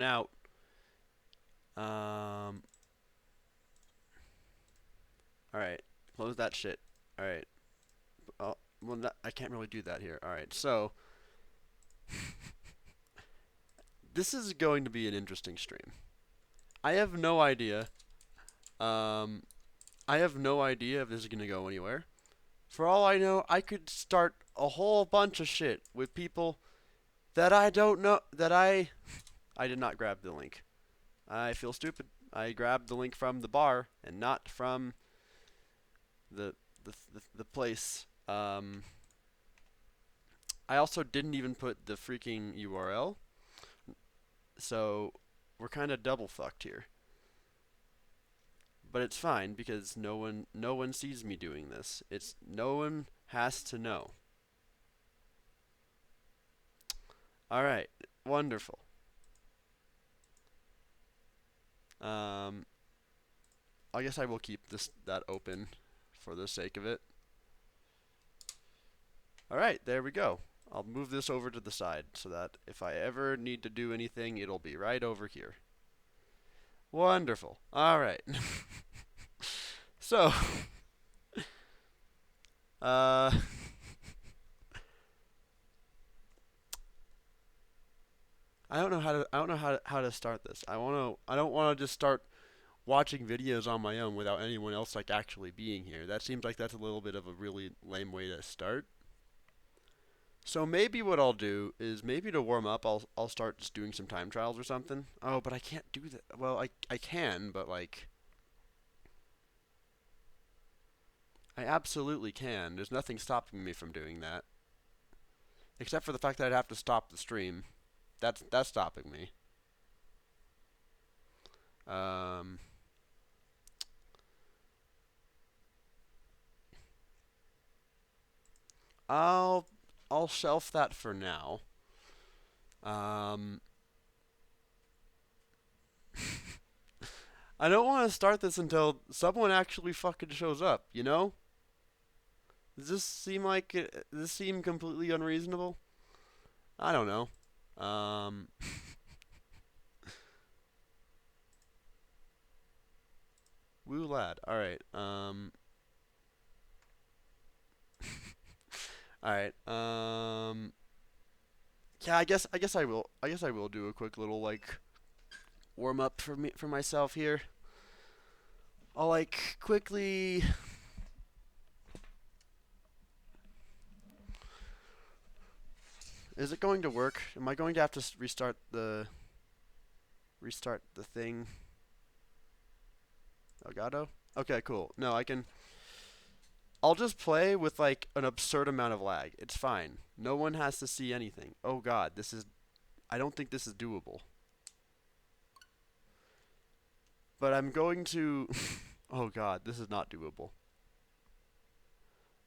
out. Um, all right, close that shit. All right. Oh, well, I can't really do that here. All right, so this is going to be an interesting stream. I have no idea. Um, I have no idea if this is gonna go anywhere. For all I know, I could start a whole bunch of shit with people that I don't know. I did not grab the link. I feel stupid. I grabbed the link from the bar and not from the the place. I also didn't even put the freaking URL, so we're kind of double fucked here. But it's fine because no one sees me doing this. It's no one has to know. All right, wonderful. Um, I guess I will keep that open for the sake of it. All right, there we go. I'll move this over to the side so that if I ever need to do anything, it'll be right over here. Wonderful. All right. So, uh, I don't know how to start this. I don't want to just start watching videos on my own without anyone else like actually being here. That seems like that's a little bit of a really lame way to start. So maybe what I'll do is maybe to warm up, I'll start just doing some time trials or something. Oh, but I can't do that. Well, I can, but like I absolutely can. There's nothing stopping me from doing that, except for the fact that I'd have to stop the stream. That's stopping me. Um, I'll I'll shelf that for now. Um, I don't want to start this until someone actually fucking shows up. You know? Does this seem like does this seem completely unreasonable? I don't know. Um, woo lad. All right. All right. Yeah. I guess I will. I guess I will do a quick little like warm up for myself here. I'll like quickly. Is it going to work? Am I going to have to restart the thing? Elgato? Okay, cool. No, I can. I'll just play with like an absurd amount of lag. It's fine. No one has to see anything. Oh god, this is. I don't think this is doable. But I'm going to. Oh god, this is not doable.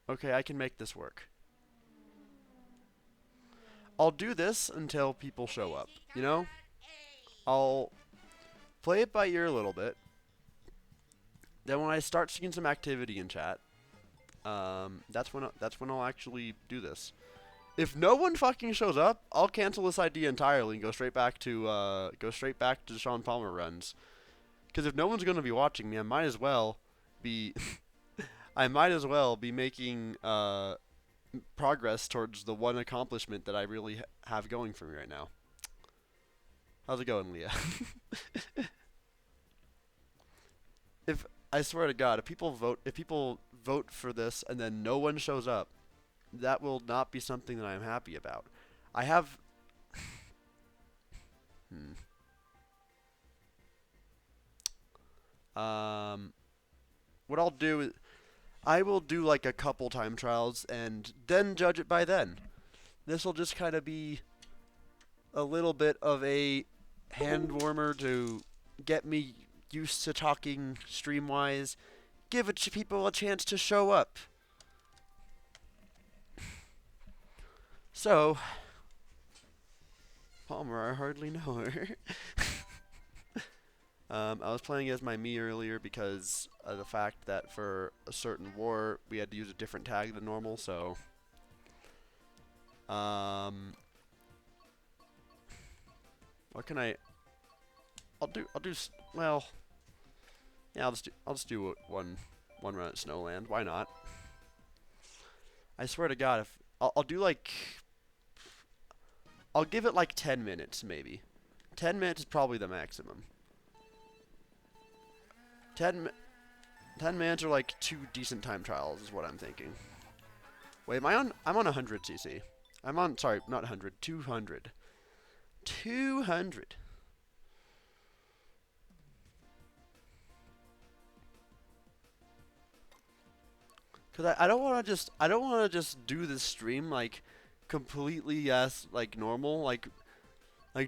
Okay, I can make this work. I'll do this until people show up. You know? I'll play it by ear a little bit. Then when I start seeing some activity in chat, that's when I'll actually do this. If no one fucking shows up, I'll cancel this idea entirely and go straight back to Sean Palmer runs. Because if no one's gonna be watching me, be I might as well be making progress towards the one accomplishment that I really have going for me right now. How's it going, Leah? If I swear to God, if people vote for this and then no one shows up, that will not be something that I'm happy about. I have. Hmm. Um, what I'll do is I will do like a couple time trials and then judge it by then. This will just kind of be a little bit of a hand warmer to get me used to talking stream-wise. Give it to people a chance to show up. So, Palmer, I hardly know her. I was playing as my me earlier because of the fact that for a certain war we had to use a different tag than normal. So, um, what can I? well, yeah, I'll just do one run at Snowland. Why not? I swear to God, if I'll do like I'll give it like 10 minutes maybe. 10 minutes is probably the maximum. 10 10 minutes or like 2 decent time trials is what I'm thinking. Wait, am I on? I'm on 100cc. I'm on. Sorry, not 100. 200. 200. Cause I don't want to just do this stream like completely as like normal like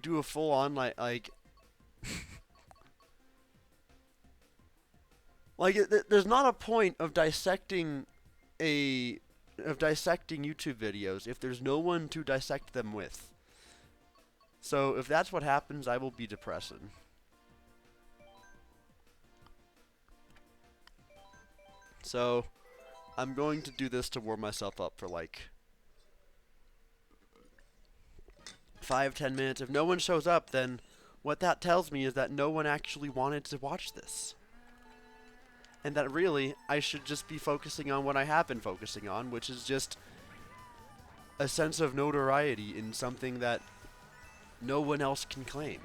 do a full on there's not a point of a dissecting YouTube videos if there's no one to dissect them with. So if that's what happens, I will be depressing. So I'm going to do this to warm myself up for like 5-10 minutes. If no one shows up, then what that tells me is that no one actually wanted to watch this. And that really, I should just be focusing on what I have been focusing on, which is just a sense of notoriety in something that no one else can claim.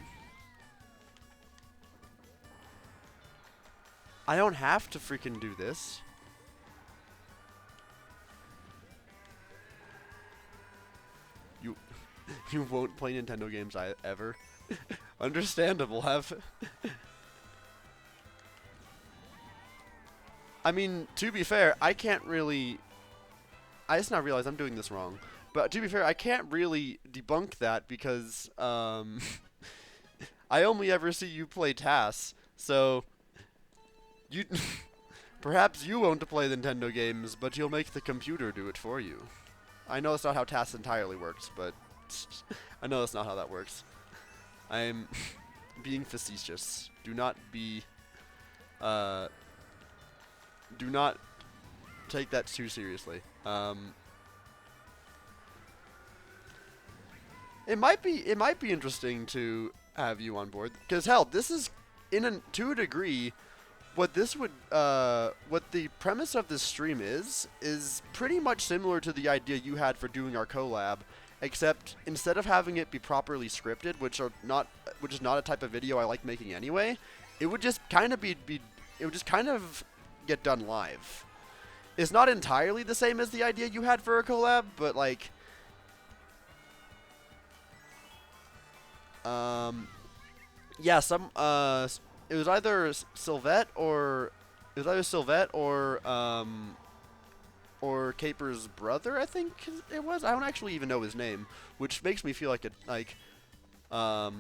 I don't have to freaking do this. You won't play Nintendo games ever. Understandable. I mean, to be fair, I can't really. I just now realize I'm doing this wrong. But to be fair, I can't really debunk that because I only ever see you play TAS. So you perhaps you won't play Nintendo games, but you'll make the computer do it for you. I know that's not how TAS entirely works, but I know that's not how that works. I'm being facetious. Do not take that too seriously. It might be interesting to have you on board, because hell, this is to a degree what the premise of this stream is pretty much similar to the idea you had for doing our collab, except instead of having it be properly scripted, which is not a type of video I like making anyway, it would just kind of get done live. It's not entirely the same as the idea you had for a collab, but like yeah, it was either Sylvette or Caper's brother, I think it was. I don't actually even know his name, which makes me feel like a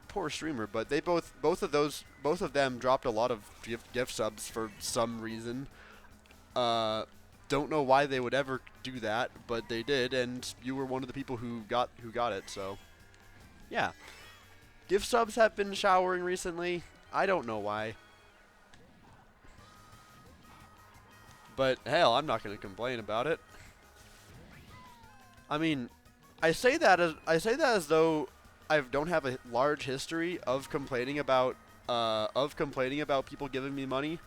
poor streamer. But they both of them dropped a lot of gift subs for some reason. Don't know why they would ever do that, but they did, and you were one of the people who got it. So, yeah, gift subs have been showering recently. I don't know why. But hell, I'm not going to complain about it. I mean, I say that as though I don't have a large history of complaining about people giving me money.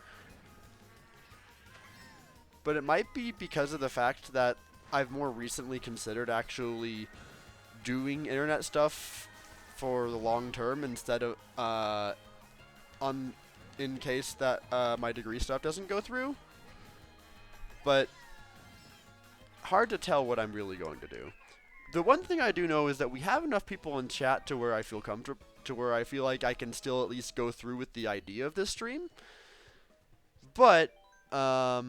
But it might be because of the fact that I've more recently considered actually doing internet stuff for the long term instead of in case that my degree stuff doesn't go through. But hard to tell what I'm really going to do. The one thing I do know is that we have enough people in chat to where I feel comfortable, to where I feel like I can still at least go through with the idea of this stream. But I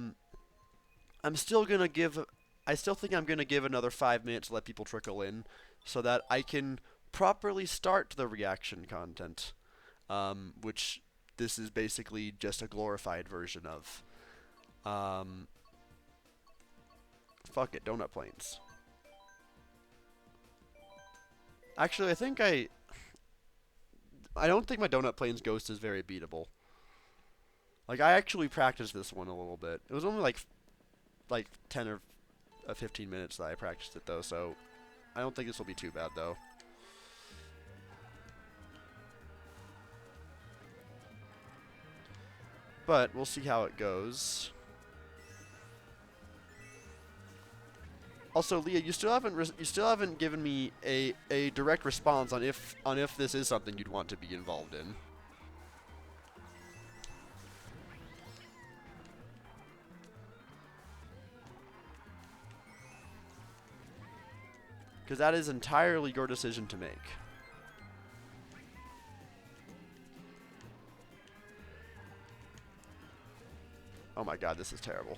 still think I'm gonna give another 5 minutes to let people trickle in, so that I can properly start the reaction content, which this is basically just a glorified version of. Fuck it, donut planes. Actually, I don't think my donut planes ghost is very beatable. Like, I actually practiced this one a little bit. It was only like 10 or 15 minutes that I practiced it though, so I don't think this will be too bad though. But we'll see how it goes. Also, Leah, you still haven't given me a direct response on if this is something you'd want to be involved in. Because that is entirely your decision to make. Oh my god, this is terrible.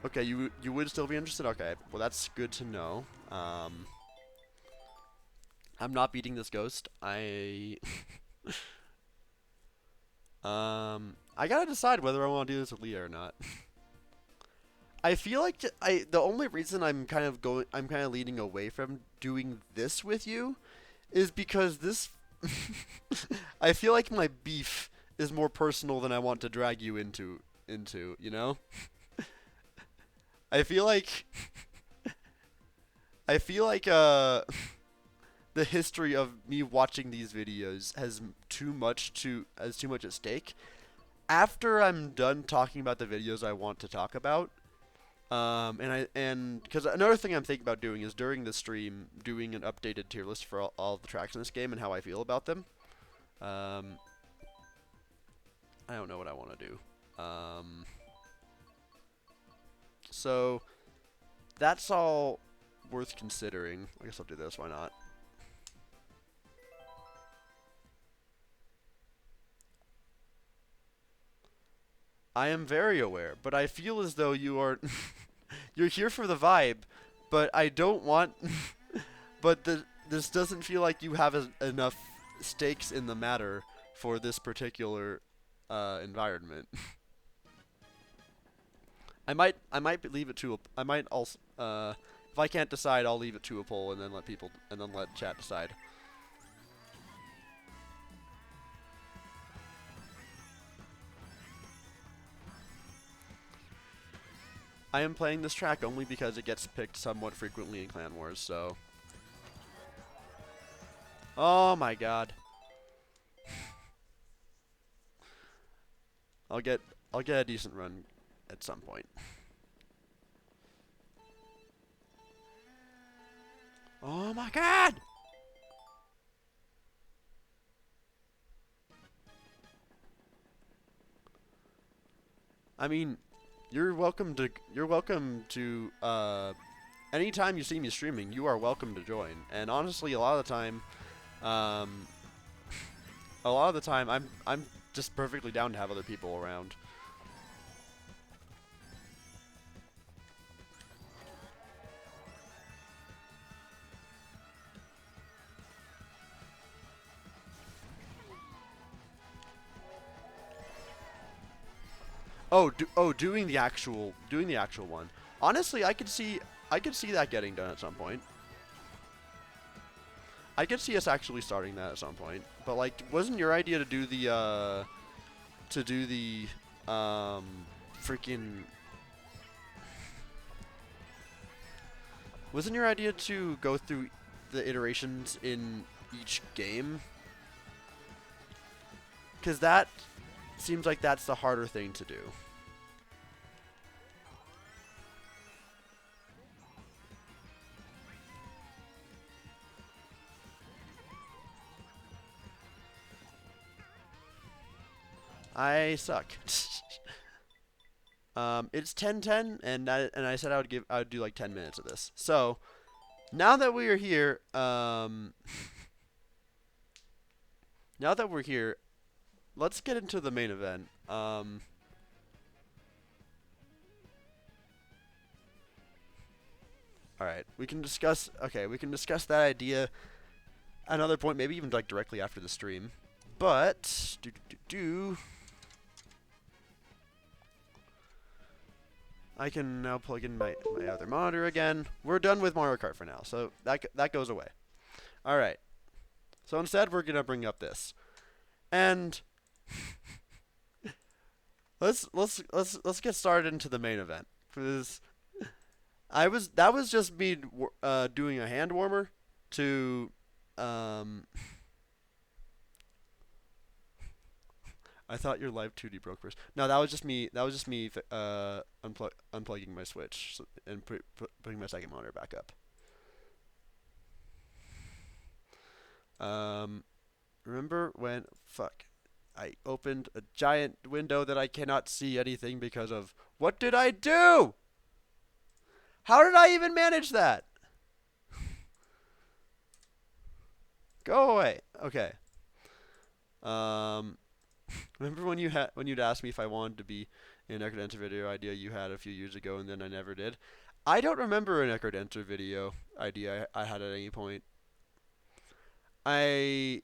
Okay, you would still be interested? Okay, well that's good to know. I'm not beating this ghost. I gotta decide whether I want to do this with Leah or not. I feel like the only reason I'm kind of leaning away from doing this with you is because this I feel like my beef is more personal than I want to drag you into, you know? I feel like the history of me watching these videos has too much at stake. After I'm done talking about the videos I want to talk about, and because another thing I'm thinking about doing is during the stream doing an updated tier list for all the tracks in this game and how I feel about them. I don't know what I want to do. So that's all worth considering. I guess I'll do this. Why not? I am very aware, but I feel as though you are you're here for the vibe, but I don't want but this doesn't feel like you have enough stakes in the matter for this particular environment. I might leave it to I might also if I can't decide, I'll leave it to a poll and then let chat decide. I am playing this track only because it gets picked somewhat frequently in Clan Wars, so. Oh my god. I'll get a decent run at some point. Oh my god! I mean, you're welcome to anytime you see me streaming, you are welcome to join. And honestly, a lot of the time I'm just perfectly down to have other people around. Doing the actual one. Honestly, I could see that getting done at some point. I could see us actually starting that at some point. But like, wasn't your idea to do the freaking wasn't your idea to go through the iterations in each game? 'Cause that seems like that's the harder thing to do. I suck. It's 10:10, and I said I would do like 10 minutes of this. So now that we are here, now that we're here, let's get into the main event. All right, we can discuss. Okay, we can discuss that idea another point, maybe even like directly after the stream. But I can now plug in my other monitor again. We're done with Mario Kart for now, so that goes away. All right. So instead, we're gonna bring up this, and let's get started into the main event. 'Cause that was just me doing a hand warmer to um I thought your live 2D broke first. No, that was just me. That was just me unplugging my Switch and putting my second monitor back up. Um, remember when I opened a giant window that I cannot see anything because of what did I do? How did I even manage that? Go away. Okay. Um, remember when you'd asked me if I wanted to be in an Necrodenter video idea you had a few years ago and then I never did? I don't remember a Necrodenter video idea I had at any point. I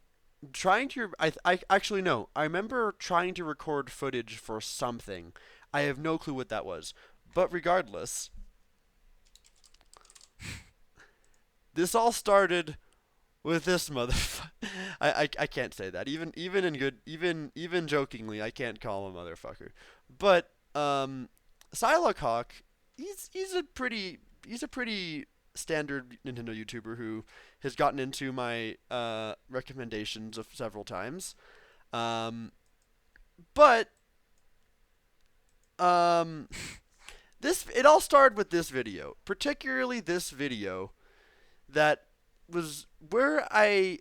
trying to I actually no. I remember trying to record footage for something. I have no clue what that was. But regardless, this all started with this motherfucker. I can't say that. Even in good even jokingly, I can't call him a motherfucker. But Psylocke Hawk, he's a pretty standard Nintendo YouTuber who has gotten into my recommendations of several times. Um, but um, this it all started with this video, particularly this video that was where I.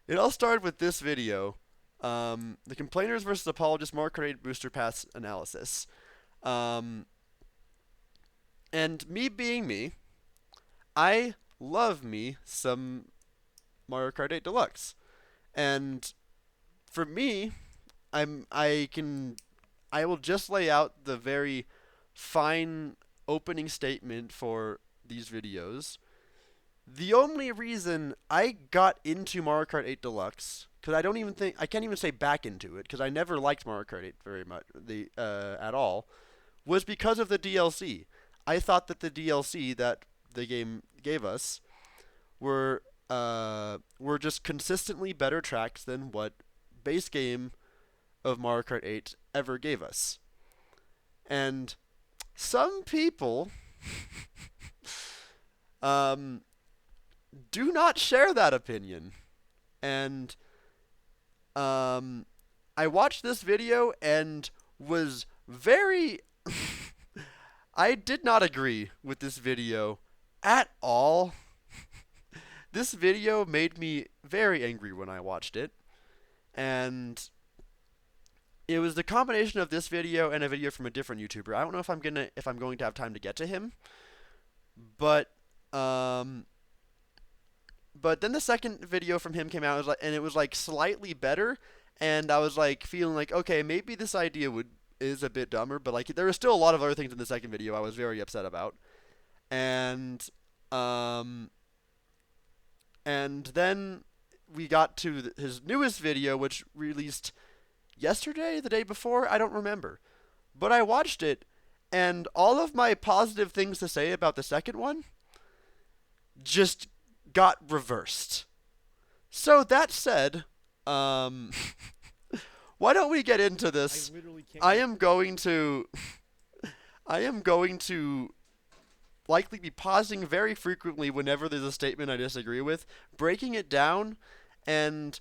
It all started with this video, the complainers versus apologists Mario Kart 8 Booster Pass analysis, um, and me being me, I love me some Mario Kart 8 Deluxe, and for me, I will just lay out the very fine opening statement for these videos. The only reason I got into Mario Kart 8 Deluxe, because I can't even say back into it, because I never liked Mario Kart 8 very much, at all, was because of the DLC. I thought that the DLC that the game gave us were just consistently better tracks than what base game of Mario Kart 8 ever gave us. And some people um, do not share that opinion. And I watched this video and was very. I did not agree with this video at all. This video made me very angry when I watched it. And it was the combination of this video and a video from a different YouTuber. I don't know if I'm going to have time to get to him. But but then the second video from him came out and it was like slightly better, and I was like feeling like, okay, maybe this idea would is a bit dumber, but like there were still a lot of other things in the second video I was very upset about. And um and then we got to his newest video, which released yesterday, the day before, I don't remember. But I watched it, and all of my positive things to say about the second one just got reversed. So that said, um, why don't we get into this? I am going to, I am going to likely be pausing very frequently whenever there's a statement I disagree with, breaking it down, and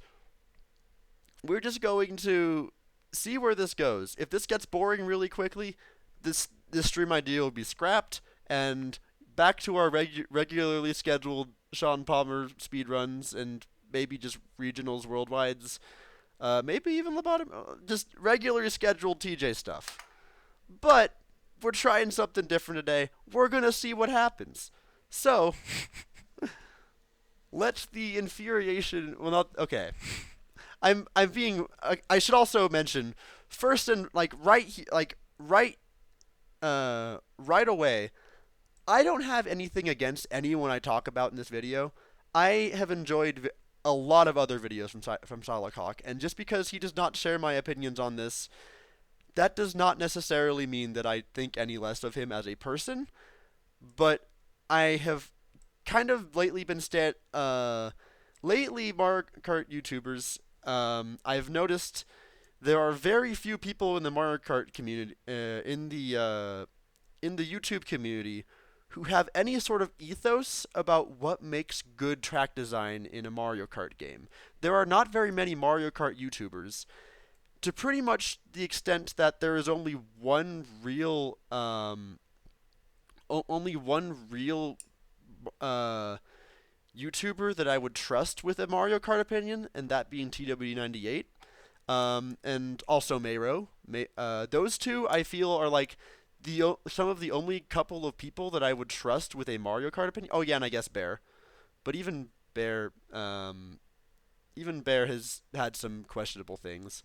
we're just going to see where this goes. If this gets boring really quickly, this stream idea will be scrapped, and back to our regularly scheduled Sean Palmer speedruns and maybe just regionals, worldwides, maybe even just regularly scheduled TJ stuff. But we're trying something different today. We're gonna see what happens. So let the infuriation. Well, not okay. I'm being. I should also mention first and right away. I don't have anything against anyone I talk about in this video. I have enjoyed a lot of other videos from Psylocke Hawk, and just because he does not share my opinions on this, that does not necessarily mean that I think any less of him as a person. But I have kind of lately been lately Mario Kart YouTubers. I've noticed there are very few people in the Mario Kart community in the YouTube community who have any sort of ethos about what makes good track design in a Mario Kart game. There are not very many Mario Kart YouTubers, to pretty much the extent that there is only one real uh, YouTuber that I would trust with a Mario Kart opinion, and that being TWD98, and also Mayro. Those two I feel are like some of the only couple of people that I would trust with a Mario Kart opinion. Oh yeah, and I guess Bear, but even Bear has had some questionable things.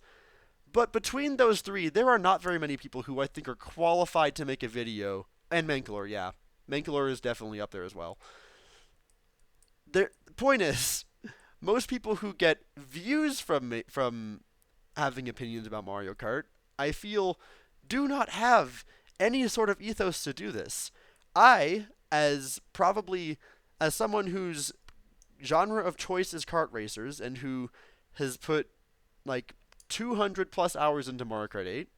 But between those three, there are not very many people who I think are qualified to make a video. And Mankalor, yeah. Mankalor is definitely up there as well. The point is, most people who get views from having opinions about Mario Kart, I feel, do not have any sort of ethos to do this. I, as someone whose genre of choice is kart racers and who has put like 200 plus hours into Mario Kart 8,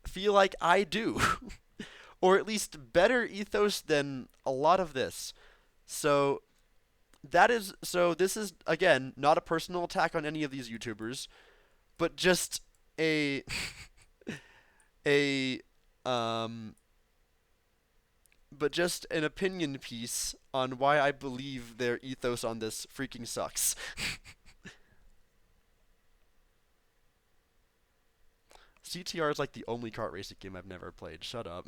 feel like I do. Or at least better ethos than a lot of this. So this is again not a personal attack on any of these YouTubers, but just a a but just an opinion piece on why I believe their ethos on this freaking sucks. CTR is like the only kart racing game I've never played. Shut up.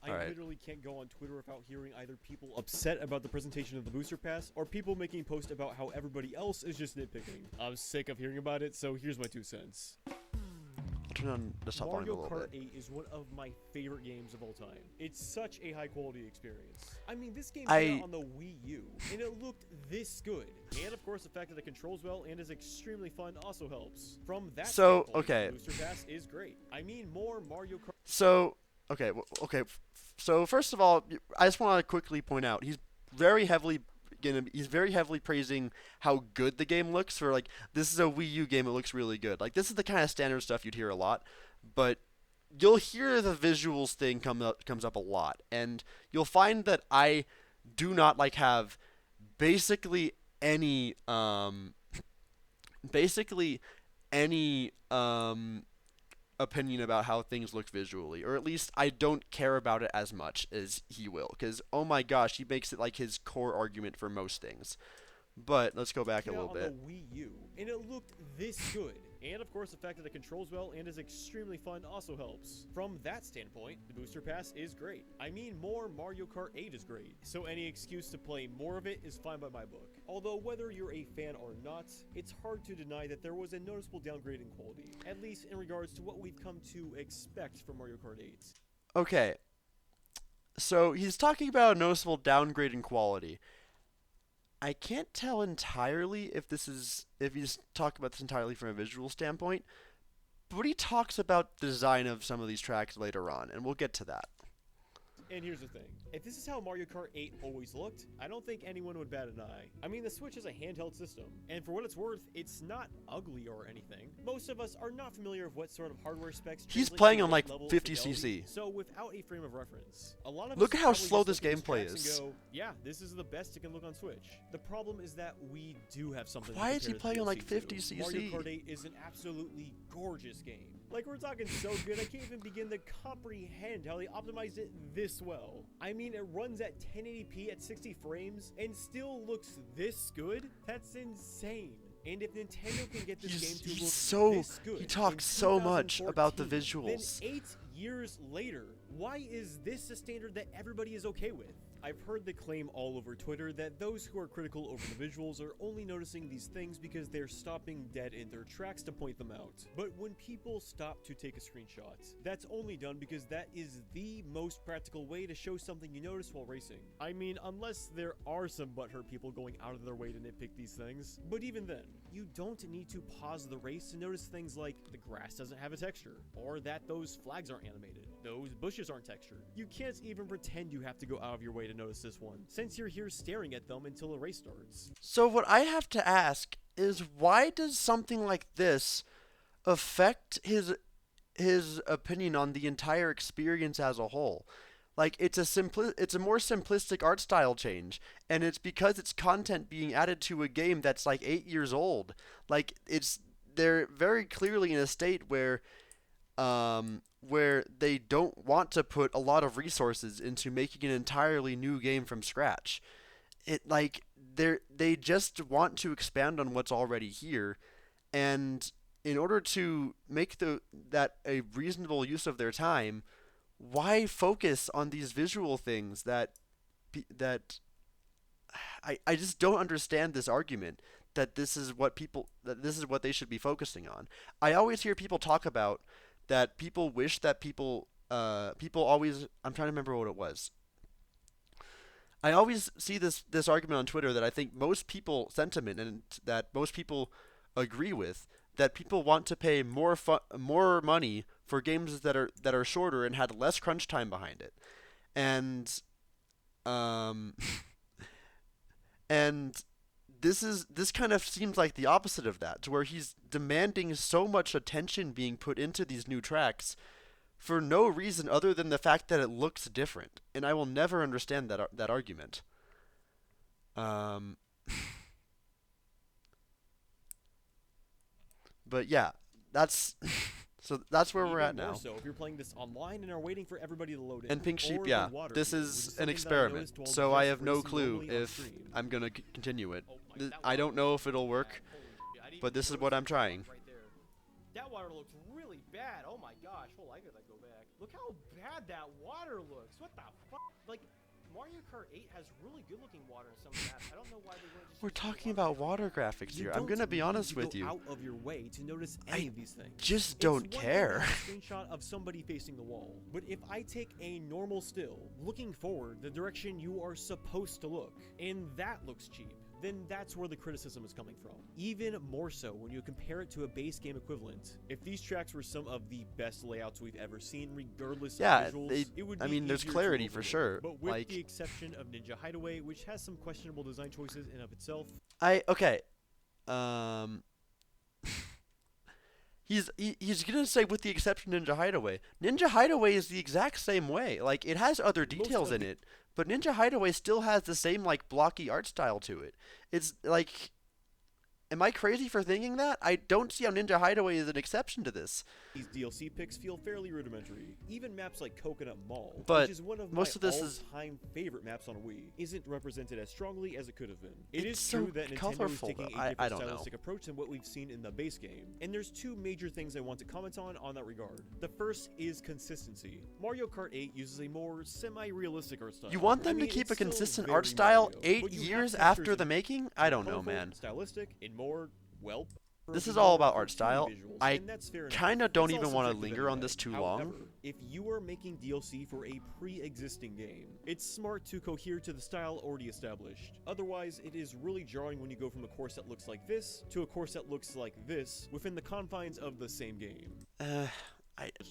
I literally can't go on Twitter without hearing either people upset about the presentation of the booster pass or people making posts about how everybody else is just nitpicking. I'm sick of hearing about it, so here's my 2 cents. I'll turn on the top volume a little Mario Kart bit. 8 is one of my favorite games of all time. It's such a high quality experience. I mean, this game came out on the Wii U, and it looked this good. And of course, the fact that it controls well and is extremely fun also helps. From that standpoint, okay. the booster pass is great. I mean, more Mario Kart. Okay. So first of all, I just want to quickly point out he's very heavily praising how good the game looks. For like, this is a Wii U game, it looks really good. Like, this is the kind of standard stuff you'd hear a lot, but you'll hear the visuals thing comes up a lot, and you'll find that I do not like have basically any opinion about how things look visually, or at least I don't care about it as much as he will, because oh my gosh, he makes it like his core argument for most things. But let's go back a little bit. On the Wii U, and it looked this good. And of course, the fact that it controls well and is extremely fun also helps. From that standpoint, the booster pass is great. I mean, more Mario Kart 8 is great, so any excuse to play more of it is fine by my book. Although whether you're a fan or not, it's hard to deny that there was a noticeable downgrade in quality, at least in regards to what we've come to expect from Mario Kart 8. Okay, so he's talking about a noticeable downgrade in quality. I can't tell entirely if he's talking about this entirely from a visual standpoint, but he talks about the design of some of these tracks later on, and we'll get to that. And here's the thing. If this is how Mario Kart 8 always looked, I don't think anyone would bat an eye. I mean, the Switch is a handheld system, and for what it's worth, it's not ugly or anything. Most of us are not familiar with what sort of hardware specs. He's playing on like 50cc. So without a frame of reference, a lot of look us at how probably slow just this look at gameplay these tracks is. and go, yeah, this is the best it can look on Switch. The problem is that we do have something. Why to is he compare playing on like DLC to. 50cc? Mario Kart 8 is an absolutely gorgeous game. Like, we're talking so good, I can't even begin to comprehend how they optimized it this well. I mean, it runs at 1080p at 60 frames and still looks this good? That's insane. And if Nintendo can get this game to look this good, he talks so much about the visuals. Then 8 years later, why is this a standard that everybody is okay with? I've heard the claim all over Twitter that those who are critical over the visuals are only noticing these things because they're stopping dead in their tracks to point them out. But when people stop to take a screenshot, that's only done because that is the most practical way to show something you notice while racing. I mean, unless there are some butthurt people going out of their way to nitpick these things. But even then, you don't need to pause the race to notice things like the grass doesn't have a texture, or that those flags aren't animated. Those bushes aren't textured. You can't even pretend you have to go out of your way to notice this one, since you're here staring at them until the race starts. So what I have to ask is, why does something like this affect his opinion on the entire experience as a whole? Like, it's a more simplistic art style change, and it's because it's content being added to a game that's like 8 years old. Like, they're very clearly in a state where they don't want to put a lot of resources into making an entirely new game from scratch. They just want to expand on what's already here, and in order to make that a reasonable use of their time, why focus on these visual things that I just don't understand this argument that this is what they should be focusing on. I always hear people talk about that people wish that people always, I'm trying to remember what it was. I always see this argument on Twitter that I think most people sentiment and that most people agree with, that people want to pay more money for games that are shorter and had less crunch time behind it. And and this kind of seems like the opposite of that, to where he's demanding so much attention being put into these new tracks for no reason other than the fact that it looks different. And I will never understand that argument. But yeah, that's that's where we're at Even more now. so if you're playing this online and are waiting for everybody to load in. And Pink Sheep, or the yeah, water this view, which is an something that I experiment, noticed while so I just have no racing clue normally on if stream. I'm gonna continue it. Oh my, that I don't water know looks if it'll bad. work, Holy shit, I didn't but even this is notice what I'm that trying. right there. That water looks really bad. Oh my gosh. Hold on, I gotta go back. Look how bad that water looks. What the fuck? Like, Mario Kart 8 has really good looking water in some maps. I don't know why they wouldn't just We're use talking water. about water graphics You here. I'm don't gonna be need honest to with go you. out of your way to notice any of these things. Just It's don't one thing to care. have a screenshot of somebody facing the wall, but if I take a normal still, looking forward, the direction you are supposed to look, and that looks cheap, then that's where the criticism is coming from. Even more so when you compare it to a base game equivalent. If these tracks were some of the best layouts we've ever seen, regardless Yeah, of visuals, it would be I mean, there's easier to clarity for overlook. sure. But with Like, the exception of Ninja Hideaway, which has some questionable design choices in of itself, okay. Um, he's gonna say with the exception of Ninja Hideaway. Ninja Hideaway is the exact same way. Like, it has other details in it, but Ninja Hideaway still has the same like blocky art style to it. It's like, am I crazy for thinking that? I don't see how Ninja Hideaway is an exception to this. these DLC picks feel fairly rudimentary. Even maps like Coconut Mall, But which is one of most my of this is- all-time favorite maps on Wii, isn't represented as strongly as it could have been. It It's is so true that Nintendo colorful, is taking though. a I different don't know. stylistic approach than what we've seen in the base game, and there's two major things I want to comment on that regard. The first is consistency. Mario Kart 8 uses a more semi-realistic art style. You want I them mean, to keep it's a still consistent very art style Mario, 8 but you have years textures after that the making? I don't know, colorful, man. stylistic, and more, well, This is more all about art cartoony style. visuals, I and that's fair enough. Kinda don't It's all even wanna subjective linger on anyway. this too long. However, if you are making DLC for a pre-existing game, it's smart to cohere to the style already established. Otherwise, it is really jarring when you go from a course that looks like this to a course that looks like this within the confines of the same game.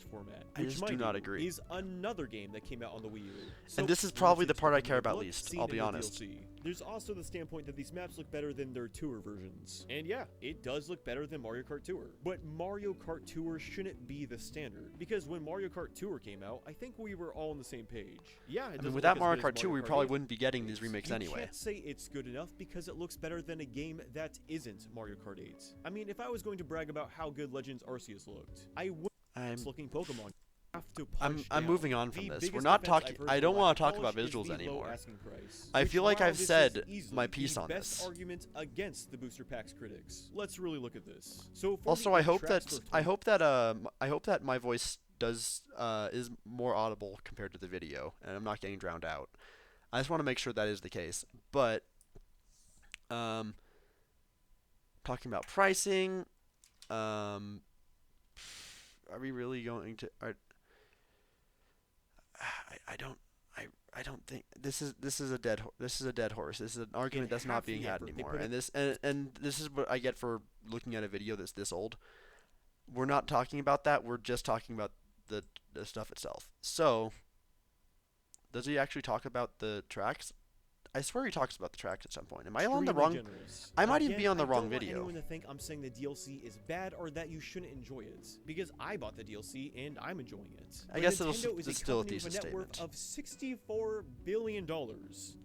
Format, I which, just do mind not you, agree. is another game that came out on the Wii U. So And this is what probably the it's part I from care the about look least, seen I'll be in the honest. DLC. There's also the standpoint that these maps look better than their tour versions. And yeah, it does look better than Mario Kart Tour. But Mario Kart Tour shouldn't be the standard, because when Mario Kart Tour came out, I think we were all on the same page. Yeah, it I doesn't mean, look without as Mario good as Kart 2, we Kart probably 8. wouldn't be getting these remakes You anyway. can't say it's good enough because it looks better than a game that isn't Mario Kart 8. I mean, if I was going to brag about how good Legends Arceus looked, I would I'm looking Pokemon. Have to I'm punch I'm down. moving on from The this. We're biggest not defense I've talking. heard I for don't lack want of to talk polish about is visuals the low anymore. asking price, I which, feel like while I've this is said easily my piece the on best this. argument against the booster packs critics. Let's really look at this. So for Also, the I hope tracks that per I hope that my voice is more audible compared to the video, and I'm not getting drowned out. I just want to make sure that is the case. But talking about pricing, are we really going to? I don't think this is a dead horse. This is an argument that's not half the being had effort they anymore. put And this is what I get for looking at a video that's this old. We're not talking about that. We're just talking about the stuff itself. So, does he actually talk about the tracks? I swear he talks about the tracks at some point. Am I on the Extremely wrong? generous. I might even Again, be on the I wrong don't want video. anyone to think I'm saying the DLC is bad or that you shouldn't enjoy it, because I bought the DLC and I'm enjoying it. I guess Nintendo is it's a still a company with thesis net worth statement. of $64 billion.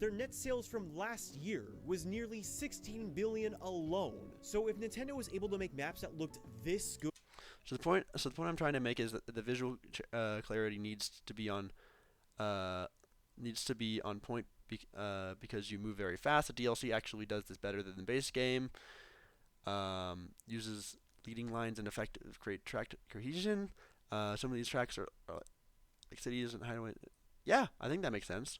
Their net sales from last year was nearly $16 billion alone. So if Nintendo was able to make maps that looked this good, So the point I'm trying to make is that the visual clarity needs to be on point because you move very fast. The DLC actually does this better than the base game. Uses leading lines and effective create track cohesion. Some of these tracks are like cities and highway. Yeah, I think that makes sense.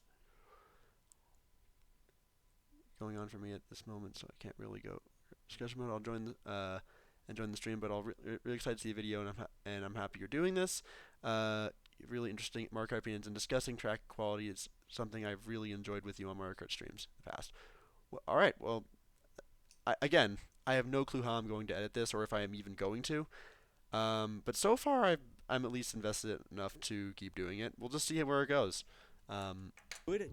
Going on for me at this moment, so I can't really go discussion mode. I'll join the stream, but I'll really excited to see the video, and I'm happy you're doing this. Really interesting Mario Kart opinions and discussing track quality is something I've really enjoyed with you on Mario Kart streams in the past. Well, all right, well, again, I have no clue how I'm going to edit this or if I am even going to. But so far, I'm at least invested enough to keep doing it. We'll just see where it goes.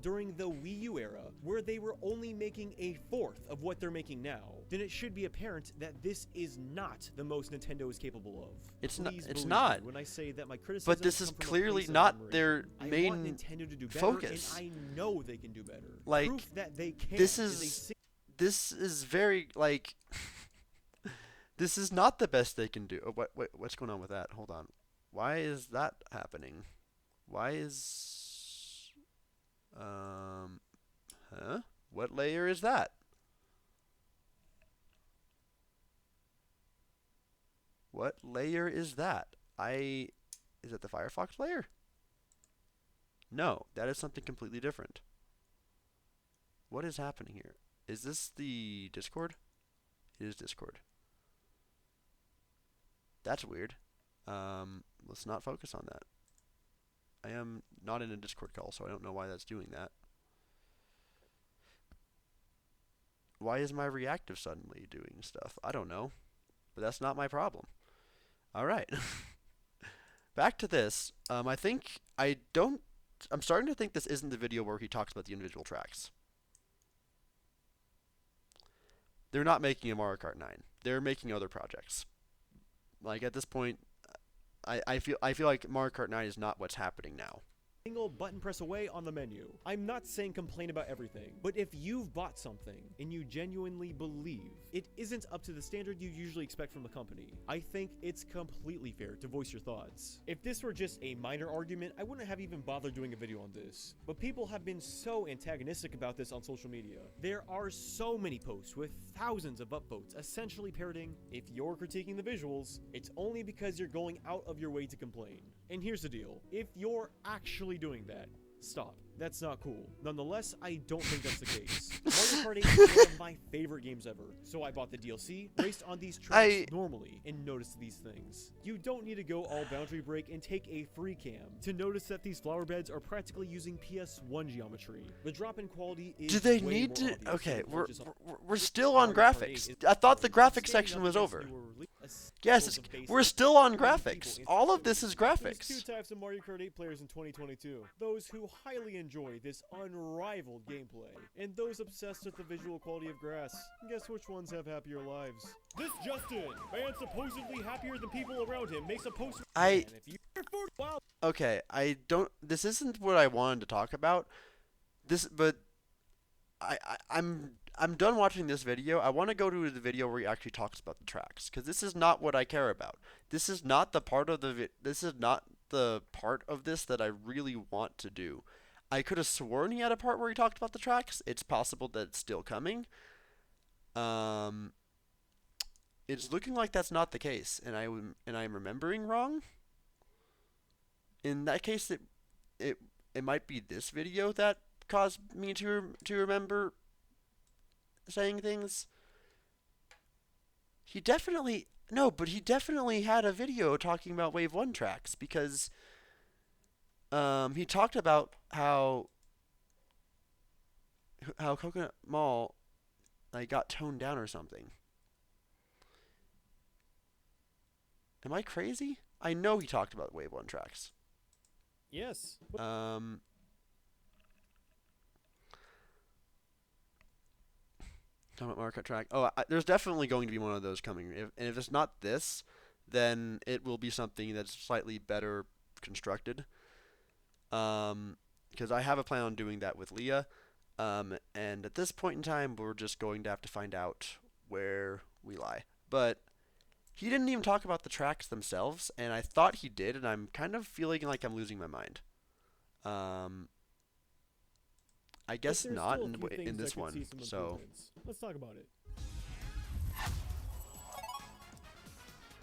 during the Wii U era, where they were only making a fourth of what they're making now, then it should be apparent that this is not the most Nintendo is capable of. It's Please not. It's believe not. me when I say that my criticism. But this is come from a clearly place of not admiration. their I want main Nintendo to do better, focus. and I know they can do better. Like, proof that they can this a is this is very like this is not the best they can do. Oh, what's going on with that? Hold on. Why is that happening? Why is huh? What layer is that? What layer is that? Is it the Firefox layer? No, that is something completely different. What is happening here? Is this the Discord? It is Discord. That's weird. Let's not focus on that. I am not in a Discord call, so I don't know why that's doing that. Why is my reactive suddenly doing stuff? I don't know. But that's not my problem. Alright. Back to this. I'm starting to think this isn't the video where he talks about the individual tracks. They're not making a Mario Kart 9. They're making other projects. Like at this point, I feel like Mario Kart 9 is not what's happening now. single button press away on the menu. I'm not saying complain about everything, but if you've bought something and you genuinely believe it isn't up to the standard you usually expect from a company, I think it's completely fair to voice your thoughts. If this were just a minor argument, I wouldn't have even bothered doing a video on this, but people have been so antagonistic about this on social media. There are so many posts with thousands of upvotes essentially parroting, if you're critiquing the visuals, it's only because you're going out of your way to complain. And here's the deal, if you're actually doing that, stop. That's not cool. Nonetheless, I don't think that's the case. Mario Kart 8 is one of my favorite games ever, so I bought the DLC, raced on these tracks normally, and noticed these things. You don't need to go all boundary break and take a free cam to notice that these flower beds are practically using PS1 geometry. The drop in quality is Do they way need more to? obvious Okay, than we're just on- we're still on Mario Kart 8 graphics. is- I thought the graphics Standing section up was against over. newer Yes, levels of basic we're still on people graphics. in All of this is There's graphics. two types of Mario Kart 8 players in 2022. Those who highly enjoy this unrivaled gameplay, and those obsessed with the visual quality of grass. Guess which ones have happier lives? This Justin, man supposedly happier than people around him, makes a post. I- Man, if you're for wow. Okay, I don't. This isn't what I wanted to talk about. But I'm done watching this video. I want to go to the video where he actually talks about the tracks, because this is not what I care about. This is not the part of this is not the part of this that I really want to do. I could have sworn he had a part where he talked about the tracks. It's possible that it's still coming. It's looking like that's not the case, and I'm remembering wrong. In that case, it might be this video that caused me to remember saying things. He definitely had a video talking about Wave 1 tracks, because he talked about how Coconut Mall like got toned down or something. Am I crazy? I know he talked about Wave 1 tracks. Yes. Talking about Mario Kart track. Oh, there's definitely going to be one of those coming. And if it's not this, then it will be something that's slightly better constructed. Because I have a plan on doing that with Leah. And at this point in time, we're just going to have to find out where we lie. But he didn't even talk about the tracks themselves, and I thought he did, and I'm kind of feeling like I'm losing my mind. I guess not in this one. So let's talk about it.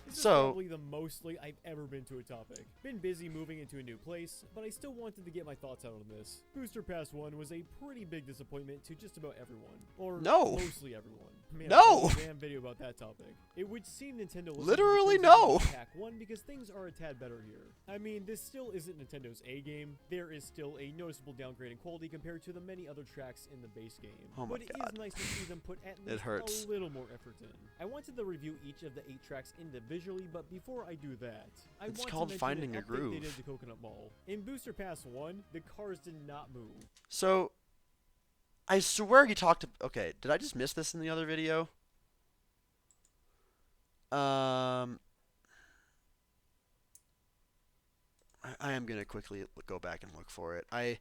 This is So- probably the most late I've ever been to a topic. Been busy moving into a new place, but I still wanted to get my thoughts out on this. Booster Pass 1 was a pretty big disappointment to just about everyone. Or No. mostly everyone. Man, No. I made a damn video about that topic. It would seem Nintendo listened to the Literally criticism no. of Pack 1 because things are a tad better here. I mean, this still isn't Nintendo's A game. There is still a noticeable downgrade in quality compared to the many other tracks in the base game. Oh my but it God. is nice to see them put at It least hurts. a little more effort in. I wanted to review each of the 8 tracks individually, but before I do that, I It's want called to mention Finding an a update they Groove. did to Coconut Mall. In Booster Pass 1, the cars did not move. So, I swear he talked. Okay, did I just miss this in the other video? I am gonna quickly go back and look for it. I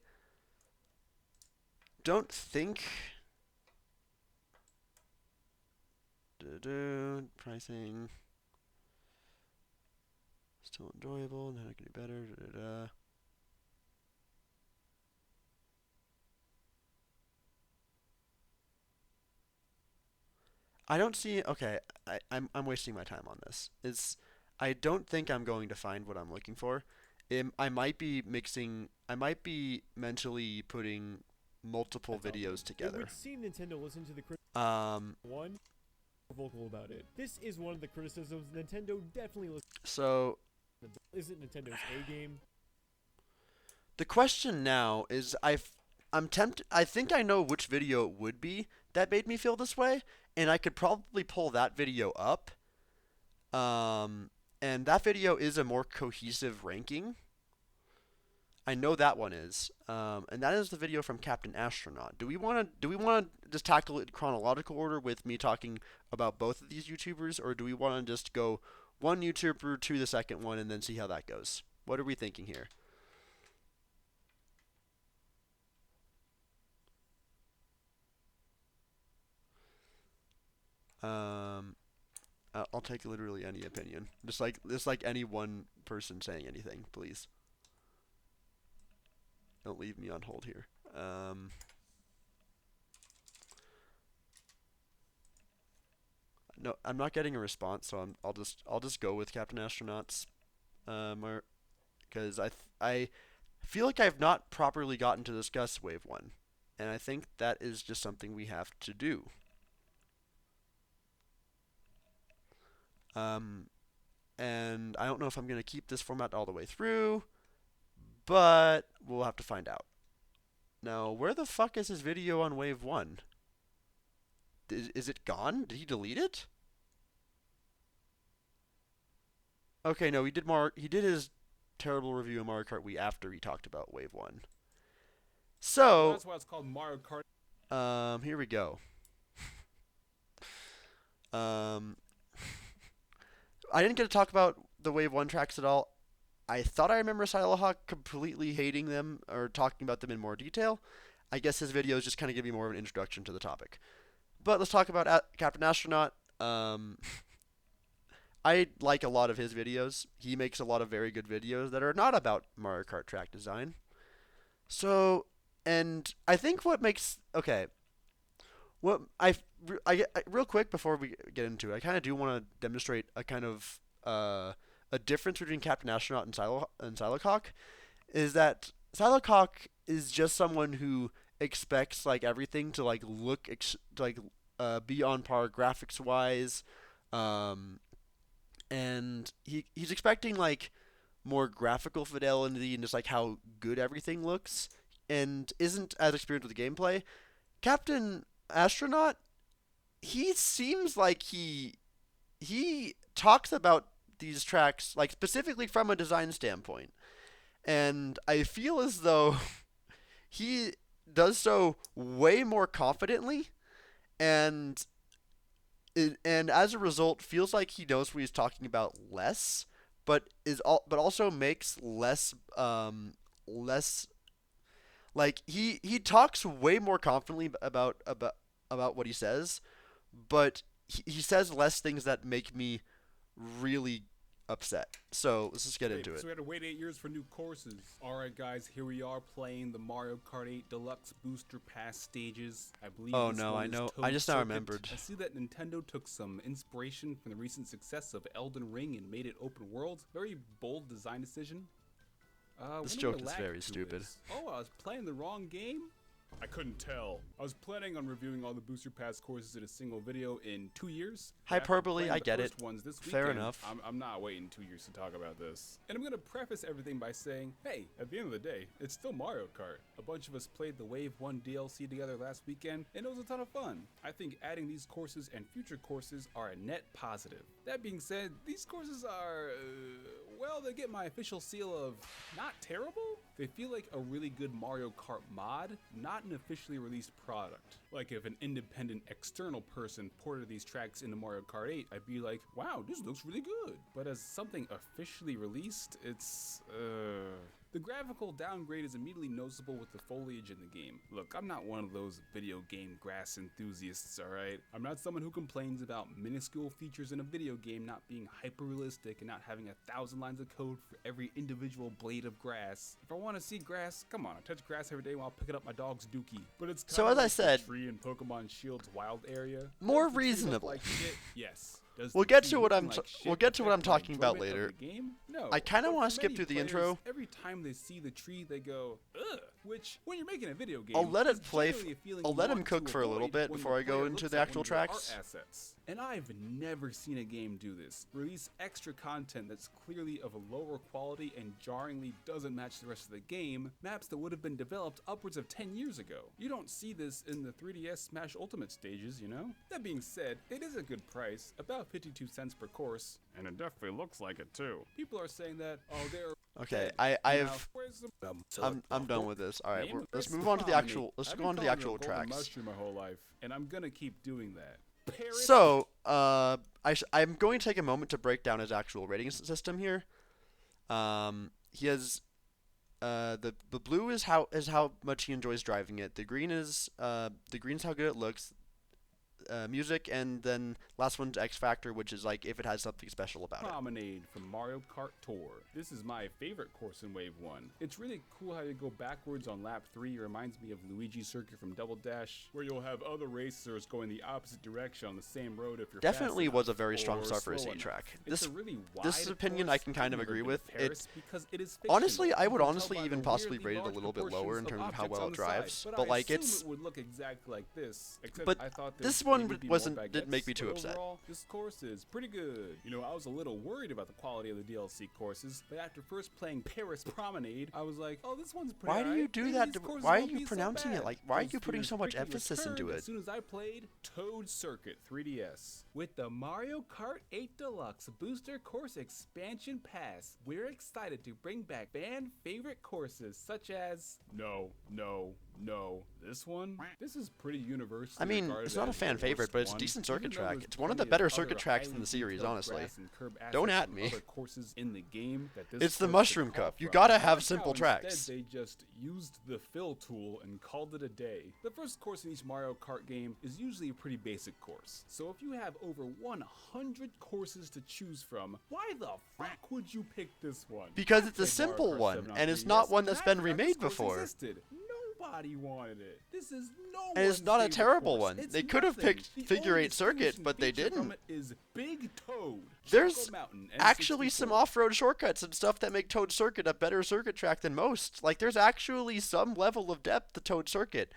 don't think. Pricing. Still enjoyable. Now it can do better. I don't see. Okay, I'm wasting my time on this. I don't think I'm going to find what I'm looking for. I might be mixing. I might be mentally putting multiple That's all. videos It together. would seem Nintendo listened to the Um. one vocal about it. This is one of the criticisms Nintendo definitely listened So to. Isn't Nintendo's A game? the question now is, I'm tempted. I think I know which video it would be that made me feel this way, and I could probably pull that video up. And that video is a more cohesive ranking. I know that one is. And that is the video from Captain Astronaut. Do we want to just tackle it in chronological order with me talking about both of these YouTubers, or do we want to just go one YouTuber to the second one and then see how that goes? What are we thinking here? I'll take literally any opinion. Just like any one person saying anything, please. Don't leave me on hold here. No, I'm not getting a response, so I'll just go with Captain Astronauts, because I feel like I've not properly gotten to discuss Wave 1, and I think that is just something we have to do. And I don't know if I'm going to keep this format all the way through, but we'll have to find out. Now, where the fuck is his video on Wave 1? Is it gone? Did he delete it? Okay, no, he did his terrible review of Mario Kart Wii after he talked about Wave 1. So, That's why it's called Mario Kart. Here we go. I didn't get to talk about the Wave 1 tracks at all. I thought I remember Silohawk completely hating them or talking about them in more detail. I guess his videos just kind of give me more of an introduction to the topic. But let's talk about Captain Astronaut. I like a lot of his videos. He makes a lot of very good videos that are not about Mario Kart track design. So, and I think what makes... Okay. What real quick before we get into it, I kind of do want to demonstrate a kind of a difference between Captain Astronaut and Silohawk, is that Silohawk is just someone who expects like everything to like look be on par graphics wise, and he's expecting like more graphical fidelity and just like how good everything looks, and isn't as experienced with the gameplay. Captain Astronaut, he seems like he talks about these tracks, like specifically from a design standpoint. And I feel as though he does so way more confidently, and and as a result feels like he knows what he's talking about less, but also makes less, like he talks way more confidently about what he says, but he says less things that make me really upset. So let's just get into it. So we had to wait 8 years for new courses. Alright guys, here we are playing the Mario Kart 8 Deluxe Booster Pass stages. I believe Oh this no, one I is know. Toad I just now Circuit. remembered. I see that Nintendo took some inspiration from the recent success of Elden Ring and made it open world. Very bold design decision. This when joke did is the lag very do stupid. this? Oh, I was playing the wrong game? I couldn't tell. I was planning on reviewing all the Booster Pass courses in a single video in 2 years. But after Hyperbole, playing I the get first it. ones this Fair weekend, enough. I'm not waiting 2 years to talk about this. And I'm going to preface everything by saying, hey, at the end of the day, it's still Mario Kart. A bunch of us played the Wave 1 DLC together last weekend, and it was a ton of fun. I think adding these courses and future courses are a net positive. That being said, these courses are, well, they get my official seal of not terrible. They feel like a really good Mario Kart mod, not an officially released product. Like if an independent external person ported these tracks into Mario Kart 8, I'd be like, wow, this looks really good. But as something officially released, it's, the graphical downgrade is immediately noticeable with the foliage in the game. Look, I'm not one of those video game grass enthusiasts, alright? I'm not someone who complains about minuscule features in a video game not being hyper-realistic and not having 1,000 lines of code for every individual blade of grass. If I want to see grass, come on, I touch grass every day while picking up my dog's dookie. But it's So kinda as I like said, the tree in Pokemon Shield's wild area. more Does the tree look reasonable. like shit? Yes. Does We'll the get tree to what looking I'm like t- shit we'll get to what I'm affect my talking about enjoyment of later. the game? No. I kinda But wanna for skip many through the players, intro. Every time they see the tree, they go, ugh. Which, when you're making a video game, I'll let it is play generally a feeling I'll you let him want cook to for a little avoid bit when before the I go player into looks the at actual one of your art tracks. assets. And I've never seen a game do this. Release extra content that's clearly of a lower quality and jarringly doesn't match the rest of the game, maps that would have been developed upwards of 10 years ago. You don't see this in the 3DS Smash Ultimate stages, you know? That being said, it is a good price, about 52 cents per course, and it definitely looks like it too. People are saying that, oh, they're Okay, dead. I Now, have where's the I'm done with this. All right, name? let's Chris move on to the Promenade. actual. Let's I've go been on to the calling it a actual golden tracks. mushroom my whole life, and I'm gonna keep doing that. Paris. So, I'm going to take a moment to break down his actual rating system here. He has the blue is how much he enjoys driving it. The green's how good it looks. Music, and then last one's X Factor, which is like if it has something special about it. Promenade from Mario Kart Tour. This is my favorite course in Wave 1. It's really cool how you go backwards on lap 3. It reminds me of Luigi's Circuit from Double Dash, where you'll have other racers going the opposite direction on the same road if you're Definitely fast was a enough very strong or start for a slow C enough. track. It's This a really this wide opinion course. I can kind of I've agree lived with. in Paris because it is Honestly, fictional. I You would can tell honestly by even the possibly weirdly rate it a large little bit lower in proportions terms of how objects well on it the drives, side, but I like assume it's. it would look exactly like this, except But I thought this there'd one maybe be wasn't- more didn't make me baguettes, too but upset. overall, this course is pretty good. You know, I was a little worried about the quality of the DLC courses, but after first playing Paris Promenade, I was like, oh, this one's pretty Why do you alright. do Maybe that these to- courses why are won't you be so pronouncing it bad. like- why are Those you putting fears so much quickly emphasis into returned it? As soon as I played Toad Circuit 3DS. With the Mario Kart 8 Deluxe Booster Course Expansion Pass, we're excited to bring back fan favorite courses such as this one. This is pretty universal. I mean, it's not a fan favorite, but it's a decent circuit track. It's one of the better circuit tracks in the series, honestly. Don't at me. Other courses in the game that this It's the course Mushroom could call Cup. You from. gotta I have like simple how tracks. Instead, they just used the fill tool and called it a day. The first course in each Mario Kart game is usually a pretty basic course. So if you have over 100 courses to choose from, why the fuck would you pick this one? Because I it's a played Mario simple Kart one, 7 on and it's 3DS, not one and that's I been forgot this remade course before. existed. Nobody wanted it. This is no And it's one's not a favorite terrible course. one. It's They could have nothing. picked The Figure only 8 Circuit, distinguishing but they feature from didn't. it is Big Toad. There's Choco Mountain, actually some N64. off-road shortcuts and stuff that make Toad Circuit a better circuit track than most. Like, there's actually some level of depth to Toad Circuit.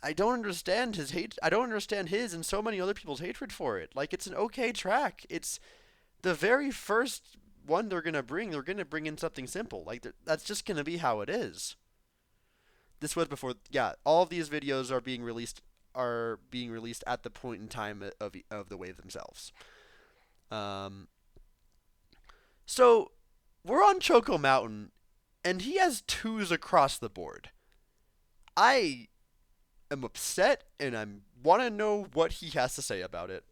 I don't understand his hate. I don't understand his and so many other people's hatred for it. Like, it's an okay track. It's the very first one they're gonna bring. They're gonna bring in something simple. Like, that's just gonna be how it is. This was before. Yeah, all of these videos are being released at the point in time of the wave themselves. Um, so we're on Choco Mountain, and he has twos across the board. I am upset, and I want to know what he has to say about it.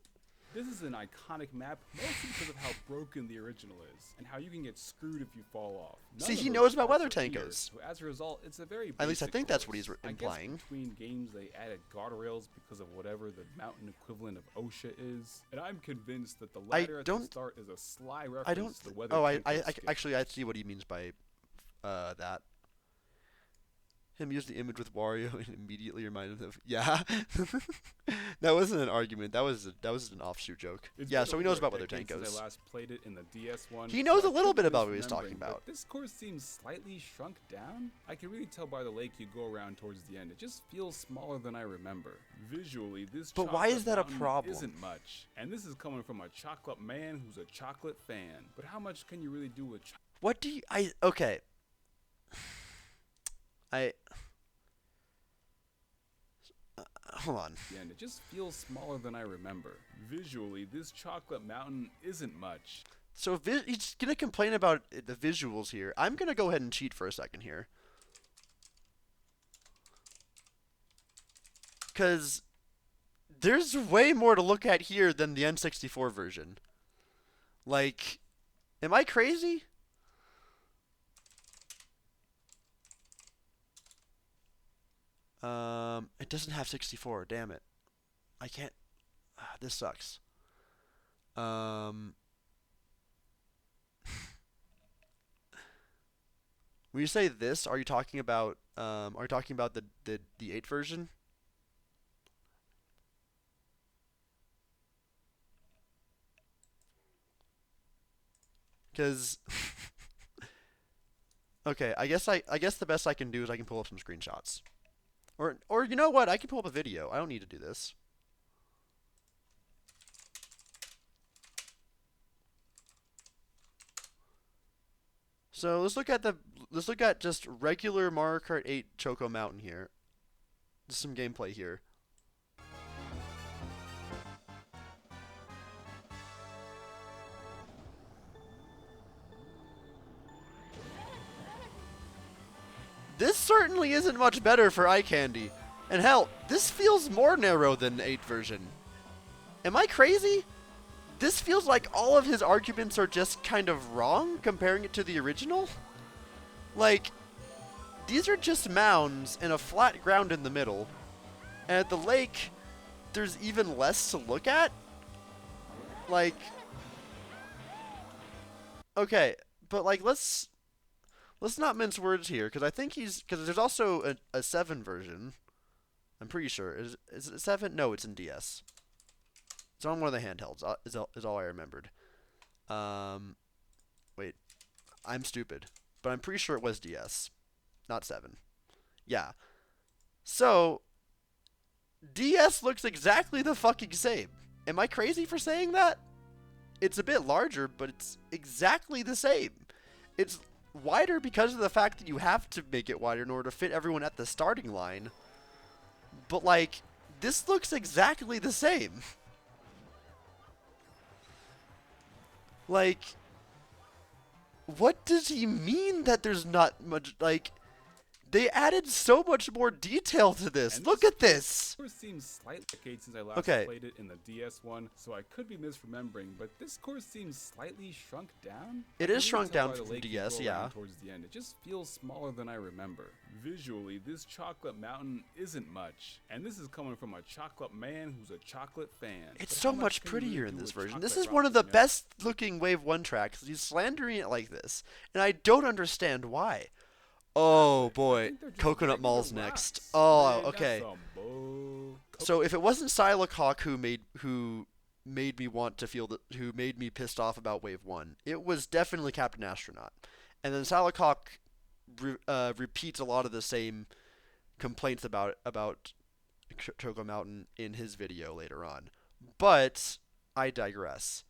This is an iconic map, mostly because of how broken the original is, and how you can get screwed if you fall off. See, None he of knows those about parts weather are here, tankos. so as a result, it's a very At least I basic think that's what course. he's I guess implying. between games, they added guardrails because of whatever the mountain equivalent of OSHA is, and I'm convinced that the ladder at the don't- start is a sly reference I don't. to the weather. Oh, Tanko skit. actually I see what he means by that. Him use the image with Wario and immediately reminded him of yeah. That wasn't an argument. That was an offshoot joke. It's Yeah, been so he over knows a about weather decade since tankos. I last played it in the DS one. He knows so a I little could bit be about what he's talking misremembering, but about. This course seems slightly shrunk down. I can really tell by the lake you go around towards the end. It just feels smaller than I remember. Visually, this But why is chocolate that a mountain problem? Isn't much, and this is coming from a chocolate man who's a chocolate fan. But how much can you really do with chocolate? What do you okay. Hold on. And it just feels smaller than I remember. Visually, this chocolate mountain isn't much. So he's gonna complain about the visuals here. I'm gonna go ahead and cheat for a second here, because there's way more to look at here than the N64 version. Like, am I crazy? It doesn't have 64. Damn it. I can't. This sucks. When you say this, are you talking about the 8 version? Cuz okay, I guess the best I can do is I can pull up some screenshots. Or you know what? I can pull up a video. I don't need to do this. So let's look at just regular Mario Kart 8 Choco Mountain here. Just some gameplay here. This certainly isn't much better for eye candy. And hell, this feels more narrow than the 8 version. Am I crazy? This feels like all of his arguments are just kind of wrong comparing it to the original. Like, these are just mounds and a flat ground in the middle. And at the lake, there's even less to look at. Like, okay, but like let's not mince words here, because I think because there's also a 7 version. I'm pretty sure. Is it 7? No, it's in DS. It's on one of the handhelds. Is all I remembered. Wait, I'm stupid, but I'm pretty sure it was DS, not 7. Yeah. So DS looks exactly the fucking same. Am I crazy for saying that? It's a bit larger, but it's exactly the same. It's wider because of the fact that you have to make it wider in order to fit everyone at the starting line. But like, this looks exactly the same. Like, what does he mean that there's not much, like, they added so much more detail to this. And Look at this. Course seems slightly decade since I last Okay. played it in the DS one, so I could be misremembering, but this course seems slightly shrunk down. It I can is really shrunk tell down by the from lake you DS, go yeah. around towards the end. It just feels smaller than I remember. Visually, this chocolate mountain isn't much, and this is coming from a chocolate man who's a chocolate fan. It's But so how much can you really prettier in do this with version. This chocolate is one of the rockets, best looking Wave 1 tracks. He's slandering it like this, and I don't understand why. Oh I boy, think they're just Coconut regular Mall's next. rocks. Oh, Man, that's okay. some bull. So if it wasn't Psylocke Hawk who made me want to who made me pissed off about Wave 1, it was definitely Captain Astronaut. And then Psylocke Hawk repeats a lot of the same complaints about Choco Mountain in his video later on. But I digress.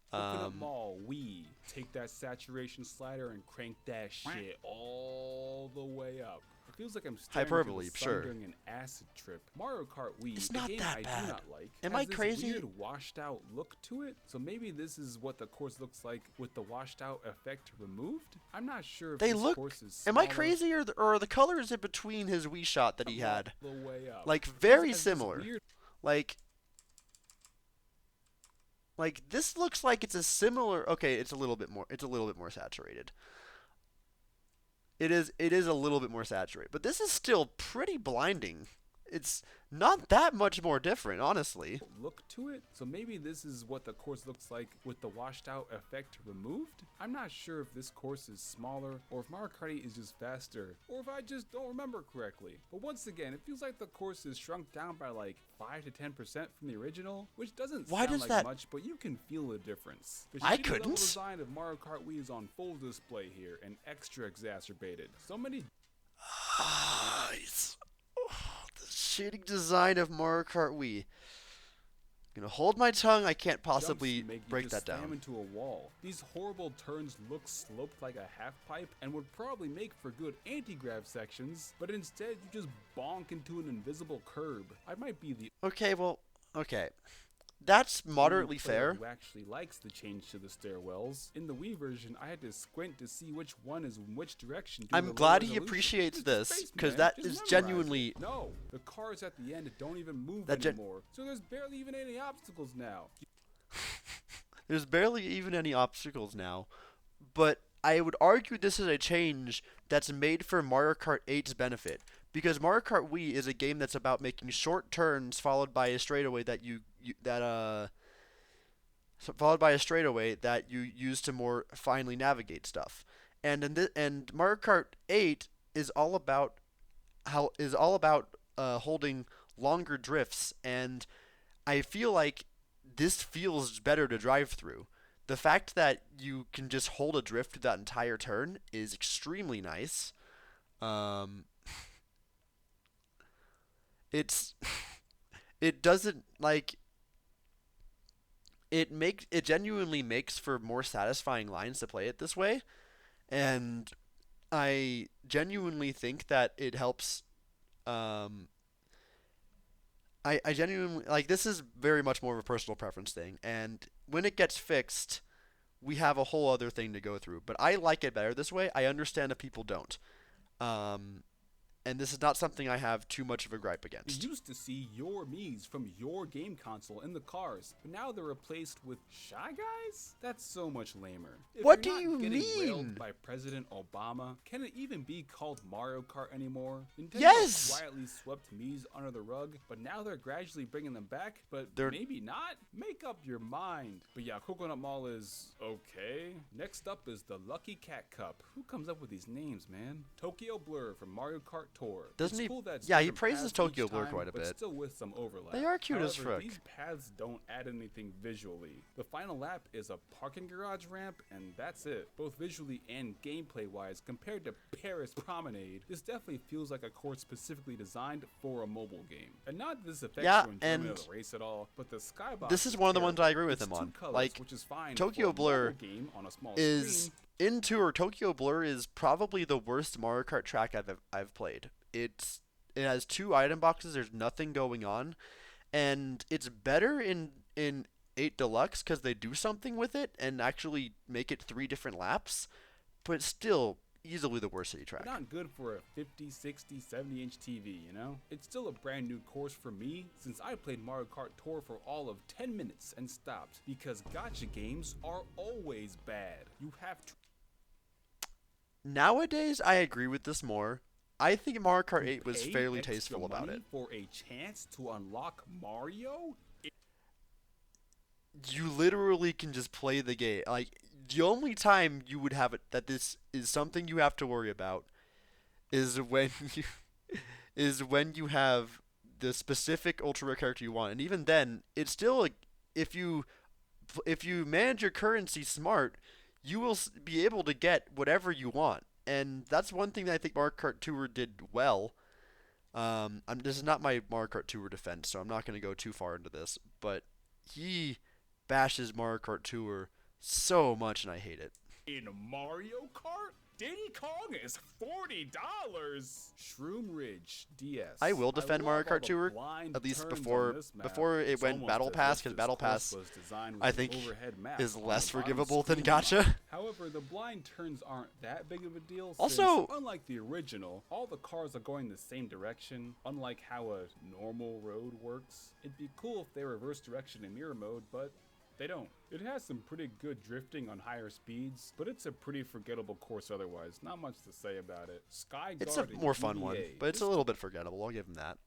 Coconut Mall, we take that saturation slider and crank that shit all the way up. feels like I'm staring into Hyperbole, the sun sure. during an acid trip. Mario Kart Wii, It's the not game that I bad. do not like, Am has I this crazy? weird washed out look to it. So maybe this is what the course looks like with the washed out effect removed. I'm not sure if They this look. course is Am I smaller crazy, or are the colors in between his Wii shot that he all had the way up. like It very has this similar? weird Like this looks like it's a similar. Okay, it's a little bit more. It's a little bit more saturated. It is. It is a little bit more saturated, but this is still pretty blinding. It's not that much more different, honestly. look to it. So maybe this is what the course looks like with the washed out effect removed. I'm not sure if this course is smaller or if Mario Kart 8 is just faster or if I just don't remember correctly. But once again, it feels like the course is shrunk down by like 5 to 10% from the original, which doesn't Why sound does like that- much, but you can feel the difference. The I shitty level couldn't. design of Mario Kart Wii is on full display here and extra exacerbated. So many The shitty design of Mario Kart Wii. Gonna hold my tongue. I can't possibly jumps make you break just that slam down. into a wall. These horrible turns look sloped like a half pipe and would probably make for good anti-grav sections, but instead you just bonk into an invisible curb. I might be the Okay, well, okay. That's moderately only player fair. who actually likes the change to the stairwells. In the Wii version, I had to squint to see which one is in which direction. due to I'm the low glad he resolution. appreciates Just this, space, 'cause man. that Just is memorize genuinely- it. No, the cars at the end don't even move That gen- anymore, so there's barely even any obstacles now. There's barely even any obstacles now. But I would argue this is a change that's made for Mario Kart 8's benefit. Because Mario Kart Wii is a game that's about making short turns followed by a straightaway followed by a straightaway that you use to more finely navigate stuff. And Mario Kart 8 is all about holding longer drifts, and I feel like this feels better to drive through. The fact that you can just hold a drift through that entire turn is extremely nice. It's it doesn't like it genuinely makes for more satisfying lines to play it this way, and I genuinely think that it helps. I genuinely like this is very much more of a personal preference thing, and when it gets fixed, we have a whole other thing to go through. But I like it better this way. I understand if people don't. And this is not something I have too much of a gripe against. You used to see your Miis from your game console in the cars, but now they're replaced with Shy Guys? That's so much lamer. If What you're do not you getting mean? railed by President Obama, can it even be called Mario Kart anymore? Nintendo Yes! quietly swept Miis under the rug, but now they're gradually bringing them back, but They're- maybe not? Make up your mind. But yeah, Coconut Mall is okay. Next up is the Lucky Cat Cup. Who comes up with these names, man? Tokyo Blur from Mario Kart Tour. Doesn't It's he- cool that it's yeah, he different praises paths Tokyo each Blur time, quite a but bit. still with some overlap. They are cute as However, frick. These paths don't add anything visually. The final lap is a parking garage ramp, and that's it. Both visually and gameplay-wise, compared to Paris Promenade, this definitely feels like a course specifically designed for a mobile game. And not that this affects Yeah, your enjoyment and of the race at all, but the skybox this is one of the ones I agree with It's him on. two colors, Like, which is fine Tokyo for a Blur mobile game on a small is screen. in Tour. Tokyo Blur is probably the worst Mario Kart track I've played. It has 2 item boxes. There's nothing going on, and it's better in 8 Deluxe because they do something with it and actually make it 3 different laps. But it's still easily the worst city track. But not good for a 50, 60, 70-inch TV, you know? It's still a brand new course for me, since I played Mario Kart Tour for all of 10 minutes and stopped, because gacha games are always bad. You have to Nowadays, I agree with this more. I think Mario Kart 8 was pay fairly extra tasteful about money it. for a chance to unlock Mario? You literally can just play the game. Like, the only time you would have it that this is something you have to worry about is when you have the specific ultra rare character you want. And even then, it's still like if you manage your currency smart, you will be able to get whatever you want. And that's one thing that I think Mario Kart Tour did well. This is not my Mario Kart Tour defense, so I'm not going to go too far into this. But he bashes Mario Kart Tour so much, and I hate it. In Mario Kart, Diddy Kong is $40. Shroom Ridge DS. I will defend Mario love all Kart the Tour, blind at least turns on before this map. it It's went almost Battle as Pass, if because this Battle course Pass, was designed with I an think, overhead map is on less the bottom forgivable than screen Gacha. mod. However, the blind turns aren't that big of a deal. Also- since, unlike the original, all the cars are going the same direction. Unlike how a normal road works, it'd be cool if they reverse direction in mirror mode, but they don't. It has some pretty good drifting on higher speeds, but it's a pretty forgettable course otherwise. Not much to say about it. Skyguard It's a in more fun one, GBA. but it's a little bit forgettable. I'll give him that.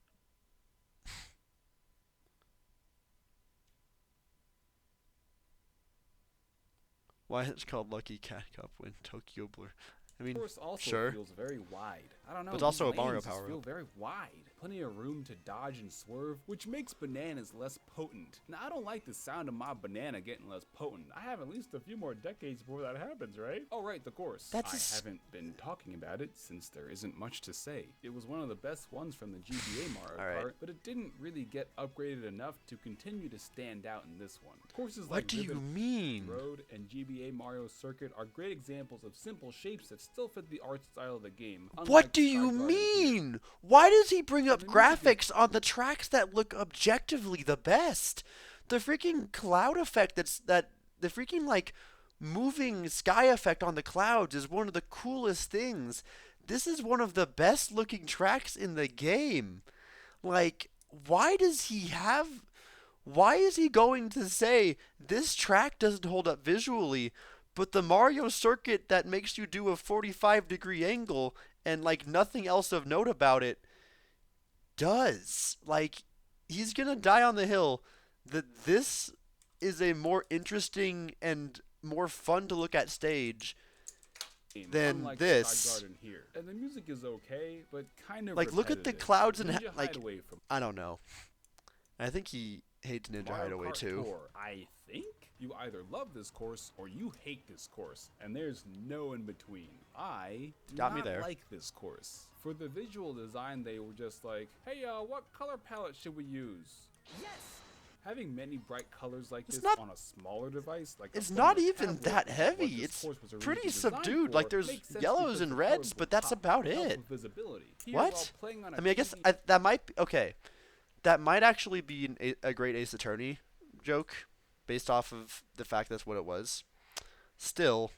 Why it's called Lucky Cat Cup when Tokyo Blur? I mean, Course also sure. feels very wide. I don't know. But it's these also a Mario lanes just power-up. feel very wide. Plenty of room to dodge and swerve, which makes bananas less potent. Now I don't like the sound of my banana getting less potent. I have at least a few more decades before that happens, right? Oh right, the course. That's I a s- haven't been talking about it since there isn't much to say. It was one of the best ones from the GBA Mario All right. Kart, but it didn't really get upgraded enough to continue to stand out in this one. Courses What like do you Ribbon mean? Road and GBA Mario Circuit are great examples of simple shapes that still fit the art style of the game. What unlike do you Skyguard and mean? Why does he bring up the music is- graphics on the tracks that look objectively the best? The freaking cloud effect the freaking like moving sky effect on the clouds is one of the coolest things. This is one of the best looking tracks in the game. Like, why is he going to say this track doesn't hold up visually, but the Mario circuit that makes you do a 45-degree angle and like nothing else of note about it does? Like, he's gonna die on the hill that this is a more interesting and more fun to look at stage game, than unlike this. Skyguard and here. And the music is okay, but kind of Like, look at the repetitive. clouds and Ninja like, Hideaway from I don't know. I think he hates Ninja Mario Hideaway Kart too. Tour. I think you either love this course or you hate this course, and there's no in between. I do Got me not there. like this course. For the visual design, they were just like, hey, what color palette should we use? Yes! Having many bright colors like It's this not- on a smaller device, like a It's phone not or even tablet, that is heavy. what this It's course was pretty originally designed subdued. Like, for, there's makes sense yellows because and the reds, colors but will that's pop, about help it. with visibility. Here, What? while playing on a I mean, I guess TV that might be okay. That might actually be a great Ace Attorney joke, based off of the fact that's what it was. Still,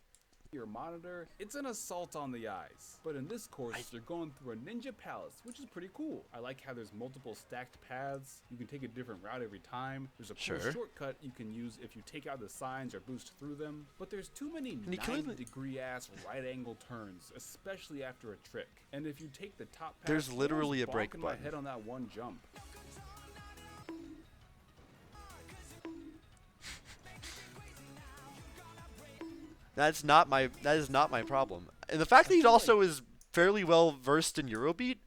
your monitor, it's an assault on the eyes. But in this course, you're going through a ninja palace, which is pretty cool. I like how there's multiple stacked paths. You can take a different route every time. There's a cool Sure. shortcut you can use if you take out the signs or boost through them. But there's too many he clearly- 90-degree ass right angle turns, especially after a trick. And if you take the top path, There's I was literally a break bonking my button. head on that one jump. that is not my problem. And the fact that he also is fairly well versed in Eurobeat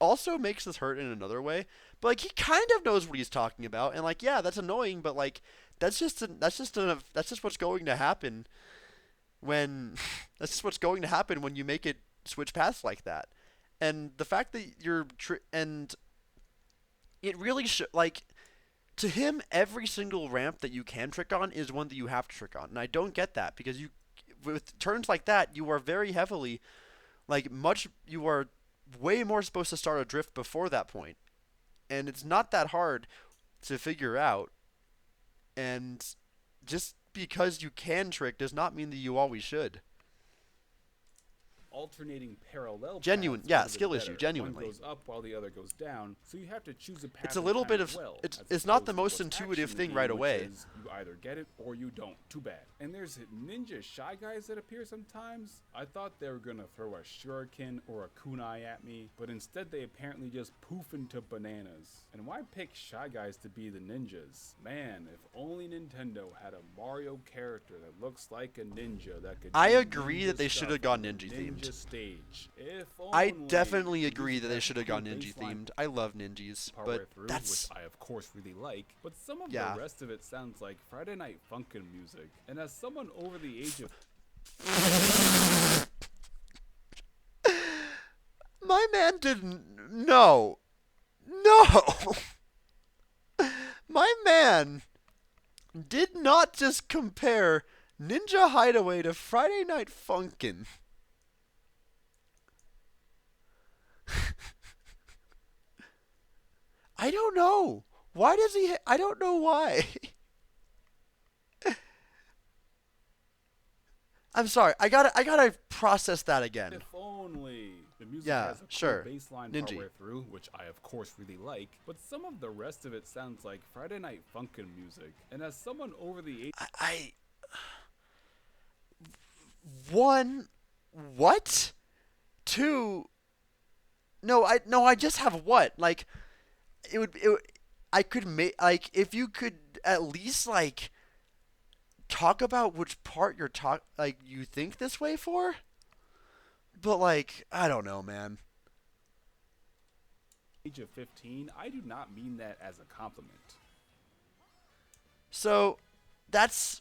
also makes this hurt in another way. But like, he kind of knows what he's talking about, and like, yeah, that's annoying, but like, that's just what's going to happen when you make it switch paths like that. And the fact that and it really like, to him, every single ramp that you can trick on is one that you have to trick on, and I don't get that, because with turns like that, you are very heavily, you are way more supposed to start a drift before that point, and it's not that hard to figure out, and just because you can trick does not mean that you always should. Alternating parallel Genuine- paths yeah, is a bit skill issue, better. genuinely. One goes up while the other goes down, so you have to choose a path. It's a in little time bit as of- well, it's- as it's not opposed the to most what's intuitive actually thing in the right game, away. which is you either get it or you don't. Too bad. And there's ninja shy guys that appear sometimes. I thought they were gonna throw a shuriken or a kunai at me, but instead they apparently just poof into bananas. And why pick shy guys to be the ninjas? Man, if only Nintendo had a Mario character that looks like a ninja that could. I do agree that ninja they should have stuff gone on the ninja themed. Stage. If I only. definitely This agree is that they that should have cool gone ninja baseline themed. I love ninjas, partway but through, that's which I of course really like, but some of Yeah. the rest of it sounds like Friday Night Funkin' music. And as someone over the age of my man didn't. No. My man did not just compare Ninja Hideaway to Friday Night Funkin'. I don't know. Why does he? I don't know why. I'm sorry. I gotta process that again. If only. The music Yeah, has a cool sure. bass line Ninja. partway through, which I of course really like, but some of the rest of it sounds like Friday Night Funkin' music. And as someone over the age I one what? Two. No, I just have what? Like I could make like if you could at least like talk about which part you think this way for? But like I don't know, man. of 15, I do not mean that as a compliment. So that's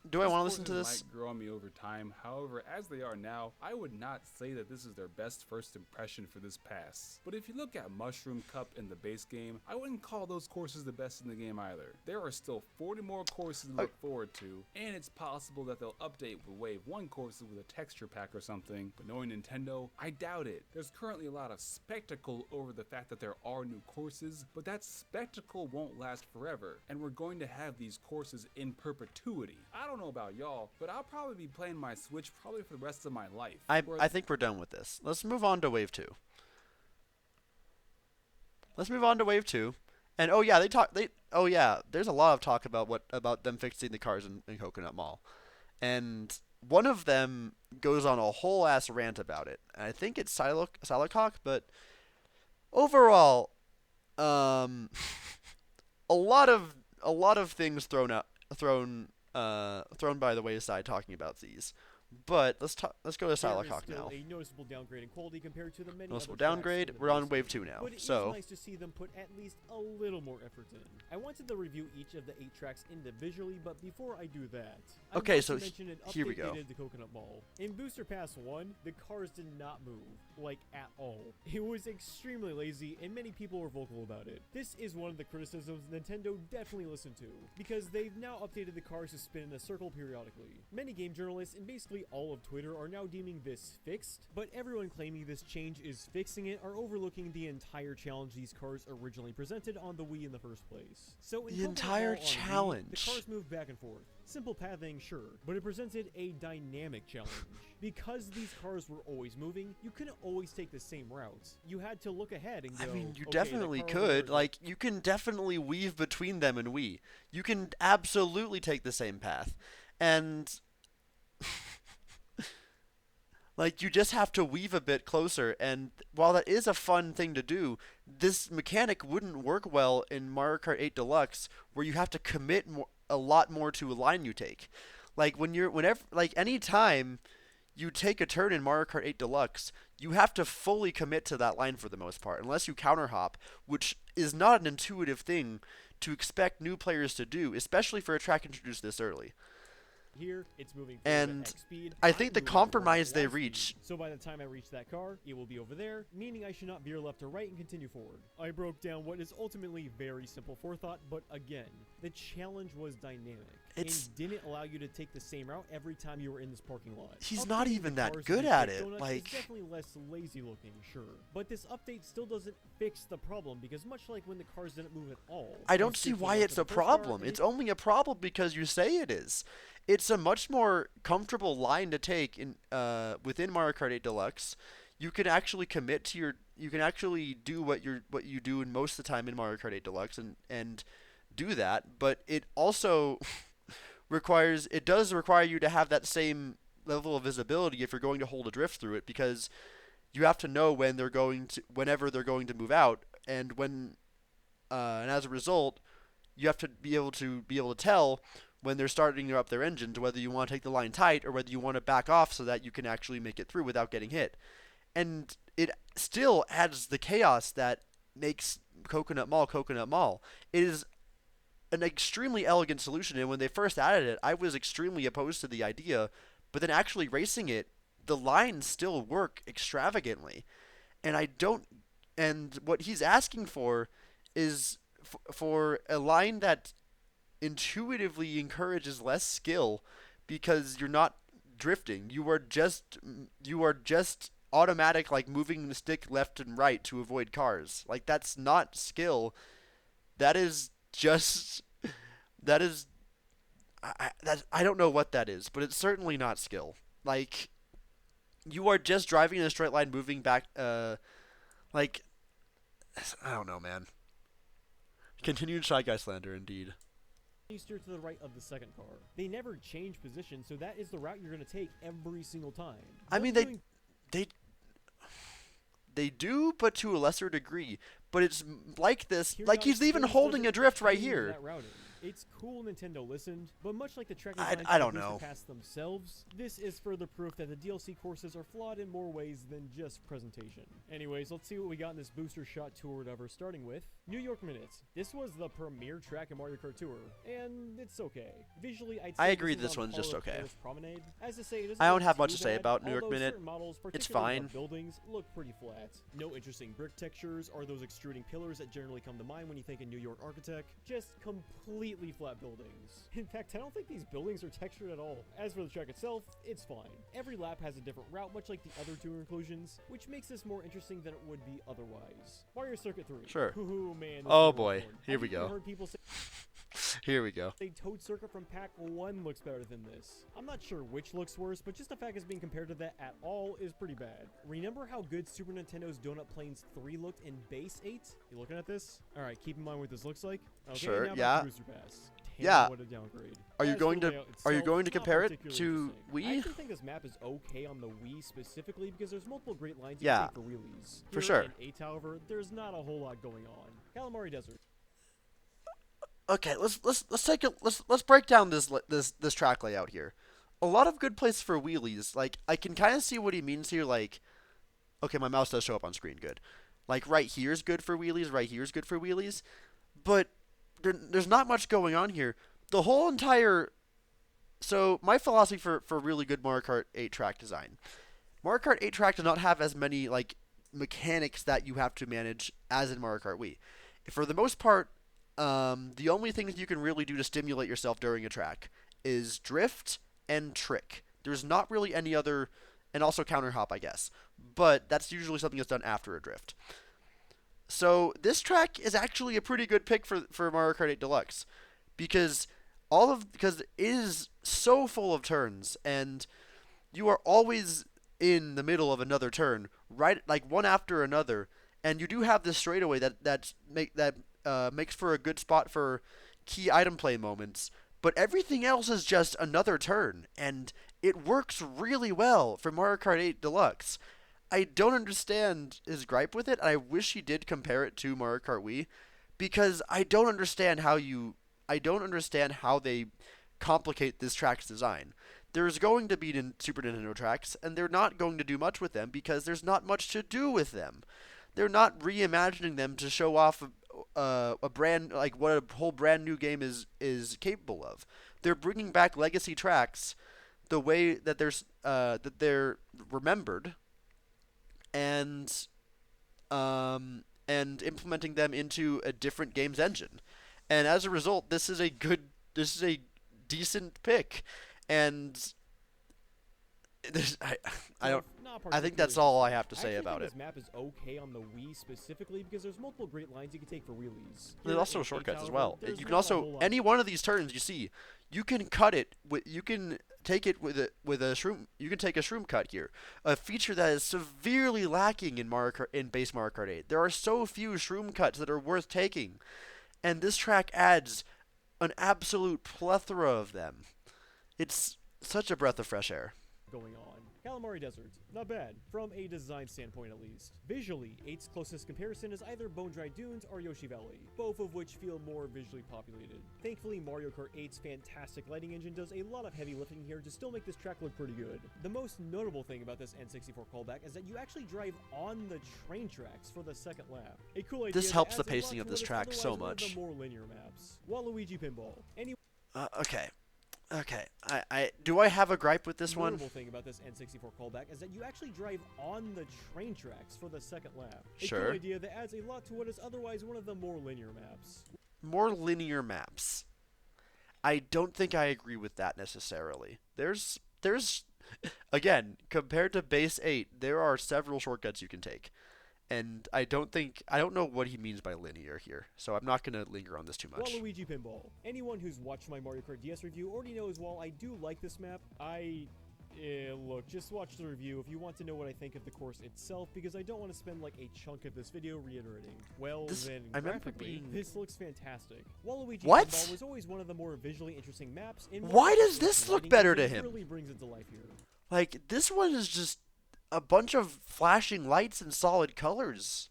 do I These want to listen to courses this? might grow on me over time. However, as they are now, I would not say that this is their best first impression for this pass. But if you look at Mushroom Cup in the base game, I wouldn't call those courses the best in the game either. There are still 40 more courses to look forward to, and it's possible that they'll update with Wave 1 courses with a texture pack or something, but knowing Nintendo, I doubt it. There's currently a lot of spectacle over the fact that there are new courses, but that spectacle won't last forever, and we're going to have these courses in perpetuity. I don't know about y'all, but I'll probably be playing my Switch probably for the rest of my life. I think we're done with this. Let's move on to Wave 2. Let's move on to Wave 2. And there's a lot of talk about them fixing the cars in Coconut Mall. And one of them goes on a whole ass rant about it. And I think it's Silacock, but overall, a lot of things thrown by the wayside talking about these. But let's go to There is Silacock still now. a noticeable downgrade in quality compared to the many Noticeable other tracks downgrade. in the We're on base Wave game, 2 now. But it So is nice to see them put at least a little more effort in. I wanted to review each of the 8 tracks individually, but before I do that, I Okay, want so to mention an here we update go. they did to Coconut Mall. In Booster Pass 1, the cars did not move, like at all. It was extremely lazy, and many people were vocal about it. This is one of the criticisms Nintendo definitely listened to, because they've now updated the cars to spin in a circle periodically. Many game journalists and basically all of Twitter are now deeming this fixed, but everyone claiming this change is fixing it are overlooking the entire challenge these cars originally presented on the Wii in the first place. So in The Coconut entire Mall on Wii, challenge. the cars moved back and forth. Simple pathing, sure, but it presented a dynamic challenge. Because these cars were always moving, you couldn't always take the same routes. You had to look ahead and go, I mean, you "Okay, that definitely car over there could. is Like, you can definitely weave between them and Wii. You can absolutely take the same path. And like, you just have to weave a bit closer. And while that is a fun thing to do, this mechanic wouldn't work well in Mario Kart 8 Deluxe, where you have to commit a lot more to a line you take. Like, any time you take a turn in Mario Kart 8 Deluxe, you have to fully commit to that line for the most part, unless you counter hop, which is not an intuitive thing to expect new players to do, especially for a track introduced this early. here, it's moving And forward at X speed. I I'm think the moving forward at compromise they Y speed. reach. So by the time I reach that car, it will be over there, meaning I should not veer left or right and continue forward. I broke down what is ultimately very simple forethought, but again, the challenge was dynamic. It's- and didn't allow you to take the same route every time you were in this parking lot. He's not Updating even the that cars good to at Dick it, Donuts like- is definitely less lazy looking, sure. But this update still doesn't fix the problem, because much like when the cars didn't move at all, I you don't see skipped why left it's to a the first car, problem. and It's it only a problem because you say it is. It's a much more comfortable line to take in within Mario Kart 8 Deluxe. You can actually commit to you can actually do what you do in most of the time in Mario Kart 8 Deluxe and do that, but it also does require you to have that same level of visibility if you're going to hold a drift through it, because you have to know whenever they're going to move out, and as a result, you have to be able to tell when they're starting up their engines whether you want to take the line tight or whether you want to back off so that you can actually make it through without getting hit. And it still adds the chaos that makes Coconut Mall. It is an extremely elegant solution, and when they first added it, I was extremely opposed to the idea, but then actually racing it, the lines still work extravagantly. And what he's asking for is for a line that intuitively encourages less skill, because you're not drifting. You are just automatic, like moving the stick left and right to avoid cars. Like that's not skill. That is just that is I don't know what that is, but it's certainly not skill. Like you are just driving in a straight line, moving back. Like I don't know, man. Continued Shy Guy slander, indeed. You steer to the right of the second car. They never change position, so that is the route you're going to take every single time. I mean, they do, but to a lesser degree. But it's like this, like he's even holding a drift right here. It's cool Nintendo listened, but much like the track I don't know. Pass themselves, this is further proof that the DLC courses are flawed in more ways than just presentation. Anyways, let's see what we got in this booster shot tour or whatever, starting with New York Minutes. This was the premier track in Mario Kart Tour, and it's okay. Visually, I'd say I agree this this one's just okay. Promenade. As to say, I don't have much to say about New York Minute. Models, it's fine. Buildings look pretty flat. No interesting brick textures or those extruding pillars that generally come to mind when you think of New York architect. Just completely flat buildings. In fact, I don't think these buildings are textured at all. As for the track itself, it's fine. Every lap has a different route, much like the other two inclusions, which makes this more interesting than it would be otherwise. Mario Circuit 3. Sure. Ooh, man. Oh boy, here we go. Heard people say here we go. Toad Circuit from Pack 1 looks better than this. I'm not sure which looks worse, but just the fact it's being compared to that at all is pretty bad. Remember how good Super Nintendo's Donut Plains 3 looked in Base 8? You looking at this? Alright, keep in mind what this looks like. Okay, sure, now yeah. Booster Pass. Damn, yeah. What a downgrade. Are you going to compare it to Wii? I actually think this map is okay on the Wii specifically because there's multiple great lines you yeah. can take for wheelies. For sure. In 8, however, there's not a whole lot going on. Calamari Desert. Okay, let's break down this track layout here. A lot of good places for wheelies. Like I can kind of see what he means here. Like, okay, my mouse does show up on screen. Good. Like right here is good for wheelies. Right here is good for wheelies. But there's not much going on here. The whole entire. So my philosophy for really good Mario Kart 8 track design. Mario Kart 8 track does not have as many like mechanics that you have to manage as in Mario Kart Wii. For the most part. The only things you can really do to stimulate yourself during a track is drift and trick. There's not really any other, and also counter hop, I guess. But that's usually something that's done after a drift. So this track is actually a pretty good pick for Mario Kart 8 Deluxe because it is so full of turns and you are always in the middle of another turn, right? Like one after another, and you do have this straightaway that makes for a good spot for key item play moments, but everything else is just another turn, and it works really well for Mario Kart 8 Deluxe. I don't understand his gripe with it, and I wish he did compare it to Mario Kart Wii, because I don't understand how they complicate this track's design. There's going to be Super Nintendo tracks, and they're not going to do much with them because there's not much to do with them. They're not reimagining them to show off a brand like what a whole brand new game is capable of. They're bringing back legacy tracks the way that they're remembered and implementing them into a different game's engine. And as a result, this is a decent pick. And I think that's all I have to say about it. This map is okay on the Wii specifically because there's multiple great lines you can take for wheelies. There's also shortcuts as well. You can also any one of these turns you see, you can cut it with you can take it with a shroom. You can take a shroom cut here, a feature that is severely lacking in base Mario Kart 8. There are so few shroom cuts that are worth taking, and this track adds an absolute plethora of them. It's such a breath of fresh air. Going on. Calamari Desert. Not bad, from a design standpoint at least. Visually, 8's closest comparison is either Bone Dry Dunes or Yoshi Valley, both of which feel more visually populated. Thankfully, Mario Kart 8's fantastic lighting engine does a lot of heavy lifting here to still make this track look pretty good. The most notable thing about this N64 callback is that you actually drive on the train tracks for the second lap. A cool idea. This helps the pacing of this track so much. One of the more linear maps. Waluigi Pinball. Okay. Do I have a gripe with this one? The notable thing about this N64 callback is that you actually drive on the train tracks for the second lap. Sure. A cool idea that adds a lot to what is otherwise one of the more linear maps. More linear maps. I don't think I agree with that necessarily. There's again, compared to base 8, there are several shortcuts you can take. And I don't know what he means by linear here. So I'm not going to linger on this too much. Waluigi Pinball. Anyone who's watched my Mario Kart DS review already knows while I do like this map, look, just watch the review if you want to know what I think of the course itself, because I don't want to spend like a chunk of this video reiterating. Well, then, I remember graphically, this looks fantastic. Waluigi What? Pinball was always one of the more visually interesting maps. Why does this look better to him? Really brings it to life here. Like, this one is just a bunch of flashing lights and solid colors.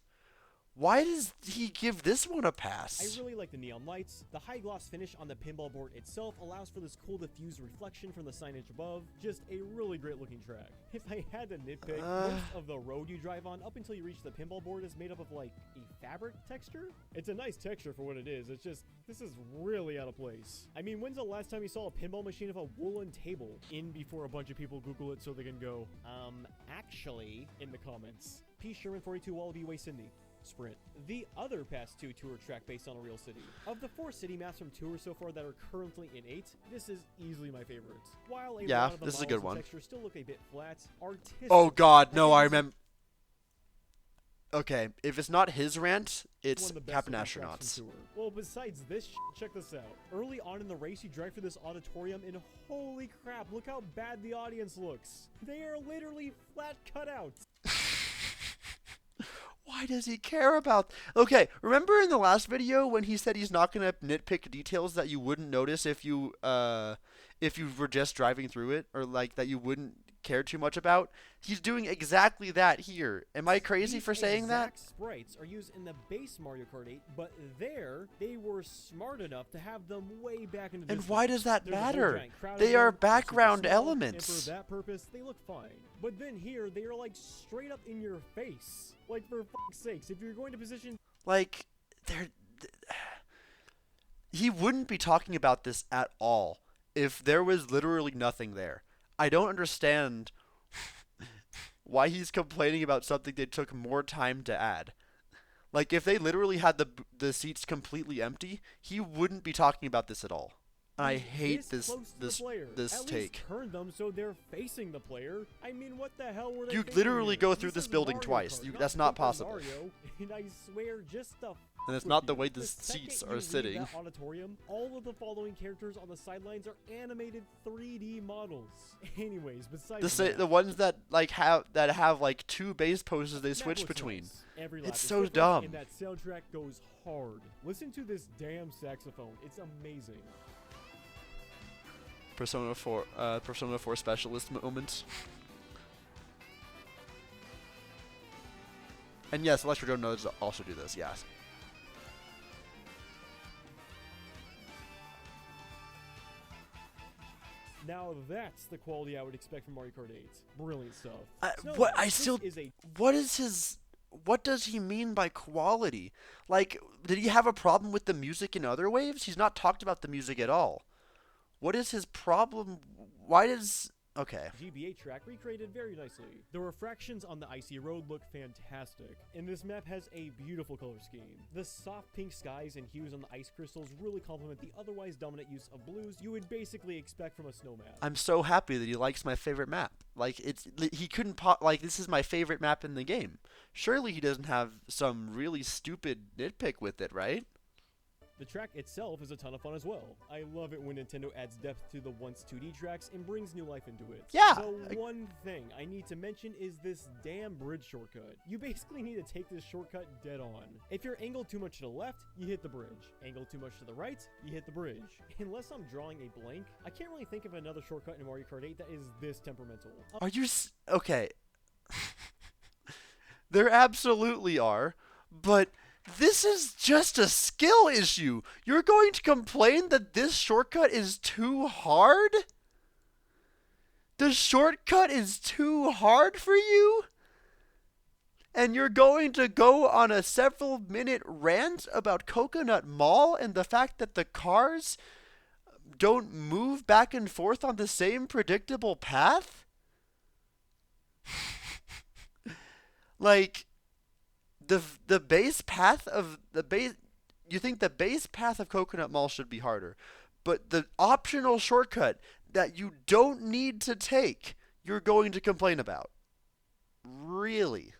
Why does he give this one a pass? I really like the neon lights. The high gloss finish on the pinball board itself allows for this cool diffused reflection from the signage above. Just a really great looking track. If I had to nitpick, most of the road you drive on up until you reach the pinball board is made up of like a fabric texture. It's a nice texture for what it is. It's just, this is really out of place. I mean, when's the last time you saw a pinball machine of a woolen table? In before a bunch of people Google it so they can go, actually, in the comments. P. Sherman 42 Wallaby Way, Sydney. Sprint. The other past 2 tour track based on a real city. Of the 4 city maps from tour so far that are currently in 8, this is easily my favorite. While a lot of the this is a good one. textures still look a bit flat, artistic. Oh god, no, I remember. Okay, if it's not his rant, it's Captain Astronauts. Well, besides this, check this out. Early on in the race, you drive through this auditorium, and holy crap, look how bad the audience looks. They are literally flat cutouts. Why does he care about... Okay, remember in the last video when he said he's not going to nitpick details that you wouldn't notice if you were just driving through it, or like that you wouldn't care too much about? He's doing exactly that here. Am I crazy for saying that? These sprites are used in the base Mario Kart 8, but there they were smart enough to have them way back in the distance. And why does that There's a whole matter? giant crowd They of are them, they're super background small, elements. And for that purpose, they look fine. But then here, they are like straight up in your face. Like, for fuck's sakes, if you're going to position... Like, he wouldn't be talking about this at all if there was literally nothing there. I don't understand why he's complaining about something they took more time to add. Like, if they literally had the seats completely empty, he wouldn't be talking about this at all. I hate this At take. least turn them so they're facing the player. I mean, what the hell were they You thinking literally here? go through this is building Mario twice. Kart, That's not Super possible. Mario, and I swear, just the And it's with not the you. way the second seats you are leave sitting. That auditorium, all of the following characters on the sidelines are animated 3D models. Anyways, besides The ones that have like 2 base poses they switch between. Every lap It's is so different, dumb. And that soundtrack goes hard. Listen to this damn saxophone. It's amazing. Persona 4 specialist moment. And yes, Electro Drone knows also do this, yes. Now that's the quality I would expect from Mario Kart 8. Brilliant stuff. What does he mean by quality? Like, did he have a problem with the music in other waves? He's not talked about the music at all. What is his problem? Why does... Okay. GBA track recreated very nicely. The refractions on the icy road look fantastic, and this map has a beautiful color scheme. The soft pink skies and hues on the ice crystals really complement the otherwise dominant use of blues you would basically expect from a snow map. I'm so happy that he likes my favorite map. Like, he couldn't this is my favorite map in the game. Surely he doesn't have some really stupid nitpick with it, right? The track itself is a ton of fun as well. I love it when Nintendo adds depth to the once 2D tracks and brings new life into it. Yeah. The one thing I need to mention is this damn bridge shortcut. You basically need to take this shortcut dead on. If you're angled too much to the left, you hit the bridge. Angled too much to the right, you hit the bridge. Unless I'm drawing a blank, I can't really think of another shortcut in Mario Kart 8 that is this temperamental. Are you... Okay. There absolutely are, but... This is just a skill issue. You're going to complain that this shortcut is too hard? The shortcut is too hard for you? And you're going to go on a several-minute rant about Coconut Mall and the fact that the cars don't move back and forth on the same predictable path? Like... The base path of the base, you think the base path of Coconut Mall should be harder, but the optional shortcut that you don't need to take, you're going to complain about. Really?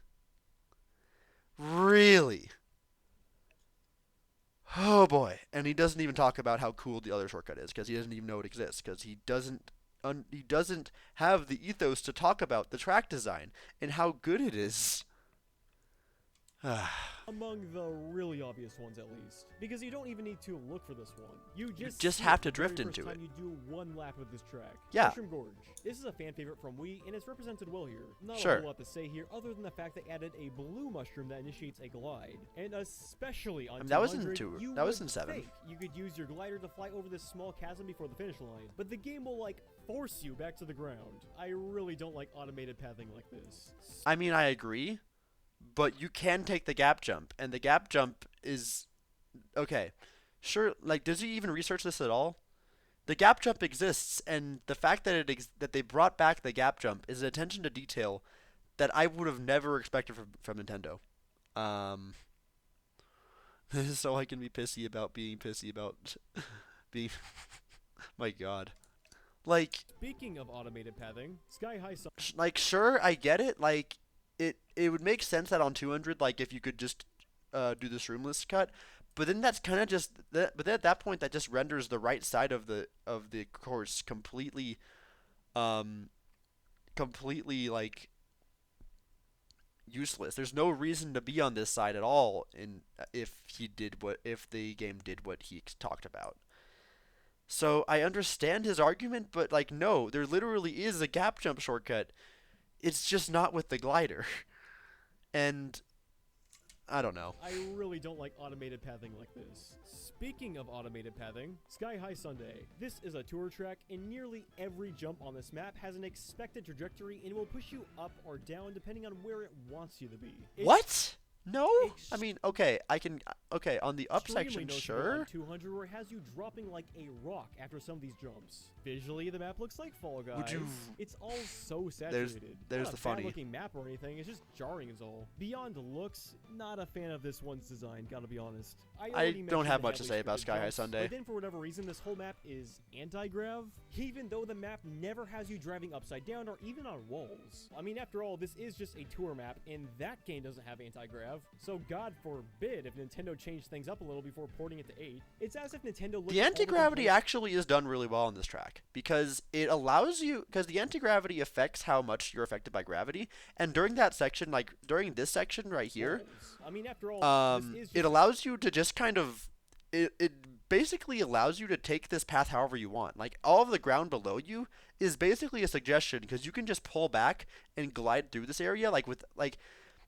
Really? Oh boy. And he doesn't even talk about how cool the other shortcut is because he doesn't even know it exists because he doesn't have the ethos to talk about the track design and how good it is. Among the really obvious ones, at least, because you don't even need to look for this one. You just see have it to the very drift first into time it. You do one lap of this track. Yeah. Mushroom Gorge. This is a fan favorite from Wii, and it's represented well here. Not a Sure. whole lot to say here, other than the fact they added a blue mushroom that initiates a glide, and especially on That was in 200, 2. you That was would in 7. think you could use your glider to fly over this small chasm before the finish line, but the game will like force you back to the ground. I really don't like automated pathing like this. I mean, I agree, but you can take the gap jump, and the gap jump is okay. Sure, like, does he even research this at all? The gap jump exists, and the fact that that they brought back the gap jump is an attention to detail that I would have never expected from Nintendo. So I can be pissy about being pissy about being. My God, like. Speaking of automated pathing, Sky High Like, sure, I get it. Like, it would make sense that on 200, like, if you could just do this roomless cut, but then that's kind of just that. But then at that point, that just renders the right side of the course completely, completely like useless. There's no reason to be on this side at all. If the game did what he talked about. So I understand his argument, but like, no, there literally is a gap jump shortcut. It's just not with the glider. And I don't know. I really don't like automated pathing like this. Speaking of automated pathing, Sky High Sunday. This is a tour track, and nearly every jump on this map has an expected trajectory and will push you up or down depending on where it wants you to be. What? No? I mean, okay, okay, on the up Extremely section, noticeable sure. on 200, where it has you dropping like a rock after some of these jumps. Visually, the map looks like Fall Guys. Would you- It's all so saturated. there's Not the a funny. bad-looking map or anything. It's just jarring as all. Beyond looks, not a fan of this one's design. Gotta be honest. already don't mentioned have the much to heavily say about scripted Sky High jumps, Sunday. But then, for whatever reason, this whole map is anti-grav, even though the map never has you driving upside down or even on walls. I mean, after all, this is just a tour map, and that game doesn't have anti-grav. So God forbid if Nintendo changed things up a little before porting it to 8. It's as if Nintendo looked The at all anti-gravity complaints- actually is done really well on this track because it allows you, because the anti-gravity affects how much you're affected by gravity, and during that section, like during this section right here, walls. I mean, after all, this is it just allows you to just kind of, it basically allows you to take this path however you want. Like, all of the ground below you is basically a suggestion because you can just pull back and glide through this area,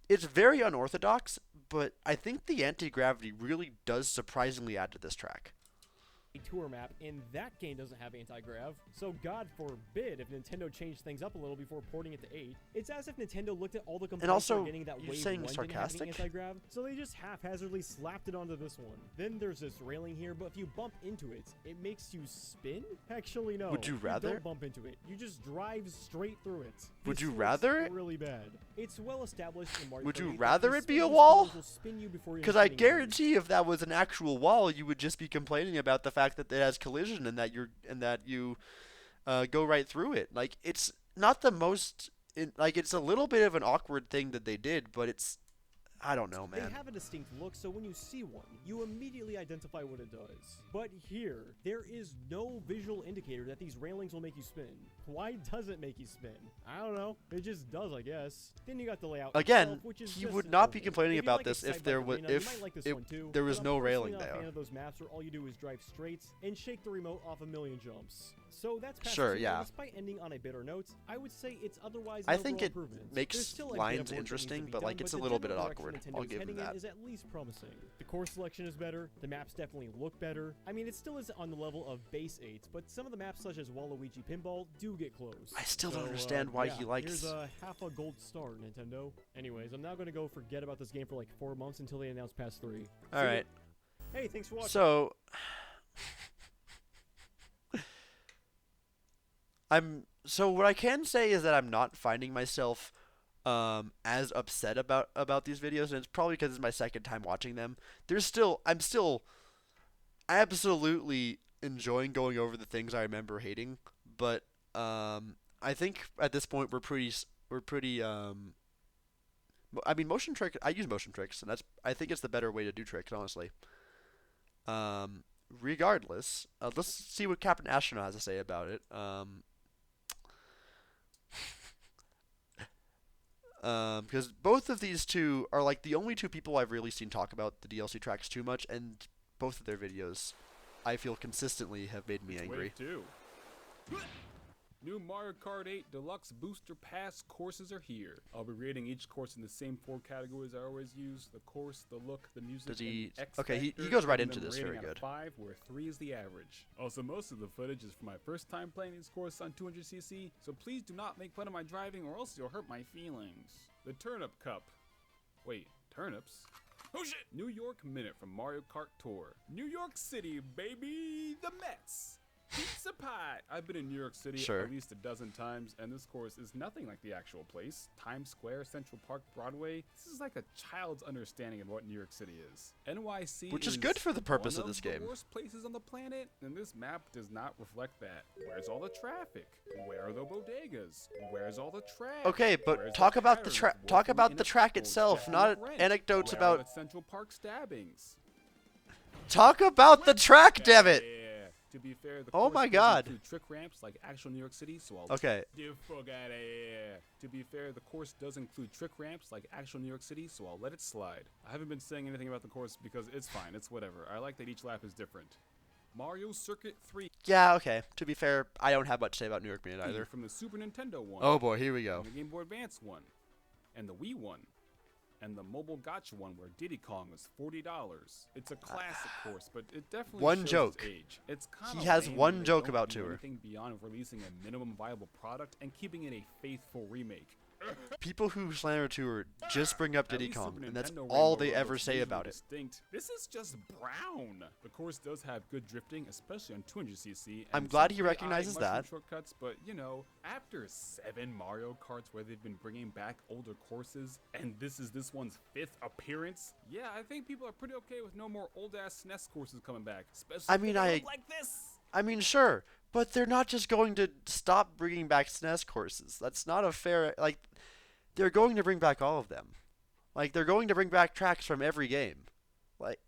it's very unorthodox, but I think the anti-gravity really does surprisingly add to this track. a tour map, and that game doesn't have anti-grav. So God forbid if Nintendo changed things up a little before porting it to 8. It's as if Nintendo looked at all the complaints also, they're getting that you're Wave saying 1 didn't have sarcastic? any anti-grav, so they just haphazardly slapped it onto this one. Then there's this railing here, but if you bump into it, it makes you spin? Actually, no. Would you rather? don't bump into it. You just drive straight through it. Would This you looks rather? really bad. It's well established in Mario Would Kart you 8 that rather these it be a spinning wall? spirals will spin you before you're Because I spinning out. guarantee if that was an actual wall, you would just be complaining about the fact that it has collision and that you go right through it. Like, it's not the most, it's a little bit of an awkward thing that they did, but I don't know, man. They have a distinct look, so when you see one, you immediately identify what it does. But here, there is no visual indicator that these railings will make you spin. Why does it make you spin? I don't know. It just does, I guess. Then you got the layout Again, itself, which is he just would as not be normal. complaining If you about like this if Excite there Bike was Arena, you might like this one too, there was but no I'm railing personally not a fan there. of those maps where all you do is drive straight and shake the remote off a million jumps. So that's past Sure, two, yeah. and despite ending on a bitter note, I would say it's otherwise I an think overall it improvement. makes There's still a bit lines of work that needs to interesting, be but, done, like, it's a the little bit general direction awkward. Nintendo's I'll give heading them that. in is at least promising. The course selection is better. The maps definitely look better. I mean, it still isn't on the level of base 8, but some of the maps, such as Waluigi Pinball, do get close. I still don't So, understand why yeah, he likes. Here's a half a gold star, Nintendo. Anyways, I'm now going to go forget about this game for like 4 months until they announce Pass 3. All right. Hey, thanks for watching. So, so what I can say is that I'm not finding myself as upset about these videos, and it's probably because it's my second time watching them. I'm still absolutely enjoying going over the things I remember hating, but I think at this point we're pretty I mean, motion trick. I use motion tricks, and I think it's the better way to do tricks, honestly. Um, Regardless, let's see what Captain Astronaut has to say about it. Because both of these two are like the only two people I've really seen talk about the DLC tracks too much, and both of their videos, I feel consistently have made me angry. Wave 2. New Mario Kart 8 Deluxe Booster Pass courses are here. I'll be rating each course in the same 4 categories I always use: the course, the look, the music, Does he? and the X Okay, he factor, goes right giving into them a this. rating Very out of good. 5, where 3 is the average. Also, most of the footage is from my first time playing this course on 200cc, so please do not make fun of my driving or else you'll hurt my feelings. The Turnip Cup. Wait, turnips? Oh shit! New York Minute from Mario Kart Tour. New York City, baby! The Mets! Pizza Pie! I've been in New York City Sure. at least a dozen times, and this course is nothing like the actual place. Times Square, Central Park, Broadway. This is like a child's understanding of what New York City is. NYC Which is good for the purpose one of this the game. worst places on the planet, and this map does not reflect that. Where's all the traffic? Where are the bodegas? Where's all the trash? Okay, but Where's talk about the pattern of talk working about in the a track school itself, checking not the rent? anecdotes Where are about. the Central Park stabbings? Talk about the track, damn it! Yeah. To be fair, the Oh course my doesn't God. include trick ramps like actual New York City, so I'll Okay, the fuck out of here. To be fair, the course does include trick ramps like actual New York City, so I'll let it slide. I haven't been saying anything about the course because it's fine, it's whatever. I like that each lap is different. Mario Circuit 3 yeah, okay. To be fair, I don't have much to say about New York Minute either. from the Super Nintendo one, Oh boy, here we go. and the Game Boy Advance one, and the Wii one, and the Mobile Gotcha one where Diddy Kong was $40. It's a classic course, but it definitely One shows joke. its age. It's kind He of has lame one when they joke don't about do Tour. anything beyond releasing a minimum viable product and keeping it a faithful remake. People who slander Tour just bring up At Diddy least Kong, Super and that's Nintendo all Rainbow they Road ever looks say visually about it. distinct. This is just brown. The course does have good drifting, especially on 200cc. I'm and glad he some AI recognizes mushroom that. Shortcuts, but you know, after 7 Mario Karts where they've been bringing back older courses, and this is this one's 5th appearance, yeah, I think people are pretty okay with no more old ass SNES courses coming back. Especially I if mean, they I- look like this. I mean, sure, but they're not just going to stop bringing back SNES courses. That's not a fair. Like, they're going to bring back all of them. Like, they're going to bring back tracks from every game. Like,